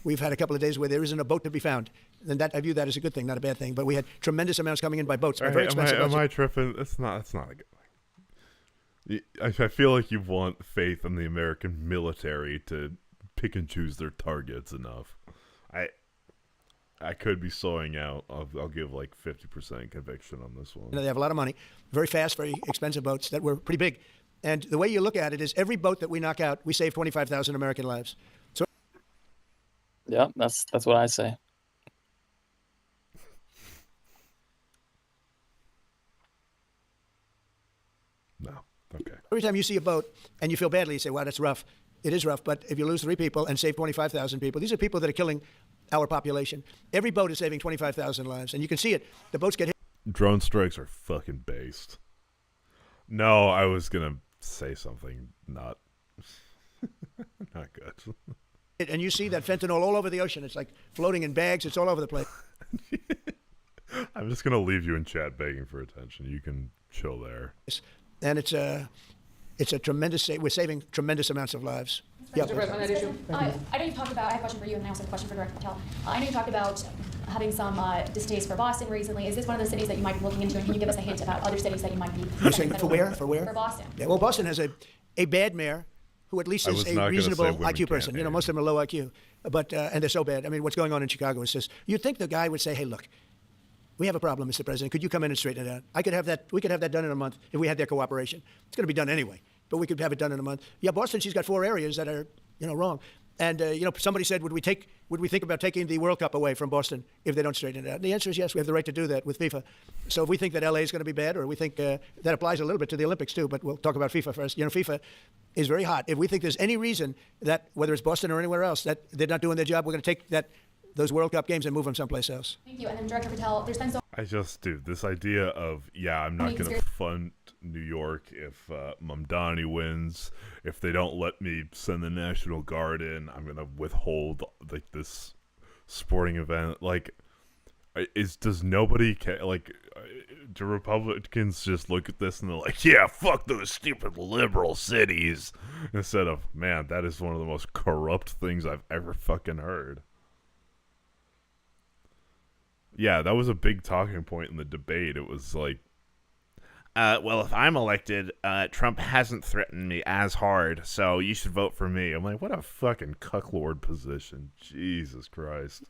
We've had a couple of days where there isn't a boat to be found, and I view that as a good thing, not a bad thing. But we had tremendous amounts coming in by boats, very expensive. Am I tripping? It's not a good thing. I feel like you want faith in the American military to pick and choose their targets enough. I could be sawing out. I'll give like 50% conviction on this one. They have a lot of money, very fast, very expensive boats that were pretty big. And the way you look at it is every boat that we knock out, we save 25,000 American lives. So yeah, that's what I say. No. Okay. Every time you see a boat and you feel badly, you say, wow, that's rough. It is rough, but if you lose 3 people and save 25,000 people, these are people that are killing our population. Every boat is saving 25,000 lives, and you can see it. The boats get hit. Drone strikes are fucking based. No, I was gonna say something not good. And you see that fentanyl all over the ocean. It's like floating in bags. It's all over the place. I'm just gonna leave you in chat begging for attention. You can chill there. And it's a tremendous. We're saving tremendous amounts of lives. Mr. President, on that issue. I know you talked about. I have a question for you, and I also have a question for Director Patel. I know you talked about having some distaste for Boston recently. Is this one of the cities that you might be looking into? And can you give us a hint about other cities that you might be? You're saying for where? For where? For Boston. Yeah. Well, Boston has a bad mayor who at least is a reasonable IQ person. You know, most of them are low IQ, but and they're so bad. I mean, what's going on in Chicago is just. You'd think the guy would say, "Hey, look, we have a problem, Mr. President. Could you come in and straighten it out? I could have that. We could have that done in a month if we had their cooperation. It's going to be done anyway, but we could have it done in a month. Yeah, Boston. She's got 4 areas that are wrong. And somebody said, would we think about taking the World Cup away from Boston if they don't straighten it out? And the answer is yes. We have the right to do that with FIFA. So if we think that LA is going to be bad, or we think that applies a little bit to the Olympics too, but we'll talk about FIFA first. FIFA is very hot. If we think there's any reason that whether it's Boston or anywhere else that they're not doing their job, we're going to take that those World Cup games and move them someplace else. Thank you. And then Director Patel, there's been so Dude, this idea of, I'm not going to fund New York if Mamdani wins. If they don't let me send the National Guard in, I'm going to withhold, like, this sporting event. Like, does nobody care? Like, do Republicans just look at this and they're like, yeah, fuck those stupid liberal cities? Instead of, man, that is one of the most corrupt things I've ever fucking heard. Yeah, that was a big talking point in the debate. It was like, well, if I'm elected, Trump hasn't threatened me as hard, so you should vote for me. I'm like, what a fucking cucklord position. Jesus Christ.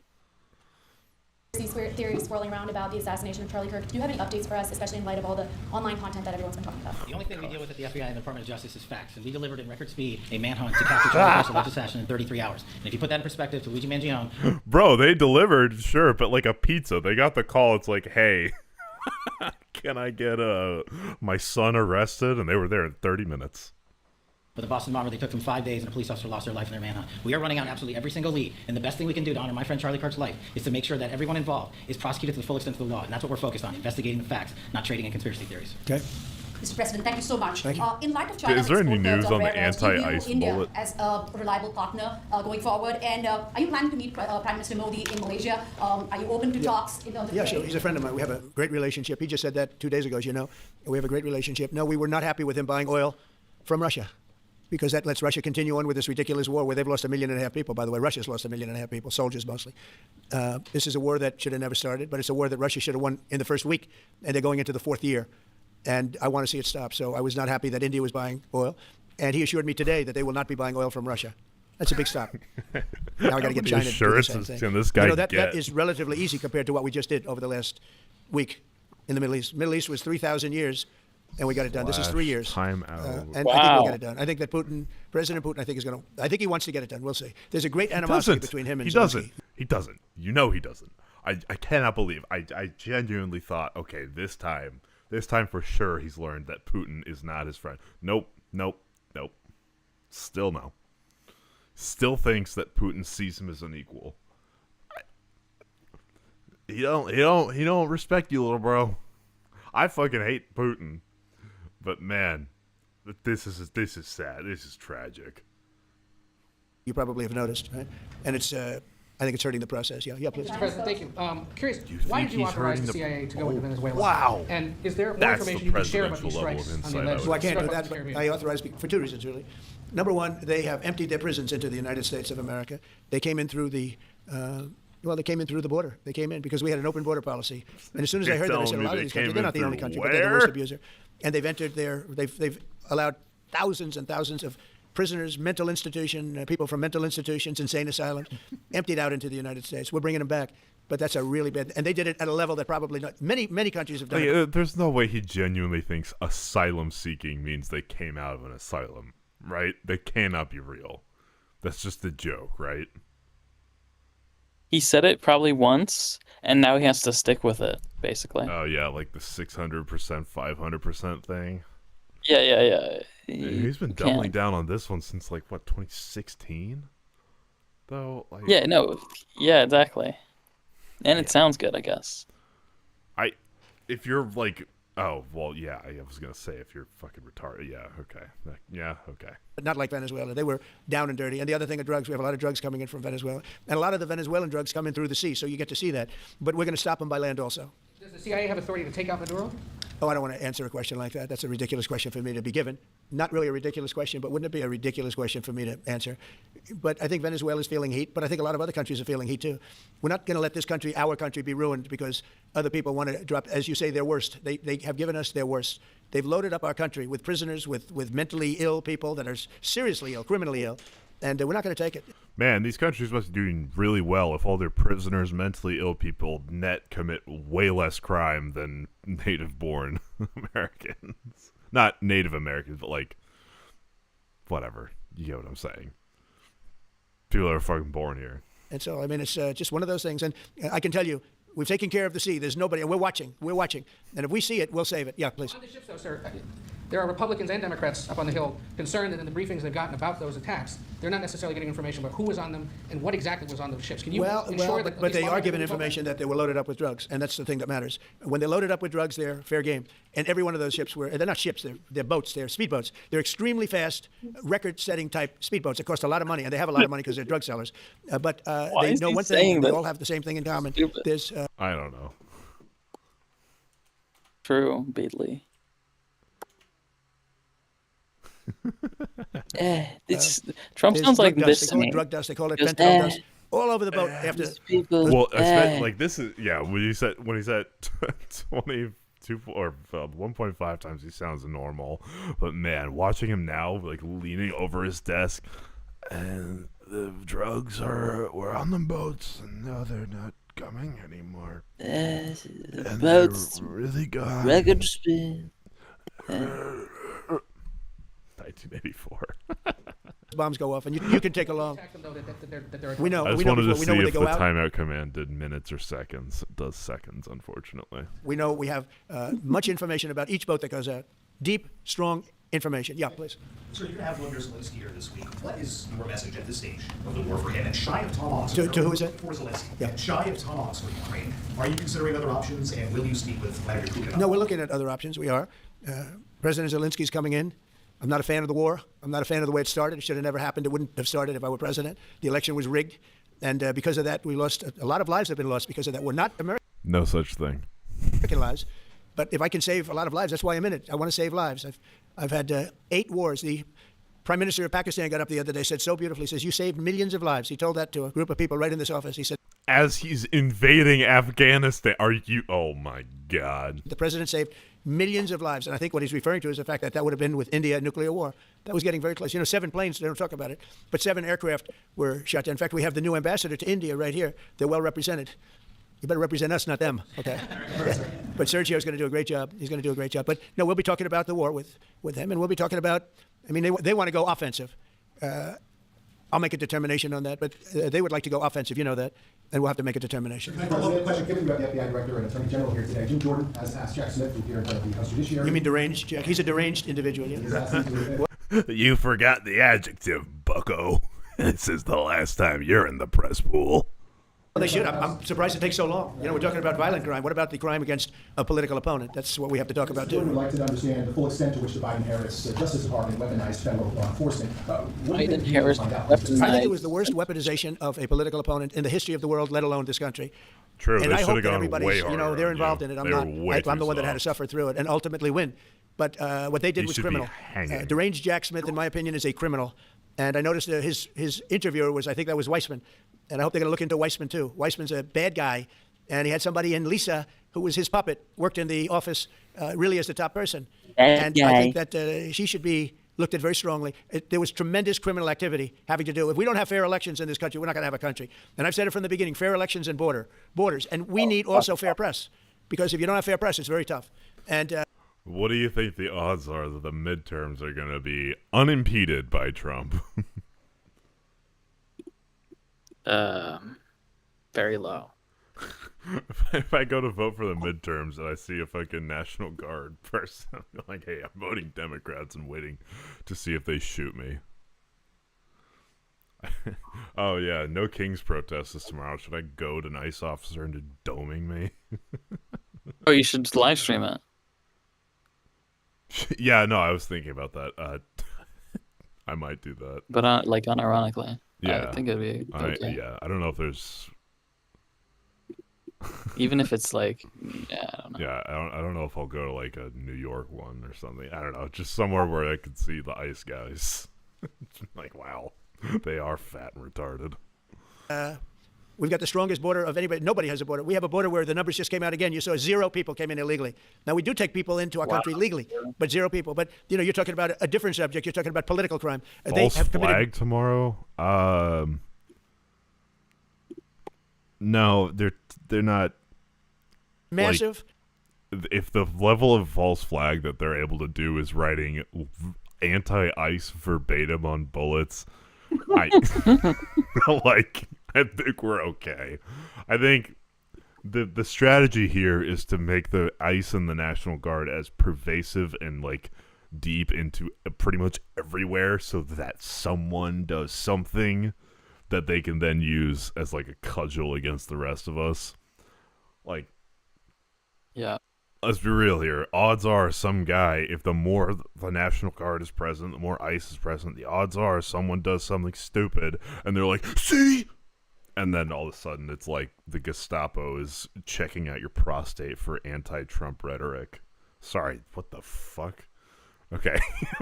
these theories swirling around about the assassination of Charlie Kirk. Do you have any updates for us, especially in light of all the online content that everyone's been talking about? The only thing we deal with at the FBI and the Department of Justice is facts, and we delivered in record speed a manhunt to capture Charlie Kirk's alleged assassin in 33 hours. And if you put that in perspective to Luigi Mangione... Bro, they delivered, sure, but like a pizza. They got the call, it's like, hey, can I get my son arrested? And they were there in 30 minutes. For the Boston bomber, they took them 5 days, and a police officer lost their life in their manhunt. We are running out absolutely every single lead, and the best thing we can do to honor my friend Charlie Kirk's life is to make sure that everyone involved is prosecuted to the full extent of the law, and that's what we're focused on, investigating the facts, not trading in conspiracy theories. Okay. Mr. President, thank you so much. Thank you. In light of China's Is there any export news of on the rare earths, do you view anti-ice India bullet? as a reliable partner going forward? And are you planning to meet Prime Minister Modi in Malaysia? Are you open to talks in terms of Yeah, sure. He's a friend of mine. We have a great relationship. He just said that 2 days ago, as you know. We have a great relationship. No, we were not happy with him buying oil from Russia, because that lets Russia continue on with this ridiculous war where they've lost 1.5 million people. By the way, Russia's lost 1.5 million people, soldiers mostly. This is a war that should have never started, but it's a war that Russia should have won in the first week, and they're going into the 4th year. And I want to see it stop. So I was not happy that India was buying oil. And he assured me today that they will not be buying oil from Russia. That's a big stop. Now I got to get China to do the same thing. Can this guy that is relatively easy compared to what we just did over the last week in the Middle East. Middle East was 3,000 years, and we got it done. This is 3 years. Time out. And I think we'll get it done. I think that President Putin, I think is going to. I think he wants to get it done. We'll see. There's a great animosity between him and Zelensky. He doesn't. You know he doesn't. I cannot believe. I genuinely thought, okay, this time for sure he's learned that Putin is not his friend. Nope. Still no. Still thinks that Putin sees him as an equal. He don't respect you, little bro. I fucking hate Putin. But man, this is sad. This is tragic. You probably have noticed, right? And it's I think it's hurting the process. Yeah, please. Mr. President, thank you. Curious, why did you authorize the CIA to go into Venezuela? Wow. And is there more information you can share about these strikes on the alleged? Well, I can't do that, but I authorized for 2 reasons, really. Number one, they have emptied their prisons into the United States of America. They came in through the they came in through the border. They came in because we had an open border policy. And as soon as I heard that, I said, a lot of these countries, they're not the only country, but they're the worst abuser. And they've entered they've allowed thousands and thousands of prisoners, mental institution, people from mental institutions, insane asylums, emptied out into the United States. We're bringing them back, but that's a really bad. And they did it at a level that probably not many countries have done. it. There's no way he genuinely thinks asylum seeking means they came out of an asylum, right? They cannot be real. That's just a joke, right? He said it probably once, and now he has to stick with it, basically. Oh yeah, like the 600%, 500% thing. Yeah. He's been doubling down on this one since 2016, though. Yeah, exactly. And it sounds good, I guess. If you're oh well, yeah, I was gonna say if you're fucking retarded, okay. But not like Venezuela. They were down and dirty. And the other thing of drugs, we have a lot of drugs coming in from Venezuela, and a lot of the Venezuelan drugs come in through the sea, so you get to see that. But we're going to stop them by land also. Does the CIA have authority to take out Maduro? Oh, I don't want to answer a question like that. That's a ridiculous question for me to be given. Not really a ridiculous question, but wouldn't it be a ridiculous question for me to answer? But I think Venezuela's feeling heat, but I think a lot of other countries are feeling heat too. We're not going to let this country, our country, be ruined because other people want to drop, as you say, their worst. They have given us their worst. They've loaded up our country with prisoners, with mentally ill people that are seriously ill, criminally ill, and we're not going to take it. Man, these countries must be doing really well if all their prisoners, mentally ill people, net commit way less crime than native-born Americans. Not Native Americans, but whatever. You get what I'm saying. People that are fucking born here. And so, I mean, it's just one of those things. And I can tell you, we've taken care of the sea. There's nobody, and we're watching. And if we see it, we'll save it. Yeah, please. On the ships, though, sir, there are Republicans and Democrats up on the Hill concerned that in the briefings they've gotten about those attacks, they're not necessarily getting information about who was on them and what exactly was on those ships. Can you ensure that? But they are given information that they were loaded up with drugs, and that's the thing that matters. When they're loaded up with drugs, they're fair game. And every one of those ships they're not ships, they're boats, they're speedboats. They're extremely fast, record-setting type speedboats. It cost a lot of money, and they have a lot of money because they're drug sellers. But they know one thing, and they all have the same thing in common. There's, I don't know. True, Beatley. Trump sounds like this. They call it drug dust. They call it fentanyl dust. All over the boat after. Well, like this is when he said 22 or 1.5 times, he sounds normal. But man, watching him now, like leaning over his desk, and the drugs were on the boats, and now they're not coming anymore. And boats really gone. record speed. 1984. Bombs go off, and you can take along. We know. I just we know wanted to before. We know see when if they the go out. timeout command did minutes or seconds. It does seconds, unfortunately. We know we have much information about each boat that goes out. Deep, strong information. Yeah, please. So you're going to have Vladimir Zelensky here this week. What is your message at this stage of the war for him? And shy of tomahawks. To who is it? For Zelensky. Yeah. And shy of tomahawks for Ukraine. Are you considering other options, and will you speak with Vladimir Putin? No, we're looking at other options. We are. President Zelensky's coming in. I'm not a fan of the war. I'm not a fan of the way it started. It should have never happened. It wouldn't have started if I were president. The election was rigged. And because of that, we lost a lot of lives have been lost because of that. We're not American No such thing. lives. But if I can save a lot of lives, that's why I'm in it. I want to save lives. I've had 8 wars. The Prime Minister of Pakistan got up the other day, said so beautifully, says, you saved millions of lives. He told that to a group of people right in this office. He said, as he's invading Afghanistan, are you? Oh my God! The president saved millions of lives, and I think what he's referring to is the fact that would have been with India nuclear war. That was getting very close. 7 planes. They don't talk about it, but 7 aircraft were shot down. In fact, we have the new ambassador to India right here. They're well represented. You better represent us, not them. Okay. But Sergio's going to do a great job. He's going to do a great job. But no, we'll be talking about the war with him, and we'll be talking about. I mean, they want to go offensive. I'll make a determination on that, but they would like to go offensive. You know that. And we'll have to make a determination. Can I follow up the question? Given you have the FBI director and attorney general here today, Jim Jordan has asked Jack Smith to appear in front of the House Judiciary. You mean deranged, Jack? He's a deranged individual. Yeah. You forgot the adjective, bucko. This is the last time you're in the press pool. Well, they should. I'm surprised it takes so long. We're talking about violent crime. What about the crime against a political opponent? That's what we have to talk about, too. Jordan would like to understand the full extent to which the Biden-Harris Justice Department weaponized federal law enforcement. Biden-Harris weaponized. I think it was the worst weaponization of a political opponent in the history of the world, let alone this country. True. And they I should hope have that gone everybody's, way harder. they're involved in it. I'm the one that had to suffer through it and ultimately win. But what they did was criminal. Deranged Jack Smith, in my opinion, is a criminal. And I noticed that his interviewer was, I think that was Weissman. And I hope they're going to look into Weissman, too. Weissman's a bad guy. And he had somebody in Lisa, who was his puppet, worked in the office really as the top person. And I think that she should be looked at very strongly. There was tremendous criminal activity having to do. If we don't have fair elections in this country, we're not going to have a country. And I've said it from the beginning, fair elections and borders. And we need also fair press. Because if you don't have fair press, it's very tough. And what do you think the odds are that the midterms are going to be unimpeded by Trump? Very low. If I go to vote for the midterms and I see a fucking National Guard person, I'm like, hey, I'm voting Democrats and waiting to see if they shoot me. Oh, yeah, no King's protest is tomorrow. Should I go to an ICE officer into doming me? Oh, you should just live stream it. Yeah, no, I was thinking about that. I might do that. But, unironically. Yeah. I think it'd be okay. Yeah, I don't know if there's... Even if it's I don't know. Yeah, I don't know if I'll go to a New York one or something. I don't know, just somewhere where I could see the ICE guys. Wow, they are fat and retarded. We've got the strongest border of anybody. Nobody has a border. We have a border where the numbers just came out again. You saw 0 people came in illegally. Now, we do take people into our country legally, but 0 people. But, you're talking about a different subject. You're talking about political crime. False flag tomorrow? No, they're not massive. If the level of false flag that they're able to do is writing anti-ICE verbatim on bullets, I think we're okay. I think the strategy here is to make the ICE and the National Guard as pervasive and deep into pretty much everywhere so that someone does something that they can then use as like a cudgel against the rest of us. Like, yeah. Let's be real here. Odds are some guy, if the more the National Guard is present, the more ICE is present, the odds are someone does something stupid and they're like, see? And then all of a sudden it's like the Gestapo is checking out your prostate for anti-Trump rhetoric. Sorry, what the fuck? Okay,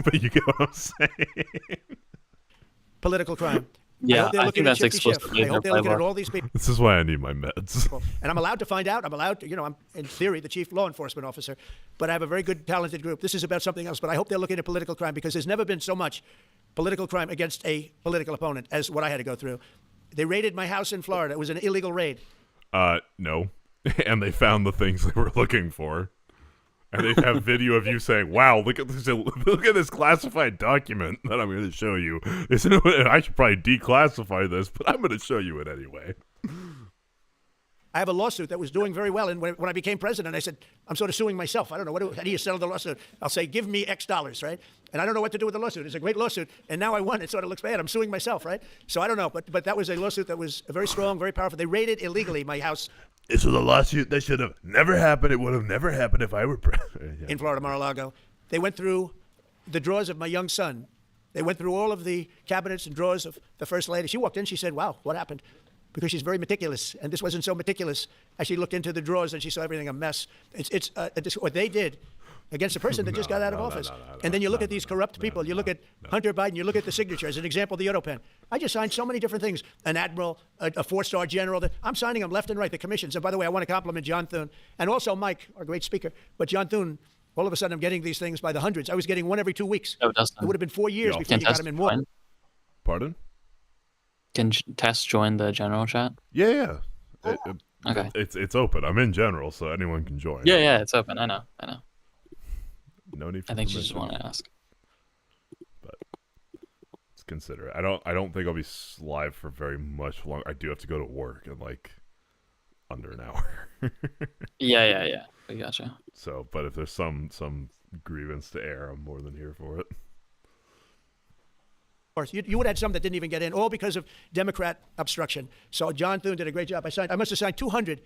but you get what I'm saying. Political crime. Yeah, I think that's explicit. I hope they're looking at all these people. This is why I need my meds. And I'm allowed to find out. I'm allowed to, I'm, in theory, the chief law enforcement officer. But I have a very good, talented group. This is about something else. But I hope they're looking at political crime because there's never been so much political crime against a political opponent as what I had to go through. They raided my house in Florida. It was an illegal raid. No. And they found the things they were looking for. And they have video of you saying, wow, look at this classified document that I'm going to show you. I should probably declassify this, but I'm going to show you it anyway. I have a lawsuit that was doing very well. And when I became president, I said, I'm sort of suing myself. I don't know. How do you settle the lawsuit? I'll say, give me X dollars, right? And I don't know what to do with the lawsuit. It's a great lawsuit. And now I won. It sort of looks bad. I'm suing myself, right? So I don't know. But that was a lawsuit that was very strong, very powerful. They raided illegally my house. This was a lawsuit that should have never happened. It would have never happened if I were president. In Florida, Mar-a-Lago. They went through the drawers of my young son. They went through all of the cabinets and drawers of the first lady. She walked in. She said, wow, what happened? Because she's very meticulous. And this wasn't so meticulous as she looked into the drawers and she saw everything a mess. It's what they did against a person that just got out of office. And then you look at these corrupt people. You look at Hunter Biden. You look at the signature. As an example, the Autopen. I just signed so many different things. An admiral, a four-star general. I'm signing them left and right, the commissions. And by the way, I want to compliment John Thune. And also Mike, our great speaker. But John Thune, all of a sudden I'm getting these things by the hundreds. I was getting one every 2 weeks. Oh, it would have been 4 years before you got them in one. Pardon? Can Tess join the general chat? Yeah. Okay. It's open. I'm in general, so anyone can join. Yeah, it's open. I know. No need for I think she permission. just want to ask. But let's consider it. I don't think I'll be live for very much longer. I do have to go to work in like under an hour. Yeah. I gotcha. So, but if there's some grievance to air, I'm more than here for it. You would have had some that didn't even get in, all because of Democrat obstruction. So John Thune did a great job. I must have signed 200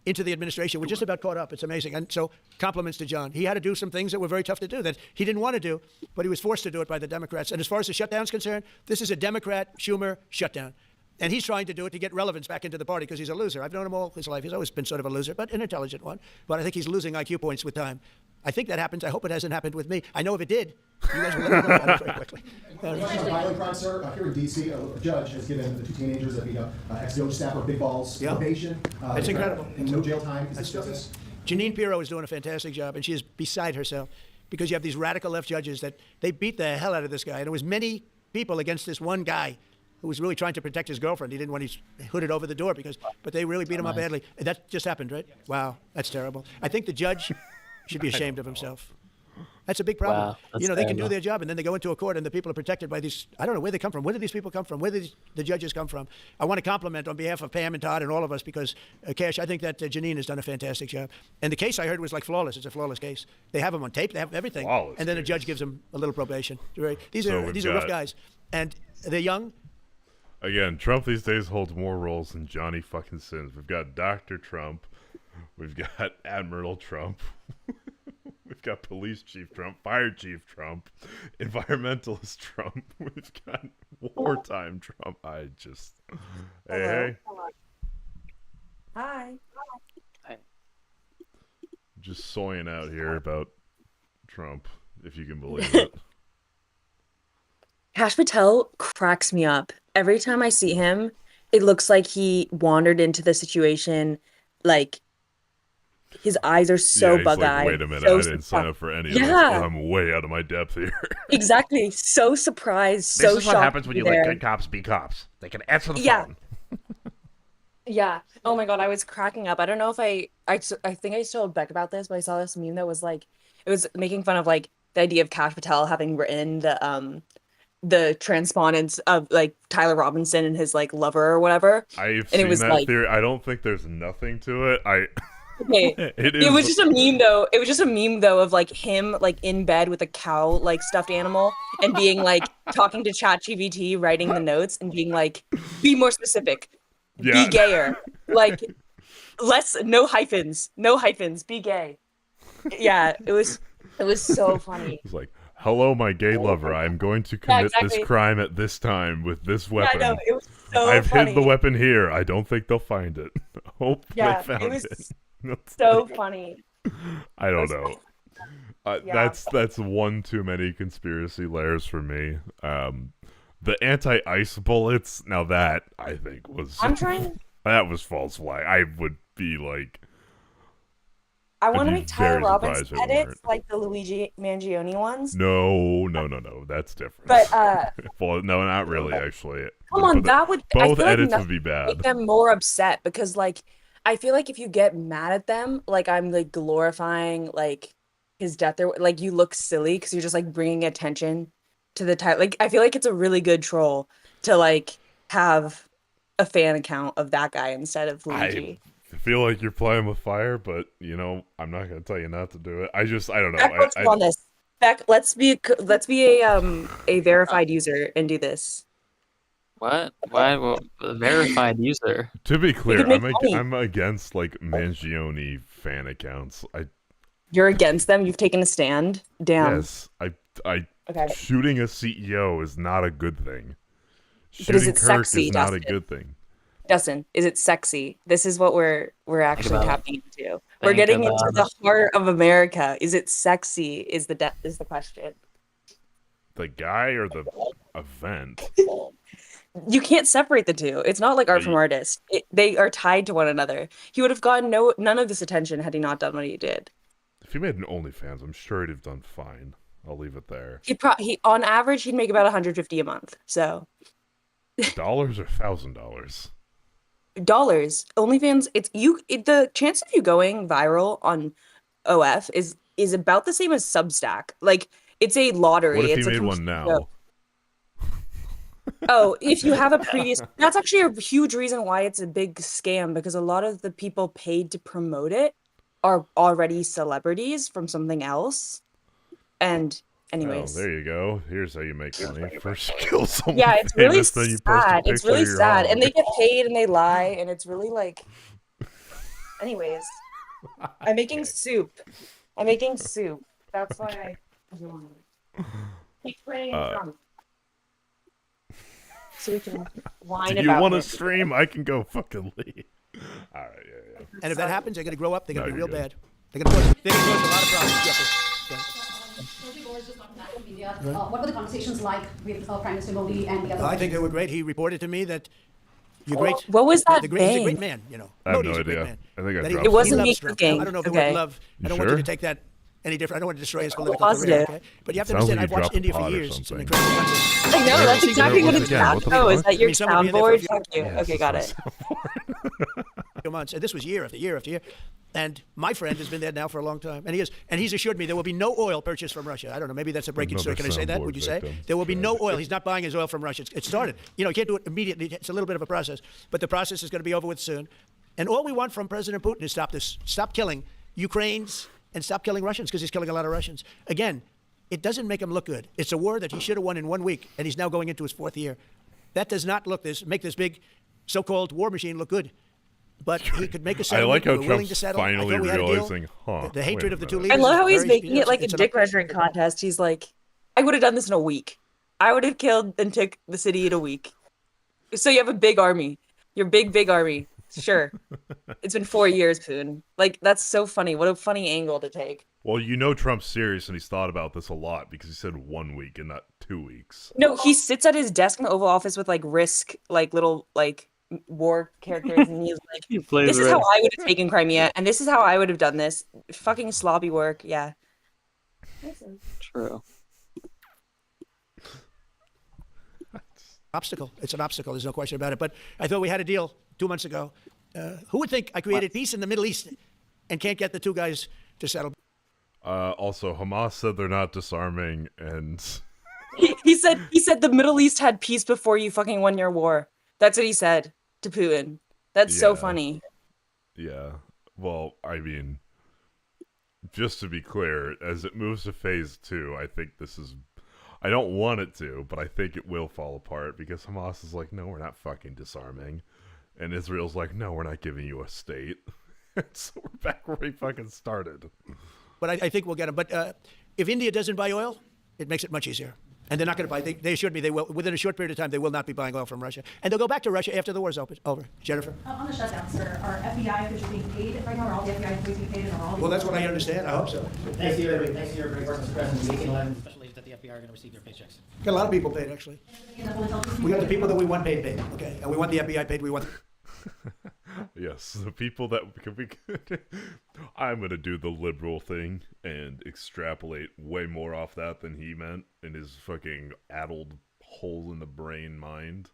into the administration. We're just about caught up. It's amazing. And so compliments to John. He had to do some things that were very tough to do that he didn't want to do, but he was forced to do it by the Democrats. And as far as the shutdown's concerned, this is a Democrat Schumer shutdown. And he's trying to do it to get relevance back into the party because he's a loser. I've known him all his life. He's always been sort of a loser, but an intelligent one. But I think he's losing IQ points with time. I think that happens. I hope it hasn't happened with me. I know if it did, you guys will let me know about it very quickly. Question on violent crime, sir. Here in D.C., a judge has given the two teenagers that beat up ex-DOJ staffer Big Balls probation. That's incredible. And no jail time. Is this justice? Janine Pirro is doing a fantastic job, and she is beside herself because you have these radical left judges that they beat the hell out of this guy. And there was many people against this one guy who was really trying to protect his girlfriend. He didn't want his hooded over the door but they really beat him up badly. That just happened, right? Wow, that's terrible. I think the judge should be ashamed of himself. That's a big problem. Wow, they can do their job, and then they go into a court, and the people are protected by these. I don't know where they come from. Where do these people come from? Where do the judges come from? I want to compliment on behalf of Pam and Todd and all of us because, Cash, I think that Janine has done a fantastic job. And the case I heard was like flawless. It's a flawless case. They have them on tape. They have everything. Flawless and then case. a judge gives them a little probation. These So are we've rough got- guys, and they're young. Again, Trump these days holds more roles than Johnny fucking Sins. We've got Dr. Trump. We've got Admiral Trump. We've got Police Chief Trump, Fire Chief Trump, Environmentalist Trump. We've got Wartime Trump. Hey. Hi. Just soying out here about Trump, if you can believe it. Kash Patel cracks me up. Every time I see him, it looks like he wandered into the situation, like his eyes are so he's bug-eyed. like, wait a minute, so I didn't sign up for any of this. Yeah. I'm way out of my depth here. Exactly. So surprised, so shocked. This is what happens when you there. let good cops be cops. They can answer the Yeah. phone. Yeah. Oh my God, I was cracking up. I don't know if I think I told Beck about this, but I saw this meme that was like, it was making fun of like the idea of Kash Patel having written the transpondence of like Tyler Robinson and his like lover or whatever. I've and seen it was that like, theory. I don't think there's nothing to it. Okay. It was is. just a meme though. It was just a meme though of like him like in bed with a cow like stuffed animal and being like talking to ChatGPT, writing the notes and being like, be more specific. Yeah. Be gayer. Like less no hyphens. No hyphens. Be gay. Yeah, it was so funny. It's like, hello, my gay lover. I am going to commit this exactly. crime at this time with this weapon. Yeah, no, it was so I've funny. hid the weapon here. I don't think they'll find it. Hope Yeah, they found it was it. so funny. I don't know. Yeah. That's one too many conspiracy layers for me. The anti-ice bullets. Now that I think was I'm trying. that was false flag. I would be like. I want to I'd be make Tyler very Robbins surprised if it edits weren't. like the Luigi Mangione ones. No, that's different. But well, no, not really. Actually, come on, that would I both feel like edits nothing would be bad. make them more upset because like I feel like if you get mad at them, like I'm like glorifying like his death or like you look silly because you're just like bringing attention to the title. Like I feel like it's a really good troll to like have a fan account of that guy instead of Luigi. I feel like you're playing with fire, but I'm not gonna tell you not to do it. I don't know. Beck, let's go on this. Beck, let's be a verified user and do this. What? Why? Well, a verified user. To be clear, could make money. I'm against like Mangione fan accounts. You're against them. You've taken a stand. Damn. Yes, okay. Shooting a CEO is not a good thing. But is Shooting it Kirk sexy, is not a Dustin? good thing. Dustin, is it sexy? This is what we're actually about it. tapping into. We're Think getting into about the heart of America. Is it sexy? Is the question. The guy or the event? You can't separate the two. It's not like art from artist. They are tied to one another. He would have gotten none of this attention had he not done what he did. If he made an OnlyFans, I'm sure he'd have done fine. I'll leave it there. He on average he'd make about 150 a month. So $1,000 or $1,000? dollars. OnlyFans, the chance of you going viral on OF is about the same as Substack. Like it's a lottery. What if It's he a made one now? Oh, if you have a previous, that's actually a huge reason why it's a big scam because a lot of the people paid to promote it are already celebrities from something else. And anyways. Oh, there you go. Here's how you make money. First you kill someone Yeah, it's really famous, then you post a sad. It's picture really of your sad. hog. And they get paid and they lie and it's really like anyways. I'm making soup. That's why I keep playing drunk. So we can whine Do you about want to it. stream? I can go fucking leave. All right, yeah. And if that happens, they're going to grow up. They're going to No, be real you're good. bad. They're going to cause a lot of problems. What were the conversations like with Prime Minister Modi and the other? I think they were great. He reported to me that you're great. What was that He's a great bang? man, you know. I have Modi's no a great idea. man. I think I That dropped It wasn't he me loves Trump. cooking. I don't know if he Okay. would love. I don't want you to take that any different. I don't want to destroy his political Positive. career. Okay? But you have to Sounds understand, like I've you watched dropped India a for pot or years. It's an something. incredible country. I know, that's exactly what it's again, about. what the Oh, is fuck? that your I mean, someone being there for a soundboard? few- Fuck you. Yes, Okay, got that's it. Few months, and this was year after year after year. And my friend has been there now for a long time, and he's assured me there will be no oil purchased from Russia. I don't know, maybe that's a breaking story. Can I say that? Would you say there will be no oil? He's not buying his oil from Russia. It started. You can't do it immediately. It's a little bit of a process, but the process is going to be over with soon. And all we want from President Putin is stop this, stop killing Ukrainians, and stop killing Russians because he's killing a lot of Russians. Again, it doesn't make him look good. It's a war that he should have won in 1 week, and he's now going into his 4th year. That does not make this big so-called war machine look good. But he could make a I settlement. like how We're willing Trump's to settle. I finally thought we had a deal. realizing, The hatred wait of the a two minute. leaders. I love how is he's very- making it like a it's an- dick measuring contest. He's like, I would have done this in a week. I would have killed and took the city in a week. So you have a big army. Your big army. Sure. It's been 4 years, Poon. Like, that's so funny. What a funny angle to take. Well, Trump's serious and he's thought about this a lot because he said 1 week and not 2 weeks. No, he sits at his desk in the Oval Office with like Risk, like little like war characters, and he's like, He plays "This is how Risk. I would have taken Crimea, and this is how I would have done this." Fucking sloppy work, yeah. True. obstacle. It's an obstacle. There's no question about it. But I thought we had a deal 2 months ago. Who would think I created peace in the Middle East and can't get the two guys to settle? Also, Hamas said they're not disarming, and He said the Middle East had peace before you fucking won your war. That's what he said to Putin. That's so Yeah. funny. yeah, Well, I mean, just to be clear, as it moves to phase 2, I think this is... I don't want it to, but I think it will fall apart because Hamas is like, no, we're not fucking disarming. And Israel's like, no, we're not giving you a state. So we're back where we fucking started. But I think we'll get them. But if India doesn't buy oil, it makes it much easier. And they're not going to buy. They assured me they will. Within a short period of time, they will not be buying oil from Russia. And they'll go back to Russia after the war's over. Jennifer? On the shutdown, sir, are FBI officials being paid right now? Are all the FBI employees being paid? And are all Well, that's what I understand. I hope so. Thanks to you, everybody. Thanks to your great work, Mr. President. The 1811 special agents at the FBI are going to receive their paychecks. Got a lot of people paid, actually. We got the people that we want paid. Okay, and we want the FBI paid. We want. Yes, the people that we could. I'm gonna do the liberal thing and extrapolate way more off that than he meant in his fucking addled hole in the brain mind.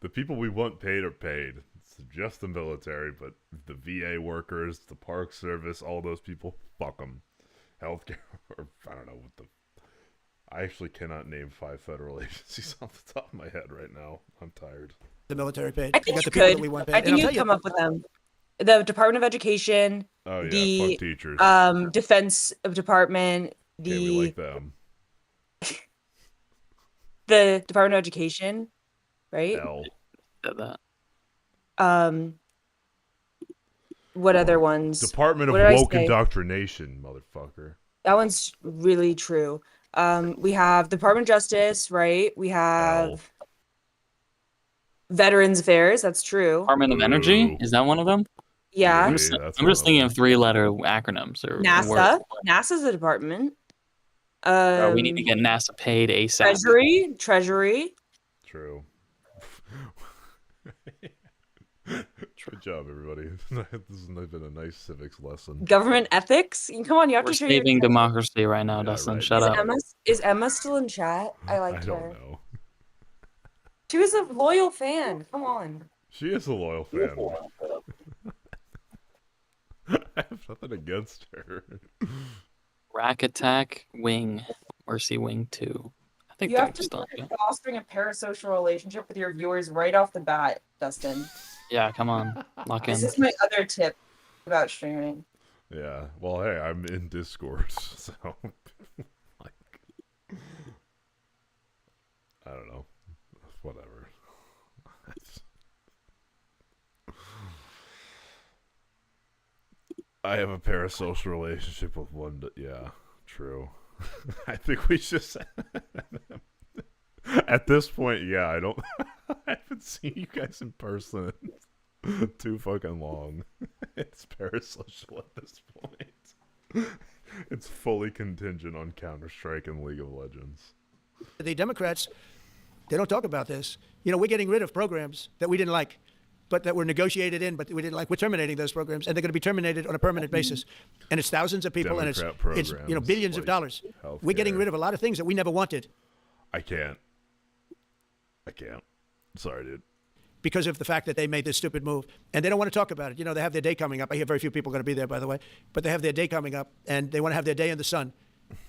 The people we want paid are paid. It's just the military, but the VA workers, the Park Service, all those people, fuck them. Healthcare, or I don't know what the. I actually cannot name 5 federal agencies off the top of my head right now. I'm tired. The military paid. I think got you the people could. that we want paid. I think you could come up with them. The Department of Education, Oh yeah, the fuck teachers. Defense Department, Okay, we like them. the Department of Education, right? Hell. What other ones? Department of What did I Woke say? Indoctrination, motherfucker. That one's really true. We have Department of Justice, right? We have Veterans Affairs. That's true. Department of Energy? Is that one of them? Yeah. I'm just thinking of 3-letter acronyms or NASA. words. NASA's a department. We need to get NASA paid ASAP. Treasury. True. Good job, everybody. This has been a nice civics lesson. Government ethics. Come on, you have We're to show your. saving democracy right now, Dustin. Shut up. Is Emma still in chat? I liked I her. don't know. She was a loyal fan. Come on. She is a loyal fan. I have nothing against her. Rack Attack Wing or C Wing 2. I think You have that's to still start fostering a parasocial relationship with your viewers right off the bat, Dustin. Yeah, come on. Lock in. This is my other tip about streaming. Yeah. Well, hey, I'm in Discord, so like, I don't know. Whatever. I have a parasocial relationship with one. Yeah, true. I think we should. At this point, yeah, I don't. I haven't seen you guys in person too fucking long. It's parasocial at this point. It's fully contingent on Counter-Strike and League of Legends. The Democrats, they don't talk about this. You know, we're getting rid of programs that we didn't like, but that were negotiated in, but we didn't like. We're terminating those programs, and they're going to be terminated on a permanent basis. And it's thousands of people, Democrat and it's billions of dollars. We're getting rid of a lot of things that we never wanted. I can't. Sorry, dude. Because of the fact that they made this stupid move. And they don't want to talk about it. You know, they have their day coming up. I hear very few people are going to be there, by the way. But they have their day coming up, and they want to have their day in the sun.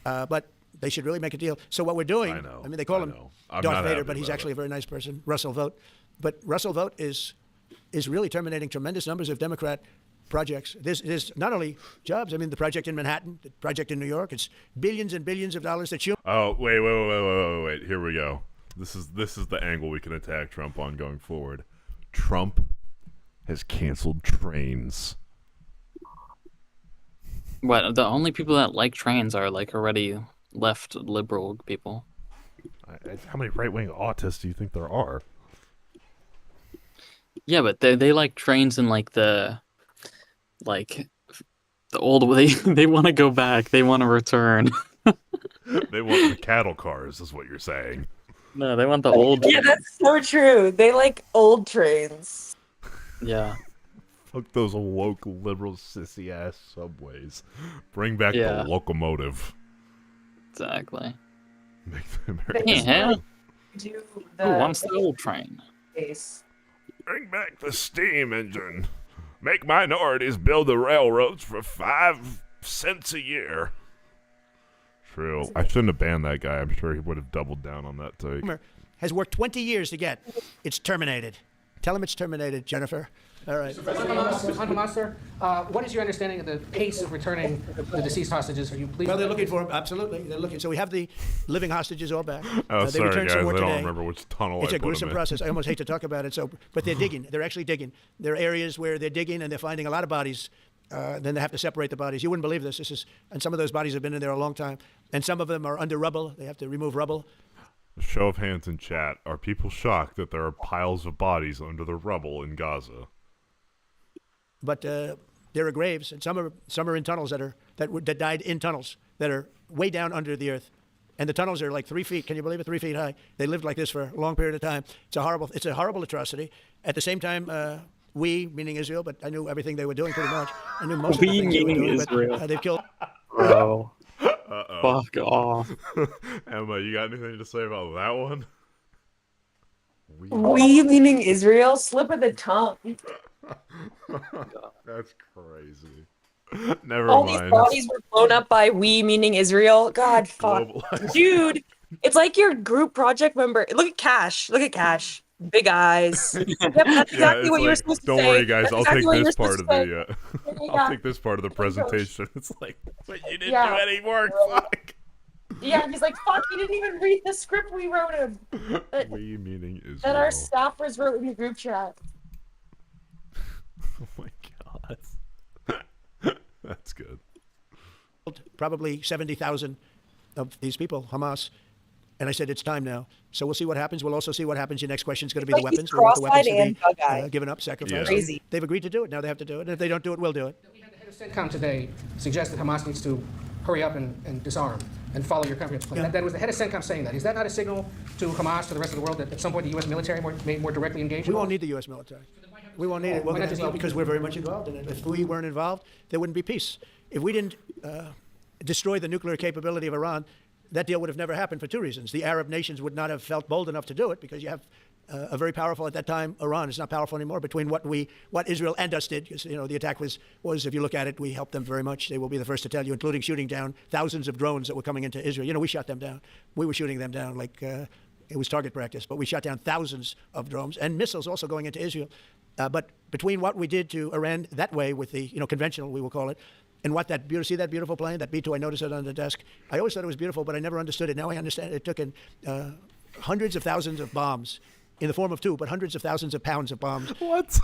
But they should really make a deal. So what we're doing, I mean, they call him Darth Vader, but he's actually a very nice person, Russell Vogt. But Russell Vogt is really terminating tremendous numbers of Democrat projects. There's not only jobs. I mean, the project in Manhattan, the project in New York, it's billions and billions of dollars that you... Oh, wait. Here we go. This is the angle we can attack Trump on going forward. Trump has canceled trains. What? The only people that like trains are like already left liberal people. How many right-wing autists do you think there are? Yeah, but they like trains in like the old way. They want to go back. They want to return. They want the cattle cars, is what you're saying. No, they want the old. Yeah, that's so true. They like old trains. Yeah. Fuck those woke liberal sissy ass subways. Bring back the locomotive. Exactly. Make the American Yeah. Do Who wants the old train? Bring back the steam engine. Make minorities build the railroads for 5 cents a year. True. I shouldn't have banned that guy. I'm sure he would have doubled down on that take. Has worked 20 years to get. It's terminated. Tell him it's terminated, Jennifer. All right. On Hamas, sir, what is your understanding of the pace of returning the deceased hostages? Are you pleased? Well, they're looking for them. Absolutely, they're looking. So we have the living hostages all back. Oh, they sorry, returned guys. some more I don't today. remember which tunnel It's I a put 'em gruesome in. process. I almost hate to talk about it. So, but they're digging. They're actually digging. There are areas where they're digging and they're finding a lot of bodies. Then they have to separate the bodies. You wouldn't believe this. And some of those bodies have been in there a long time. And some of them are under rubble. They have to remove rubble. Show of hands in chat. Are people shocked that there are piles of bodies under the rubble in Gaza? But there are graves, and some are in tunnels that died in tunnels that are way down under the earth, and the tunnels are like 3 feet. Can you believe it? 3 feet high. They lived like this for a long period of time. It's a horrible atrocity. At the same time, we, meaning Israel, but I knew everything they were doing pretty much. I knew most of the things they were doing, Israel. but they've killed. Bro. Uh-oh. Fuck off. Emma, you got anything to say about that one? We meaning Israel? Slip of the tongue. That's crazy. Never All mind. these bodies were blown up by we meaning Israel. God, fuck. Dude, it's like your group project member. Look at Cash. Look at Cash. Big eyes. Yep, that's exactly what you were supposed to say. Don't worry, guys. That's I'll exactly take what you were this part supposed of to the. say. I'll take this part of the presentation. It's like, but you didn't Yeah. do any work. Fuck. Yeah, he's like, fuck, he didn't even read the script we wrote him. We meaning Israel. That our staffers wrote in the group chat. Oh my god. That's good. Probably 70,000 of these people, Hamas. And I said, it's time now. So we'll see what happens. We'll also see what happens. Your next question is going to be the Like he's weapons. We want the weapons cross-eyed to and be bug-eyed. given up, sacrificed. Yeah. Crazy. They've agreed to do it. Now they have to do it. And if they don't do it, we'll do it. CENTCOM today suggests that Hamas needs to hurry up and disarm and follow your comprehensive plan. Yeah. That was the head of CENTCOM saying that. Is that not a signal to Hamas, to the rest of the world, that at some point the U.S. military may more directly engage? We won't need the U.S. military. We won't need it. Why not just Because we're very much involved in it. If we weren't involved, there wouldn't be peace. If we didn't destroy the nuclear capability of Iran, that deal would have never happened for two reasons. The Arab nations would not have felt bold enough to do it because you have a very powerful, at that time, Iran. It's not powerful anymore between what Israel and us did. Because, the attack was, if you look at it, we helped them very much. They will be the first to tell you, including shooting down thousands of drones that were coming into Israel. We shot them down. We were shooting them down like it was target practice, but we shot down thousands of drones and missiles also going into Israel. But between what we did to Iran that way with the, conventional, we will call it, and what that see that beautiful plane, that B-2, I noticed it on the desk. I always thought it was beautiful, but I never understood it. Now I understand. It took in hundreds of thousands of bombs in the form of two, but hundreds of thousands of pounds of bombs. What?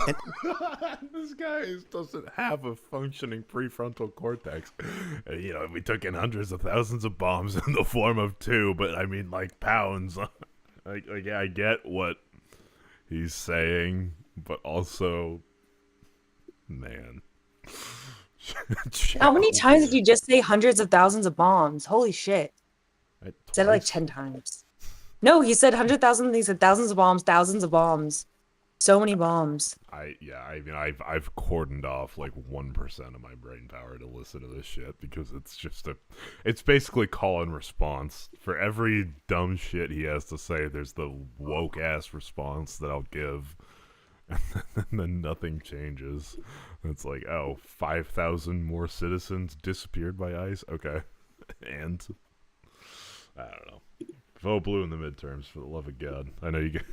This guy doesn't have a functioning prefrontal cortex. We took in hundreds of thousands of bombs in the form of two, but I mean like pounds. I get what he's saying, but also, man. How many times did you just say hundreds of thousands of bombs? Holy shit. Said it like 10 times. No, he said 100,000. He said thousands of bombs, thousands of bombs. So many bombs. I've cordoned off like 1% of my brain power to listen to this shit because it's basically call and response. For every dumb shit he has to say, there's the woke ass response that I'll give. And then nothing changes. It's like, 5,000 more citizens disappeared by ICE? Okay. And I don't know. Vote blue in the midterms, for the love of God. I know you get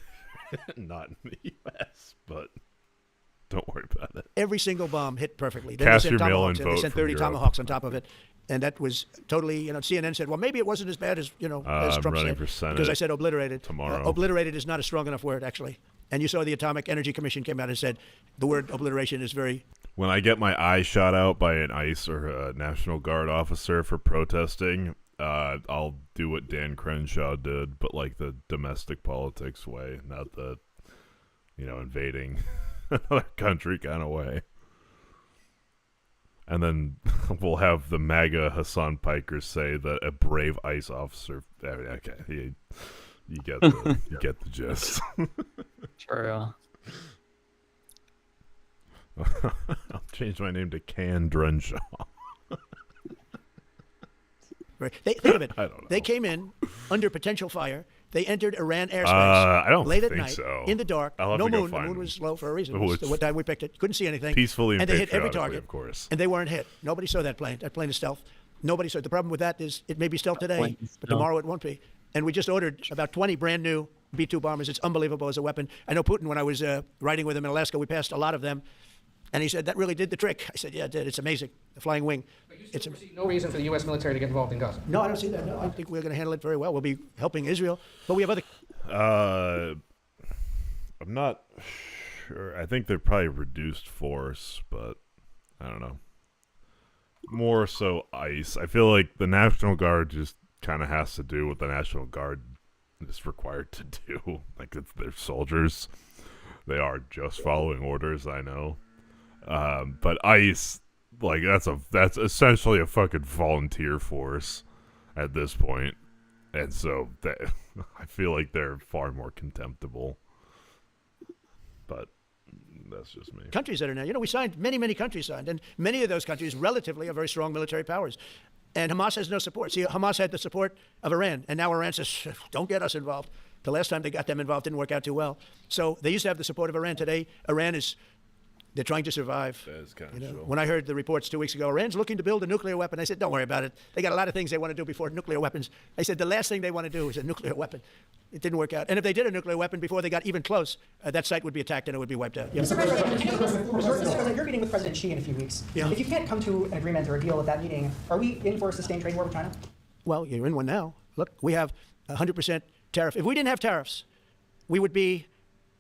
not in the U.S., but don't worry about it. Every single bomb hit perfectly. Then Cast they your sent mail-in tomahawks, and they vote sent from 30 Europe. tomahawks on top of it. And that was totally, CNN said, well, maybe it wasn't as bad as, as I'm Trump running said. for Senate because I said obliterated. tomorrow. Obliterated is not a strong enough word, actually. And you saw the Atomic Energy Commission came out and said the word obliteration is very... When I get my eye shot out by an ICE or a National Guard officer for protesting, I'll do what Dan Crenshaw did, but like the domestic politics way, not the, invading another country kind of way. And then we'll have the MAGA Hassan Pikers say that a brave ICE officer... Okay, you get the gist. True. I'll change my name to Can Drenshaw. Right. Think of it. I don't know. They came in under potential fire. They entered Iran airspace I don't late at think night, so. in the dark. I'll have No to go moon. The find moon them. was low for a reason. Oh, It's it's what time we picked it. Couldn't see anything. Peacefully and they hit every patriotically, target, of course. and they weren't hit. Nobody saw that plane. That plane is stealth. Nobody saw it. The problem with that is it may be stealth today, but tomorrow it won't be. And we just ordered about 20 brand new B-2 bombers. It's unbelievable as a weapon. I know Putin, when I was riding with him in Alaska, we passed a lot of them. And he said, that really did the trick. I said, yeah, it did. It's amazing. The flying wing. It's no reason for the U.S. military to get involved in Gaza. No, I don't see that. No, I think we're going to handle it very well. We'll be helping Israel. But we have other... I'm not sure. I think they're probably reduced force, but I don't know. More so ICE. I feel like the National Guard just kind of has to do what the National Guard is required to do. Like, they're soldiers. They are just following orders, I know. But ICE, like, that's essentially a fucking volunteer force at this point. And so I feel like they're far more contemptible. But that's just me. Countries that are now, you know, we signed, many countries signed, and many of those countries relatively are very strong military powers. And Hamas has no support. See, Hamas had the support of Iran, and now Iran says, don't get us involved. The last time they got them involved didn't work out too well. So they used to have the support of Iran. Today, Iran is, they're trying to survive. That is kind of you know, when I heard the reports 2 weeks ago, Iran's looking to build a nuclear weapon. I said, don't worry about it. They got a lot of things they want to do before nuclear weapons. I said, the last thing they want to do is a nuclear weapon. It didn't work out. And if they did a nuclear weapon before they got even close, that site would be attacked and it would be wiped out. Yeah. Mr. President, you're meeting with President Xi in a few weeks. Yeah. If you can't come to an agreement or a deal at that meeting, are we in for a sustained trade war with China? Well, you're in one now. Look, we have 100% tariff. If we didn't have tariffs, we would be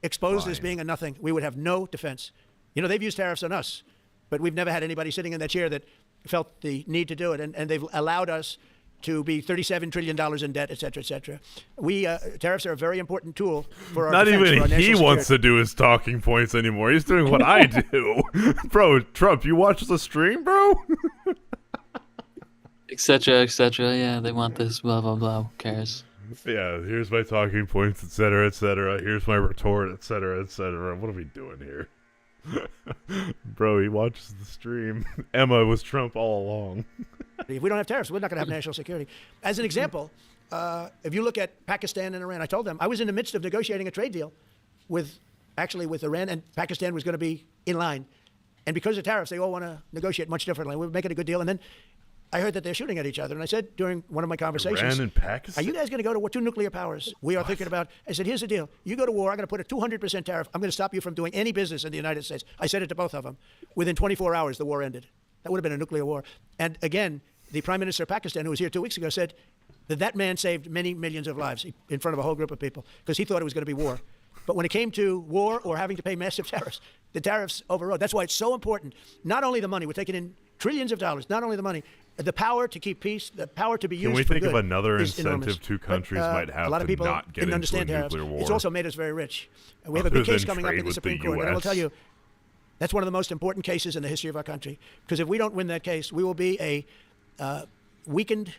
exposed as being a nothing. We would have no defense. You know, they've used tariffs on us, but we've never had anybody sitting in that chair that felt the need to do it. And they've allowed us to be $37 trillion in debt, et cetera, et cetera. Tariffs are a very important tool for our Not defense, even for our he national wants to security. do his talking points anymore. He's doing what I do. Bro, Trump, you watch the stream, bro? Etc. Etc. Yeah, they want this. Blah blah blah. Who cares? Yeah, here's my talking points, etc., etc. Here's my retort, etc., etc. What are we doing here? Bro, he watches the stream. Emma was Trump all along. If we don't have tariffs, we're not going to have national security. As an example, if you look at Pakistan and Iran, I told them I was in the midst of negotiating a trade deal with Iran, and Pakistan was going to be in line. And because of tariffs, they all want to negotiate much differently. We're making a good deal. And then I heard that they're shooting at each other. And I said during one of my conversations, Iran and Pakistan? are you guys going to go to war? Two nuclear powers. We are thinking about, I said, here's the deal. You go to war, I'm going to put a 200% tariff. I'm going to stop you from doing any business in the United States. I said it to both of them. Within 24 hours, the war ended. That would have been a nuclear war. And again, the Prime Minister of Pakistan, who was here 2 weeks ago, said that man saved many millions of lives in front of a whole group of people because he thought it was going to be war. But when it came to war or having to pay massive tariffs, the tariffs overrode. That's why it's so important. Not only the money, we're taking in trillions of dollars, not only the money, the power to keep peace, the power to be used Can we for think good of another is incentive enormous. two countries might have a lot of to people not get didn't into understand a tariffs. nuclear war? It's also made us very rich. And we have a Other big case than coming up trade in the with Supreme the Court. And I will US? tell you, that's one of the most important cases in the history of our country. Because if we don't win that case, we will be a weakened,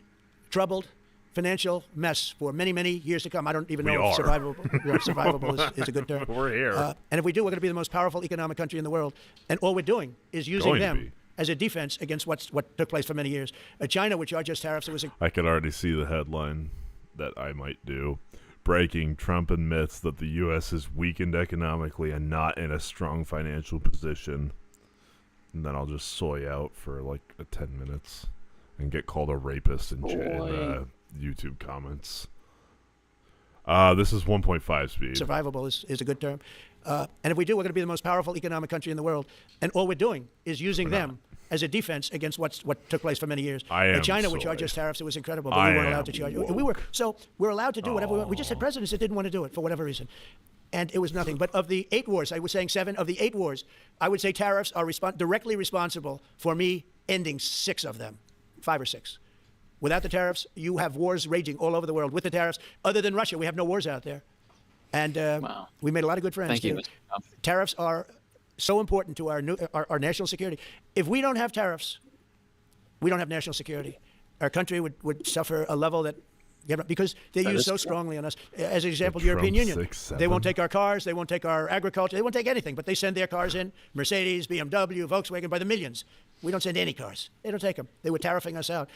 troubled, financial mess for many, many years to come. I don't even We know if are. survivable is a good term. We're here. And if we do, we're going to be the most powerful economic country in the world. And all we're doing is using Going to them be. as a defense against what took place for many years. China would charge us tariffs. It was I could already see the headline that I might do. Breaking: Trump admits that the U.S. is weakened economically and not in a strong financial position. And then I'll just soy out for like 10 minutes and get called a rapist in YouTube comments. This is 1.5 speed. survivable is a good term. And if we do, we're going to be the most powerful economic country in the world. And all we're doing is using them as a defense against what took place for many years. China would charge us tariffs. It was incredible, but we weren't allowed to charge. We're allowed to do whatever we want. We just had presidents that didn't want to do it for whatever reason. And it was nothing. But of the 8 wars, I was saying 7 of the 8 wars, I would say tariffs are directly responsible for me ending 6 of them, 5 or 6. Without the tariffs, you have wars raging all over the world. With the tariffs, other than Russia, we have no wars out there. And we made a lot of good friends. Thank you, too. Mr. Trump. Tariffs are so important to our national security. If we don't have tariffs, we don't have national security. Our country would suffer a level that, because they That use is so true. strongly on us. As an example, The the European Trump Union, 6-7. they won't take our cars, they won't take our agriculture, they won't take anything, but they send their cars in, Mercedes, BMW, Volkswagen, by the millions. We don't send any cars. They don't take them. They were tariffing us out.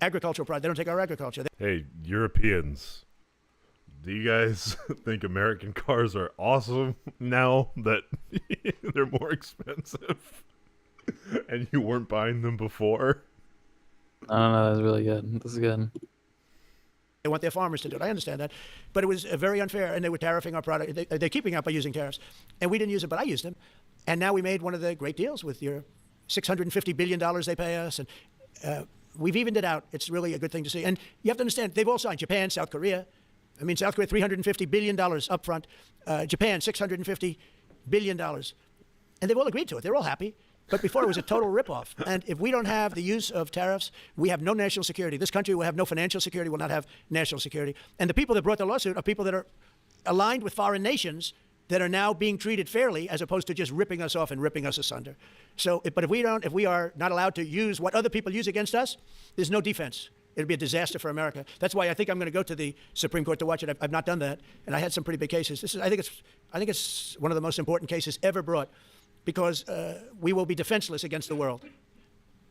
Agricultural products, they don't take our agriculture. Hey, Europeans, do you guys think American cars are awesome now that they're more expensive and you weren't buying them before? I don't know. That's really good. This is good. They want their farmers to do it. I understand that. But it was very unfair, and they were tariffing our product. They're keeping up by using tariffs. And we didn't use it, but I used them. And now we made one of the great deals with your $650 billion they pay us. And we've evened it out. It's really a good thing to see. And you have to understand, they've all signed. Japan, South Korea. I mean, South Korea, $350 billion up front. Japan, $650 billion. And they've all agreed to it. They're all happy. But before, it was a total ripoff. And if we don't have the use of tariffs, we have no national security. This country will have no financial security, will not have national security. And the people that brought the lawsuit are people that are aligned with foreign nations that are now being treated fairly as opposed to just ripping us off and ripping us asunder. So, but if we are not allowed to use what other people use against us, there's no defense. It'll be a disaster for America. That's why I think I'm going to go to the Supreme Court to watch it. I've not done that, and I had some pretty big cases. I think it's one of the most important cases ever brought, because we will be defenseless against the world.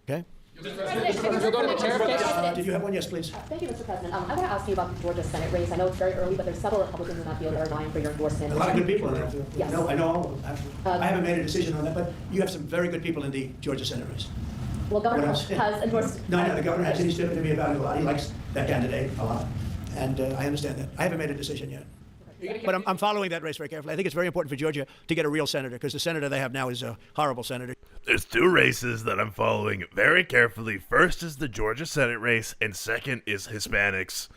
Okay? You'll go to the tariff case? Did you have one? Yes, please. Thank you, Mr. President. I want to ask you about the Georgia Senate race. I know it's very early, but there's several Republicans in that field that are vying for your endorsement. A lot of good people in that field. Yes. I know all of them. I haven't made a decision on that, but you have some very good people in the Georgia Senate race. Well, Governor has endorsed... No, the governor has. He's spoken to me about it a lot. He likes that candidate a lot. And I understand that. I haven't made a decision yet. But I'm following that race very carefully. I think it's very important for Georgia to get a real senator, because the senator they have now is a horrible senator. There's two races that I'm following very carefully. First is the Georgia Senate race, and second is Hispanics.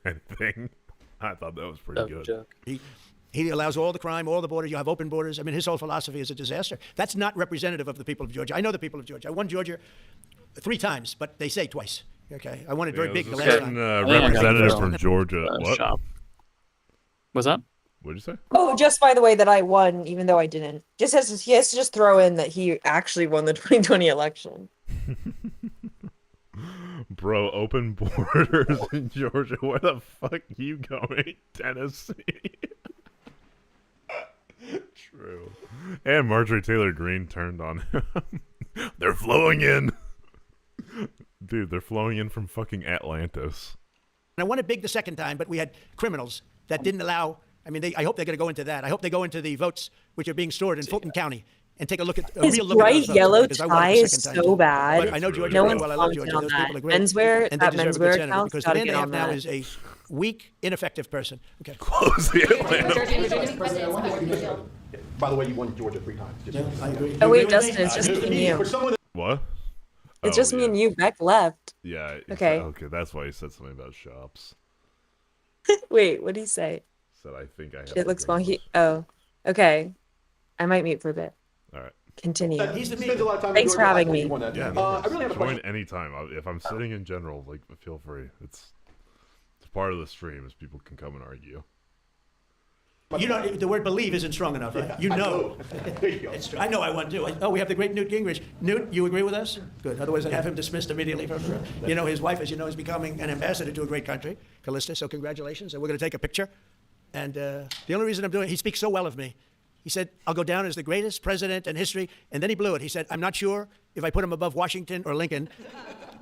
Anything? I thought that was pretty good. He allows all the crime, all the borders. You have open borders. I mean, his whole philosophy is a disaster. That's not representative of the people of Georgia. I know the people of Georgia. I won Georgia 3 times, but they say twice. Okay, I won it very big the last time. Representative from Georgia. What? Shop. What's that? What did you say? Oh, just by the way that I won, even though I didn't. He has to just throw in that he actually won the 2020 election. Bro, open borders in Georgia. Where the fuck are you going? Tennessee. True. And Marjorie Taylor Greene turned on him. They're flowing in. Dude, they're flowing in from fucking Atlantis. And I won it big the second time, but we had criminals that didn't allow. I mean, I hope they're going to go into that. I hope they go into the votes which are being stored in Fulton County and take a look at a His real look at bright those yellow votes, because I won tie it the is second time, so too. bad. But I know Georgia No very one's well. I love commented Georgia. on Those that. people are great. Menswear, And that they deserve a good menswear senator, account's because the gotta man they get have on now that. is a weak, ineffective person. Okay. Close the Atlantis. By the way, you won Georgia 3 times. Just I agree. Oh wait, Dustin, it's just me and you. What? It's just me and you. Beck left. Yeah. Okay. Okay, that's why he said something about shops. Wait, what did he say? Said I think I have. It looks small. Oh, okay. I might mute for a bit. All right. Continue. He's spends a lot of time in Thanks for Georgia. having I me. won that. Yeah, I really have a join question. anytime. If I'm sitting in general, like, feel free. It's part of the stream, is people can come and argue. You know, the word believe isn't strong enough, right? You know. It's true. I know I won too. Oh, we have the great Newt Gingrich. Newt, you agree with us? Good. Otherwise, I'd have him dismissed immediately from the room. You know, his wife, as you know, is becoming an ambassador to a great country, Callista, so congratulations. And we're going to take a picture. And the only reason I'm doing it, he speaks so well of me. He said, I'll go down as the greatest president in history. And then he blew it. He said, I'm not sure if I put him above Washington or Lincoln.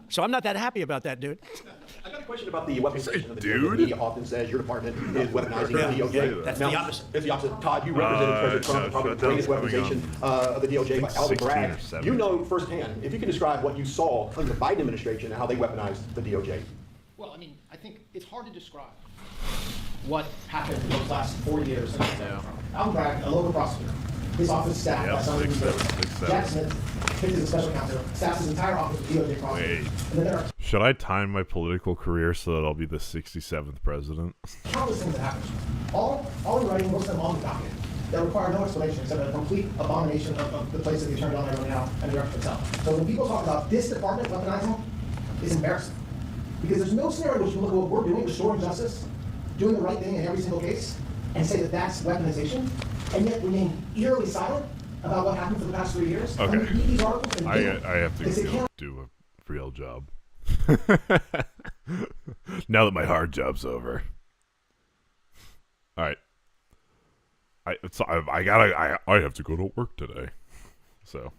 So I'm not that happy about that, dude. I got a question about the weaponization of the DOJ. The media often says your department is weaponizing the DOJ. That's now, the opposite. It's the opposite. Todd, you represented President Trump, probably the greatest weaponization of the DOJ by Alvin Bragg. You know firsthand, if you can describe what you saw under the Biden administration and how they weaponized the DOJ. Well, I mean, I think it's hard to describe what happened in those last 4 years. Alvin Bragg, a local prosecutor, his office staffed by someone who's Jack Smith, picked as a special counsel, staffs his entire office with DOJ prosecutors. And then there are Should I time my political career so that I'll be the 67th president? countless things that happen. All in writing, most of them on the document, that require no explanation except a complete abomination of the place that the Attorney General is now and the record itself. So when people talk about this department weaponizing, it's embarrassing. Because there's no scenario in which you look at what we're doing, restoring justice, doing the right thing in every single case, and say that that's weaponization, and yet remain eerily silent about what happened for the past 3 years. Okay. And you read these articles and I have to they say, go do a real job. Now that my hard job's over. All right. I have to go to work today. So